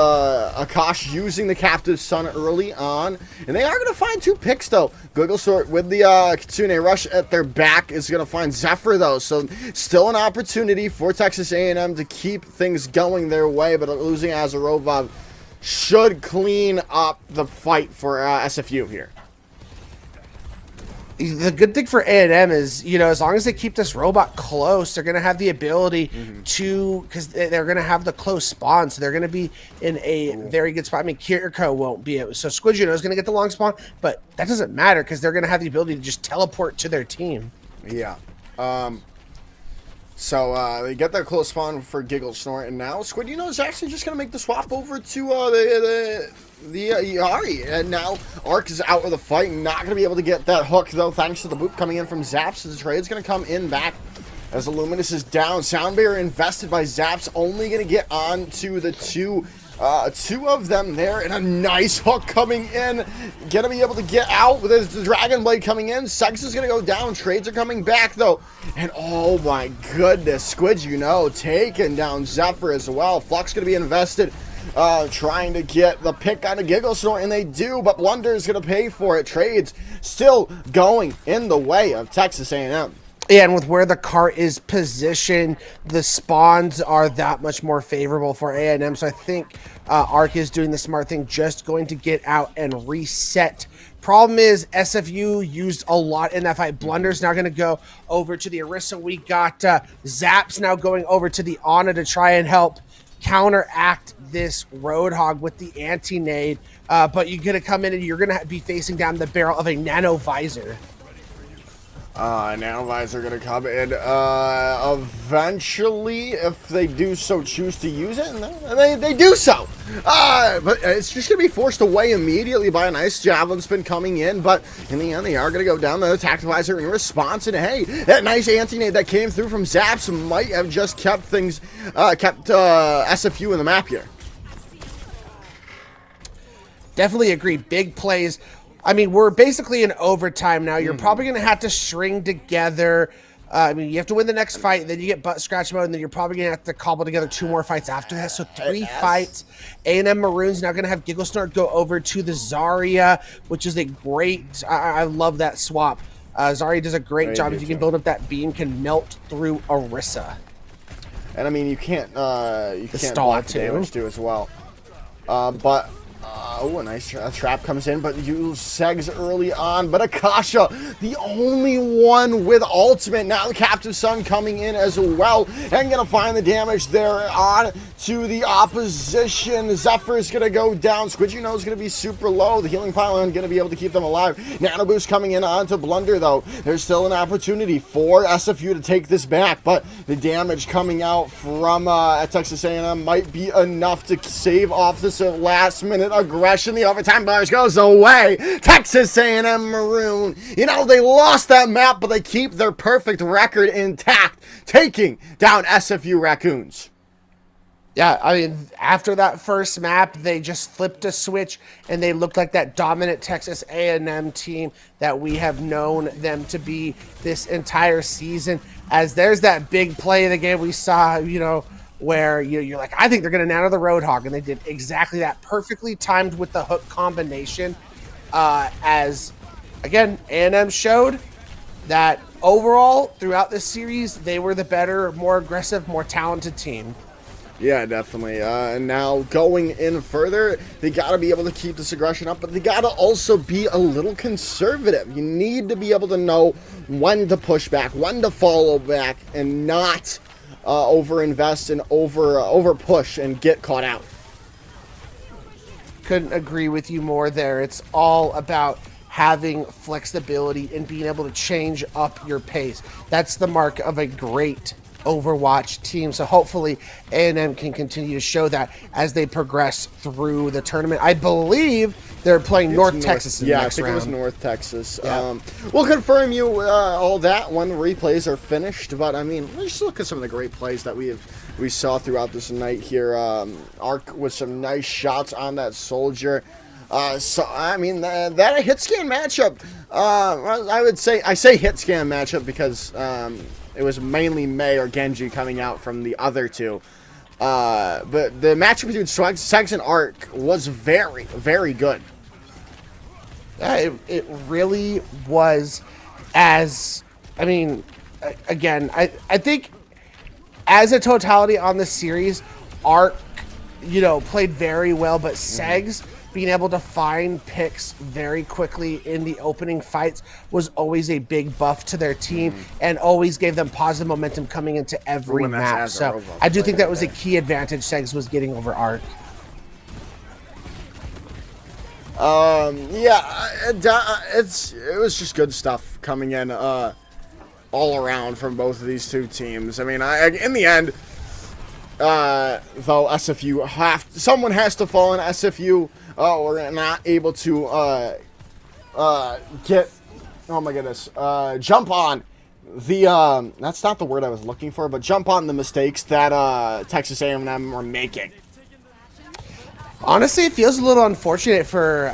Akash using the Captive Sun early on. And they are going to find two picks, though. Googlesort with the Kitsune Rush at their back is going to find Zephyr, though. So still an opportunity for Texas A&M to keep things going their way, but losing Azarovov should clean up the fight for SFU here. The good thing for A&M is, as long as they keep this robot close, they're going to have the ability to, because they're going to have the close spawn, so they're going to be in a very good spot. I mean, Kiriko won't be able, so Squid is going to get the long spawn, but that doesn't matter because they're going to have the ability to just teleport to their team. Yeah. So they get their close spawn for Giggle Snort, and now Squid is actually just going to make the swap over to the Yari, and now Arc is out of the fight, not going to be able to get that hook, though, thanks to the boot coming in from Zaps. So the trade's going to come in back as Illuminous is down. Sound Barrier invested by Zaps, only going to get on to the two of them there, and a nice hook coming in. Gonna be able to get out with his Dragon Blade coming in. Sex is gonna go down. Trades are coming back, though. And oh my goodness, Squid, taking down Zephyr as well. Flux gonna be invested, trying to get the pick on a Giggle Snort, and they do, but Blunder is gonna pay for it. Trades still going in the way of Texas A&M. Yeah, and with where the cart is positioned, the spawns are that much more favorable for A&M. So I think Arc is doing the smart thing, just going to get out and reset. Problem is, SFU used a lot in that fight. Blunder's now going to go over to the Orisa. We got Zaps now going over to the Ana to try and help counteract this Roadhog with the anti-nade, but you're going to come in and you're going to be facing down the barrel of a Nano Visor. Nanovisor gonna come in eventually if they do so choose to use it, and they do so. But it's just gonna be forced away immediately by a nice javelin spin coming in. But in the end, they are gonna go down the Tactivisor in response. And hey, that nice anti-nade that came through from Zaps might have just kept things, SFU in the map here. Definitely agree. Big plays. I mean, we're basically in overtime now. You're probably going to have to string together. I mean, you have to win the next fight, then you get butt scratch mode, and then you're probably going to have to cobble together 2 more fights after that. So 3 fights. A&M Maroon's now going to have Giggle Snort go over to the Zarya, which is a great. I love that swap. Zarya does a great job. If you can build up that beam, can melt through Orisa. And I mean, you can't block the damage too as well. But. Oh, a nice trap comes in, but you segs early on. But Akasha, the only one with ultimate. Now the Captive Sun coming in as well. And gonna find the damage there on to the opposition. Zephyr is gonna go down. Squidgy Nose gonna be super low. The healing pylon gonna be able to keep them alive. Nano Boost coming in onto Blunder though. There's still an opportunity for SFU to take this back, but the damage coming out from Texas A&M might be enough to save off this last minute aggression. The overtime bars goes away. Texas A&M Maroon. You know, they lost that map, but they keep their perfect record intact, taking down SFU Raccoons. Yeah, I mean, after that first map, they just flipped a switch, and they looked like that dominant Texas A&M team that we have known them to be this entire season. As there's that big play of the game we saw, you know, where you're like, I think they're going to nano the Roadhog, and they did exactly that, perfectly timed with the hook combination. As, again, A&M showed that overall, throughout this series, they were the better, more aggressive, more talented team. Yeah, definitely. And now going in further, they got to be able to keep this aggression up, but they got to also be a little conservative. You need to be able to know when to push back, when to follow back, and not over-invest and over-push and get caught out. Couldn't agree with you more there. It's all about having flexibility and being able to change up your pace. That's the mark of a great Overwatch team. So hopefully A&M can continue to show that as they progress through the tournament. I believe they're playing North Texas in the next round. Yeah, I think it was North Texas. Yeah. We'll confirm you all that when replays are finished. But I mean, let's just look at some of the great plays that we saw throughout this night here. Arc with some nice shots on that soldier. So I mean that hit scan matchup. I say hit scan matchup because it was mainly May or Genji coming out from the other two. But the matchup between Segs and Arc was very, very good. Yeah, it really was. As, I mean, again, I think as a totality on the series, Arc, you know, played very well, but Segs being able to find picks very quickly in the opening fights was always a big buff to their team and always gave them positive momentum coming into every map. So I do think that was a key advantage Segs was getting over Arc. Yeah, it was just good stuff coming in all around from both of these two teams. I mean, in the end, though SFU someone has to fall in SFU. We're not able to get, oh my goodness, jump on the, that's not the word I was looking for, but jump on the mistakes that Texas A&M are making. Honestly, it feels a little unfortunate for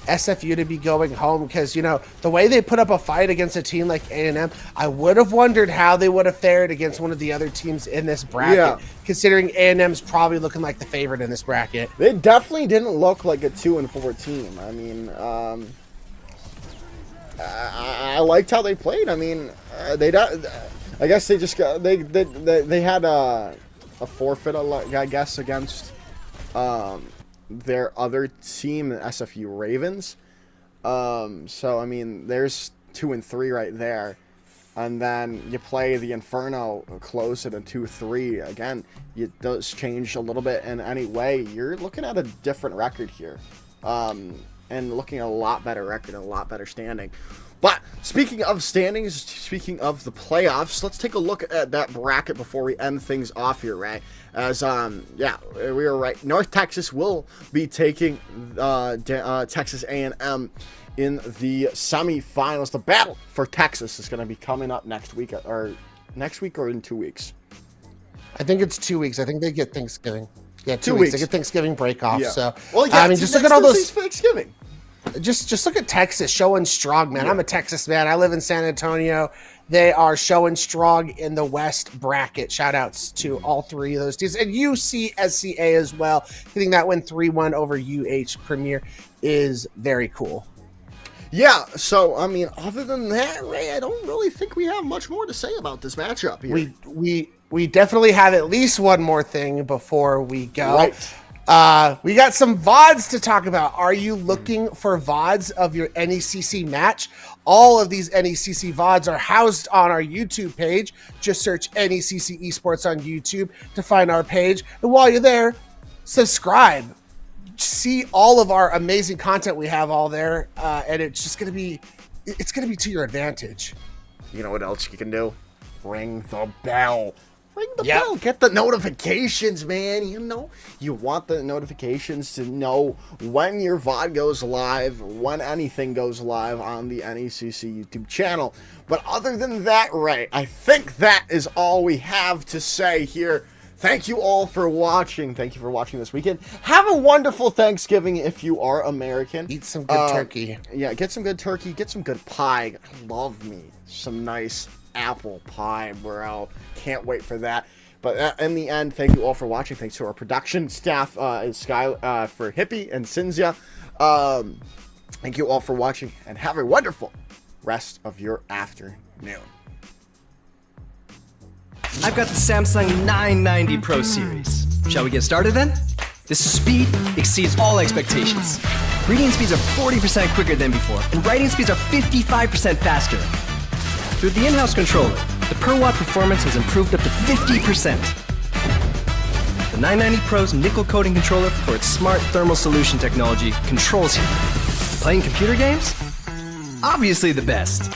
SFU to be going home because, you know, the way they put up a fight against a team like A&M, I would have wondered how they would have fared against one of the other teams in this bracket, considering A&M's probably looking like the favorite in this bracket. They definitely didn't look like a 2-4 team. I mean, I liked how they played. I mean, I guess they just got, they had a forfeit, I guess, against their other team, the SFU Ravens. So I mean, there's 2 and 3 right there. and then you play the Inferno, close it in 2-3. Again, it does change a little bit in any way. You're looking at a different record here, and looking at a lot better record and a lot better standing. But speaking of standings, speaking of the playoffs, let's take a look at that bracket before we end things off here, Ray. As, yeah, we are right. North Texas will be taking Texas A&M in the semifinals. The battle for Texas is going to be coming up next week, or in 2 weeks. I think it's 2 weeks. I think they get Thanksgiving. Yeah, 2 2 weeks. weeks. They get Thanksgiving break off. Yeah. So, Well, yeah, I mean, just look at all those. Thanksgiving. Just look at Texas showing strong, man. I'm a Texas man. I live in San Antonio. They are showing strong in the West bracket. Shout outs to all three of those teams. And UCSCA as well. Getting that win 3-1 over UH Premier is very cool. Yeah, so, I mean, other than that, Ray, I don't really think we have much more to say about this matchup here. We definitely have at least one more thing before we go. Right. We got some VODs to talk about. Are you looking for VODs of your NECC match? All of these NECC VODs are housed on our YouTube page. Just search NECC Esports on YouTube to find our page. And while you're there, subscribe. See all of our amazing content we have all there. And it's just going to be, it's going to be to your advantage. You know what else you can do? Ring the bell. Ring the bell. Get the notifications, man. You know, you want the notifications to know when your VOD goes live, when anything goes live on the NECC YouTube channel. But other than that, Ray, I think that is all we have to say here. Thank you all for watching. Thank you for watching this weekend. Have a wonderful Thanksgiving if you are American. Eat some good turkey. Yeah, get some good turkey. Get some good pie. I love me some nice apple pie, bro. Can't wait for that. But in the end, thank you all for watching. Thanks to our production staff, Sky, for Hippie and Cinzia. Thank you all for watching, and have a wonderful rest of your afternoon. I've got the Samsung 990 Pro Series. Shall we get started then? This speed exceeds all expectations. Reading speeds are 40% quicker than before, and writing speeds are 55% faster. Through the in-house controller, the per watt performance has improved up to 50%. The 990 Pro's nickel coating controller for its smart thermal solution technology controls heat. Playing computer games? Obviously the best.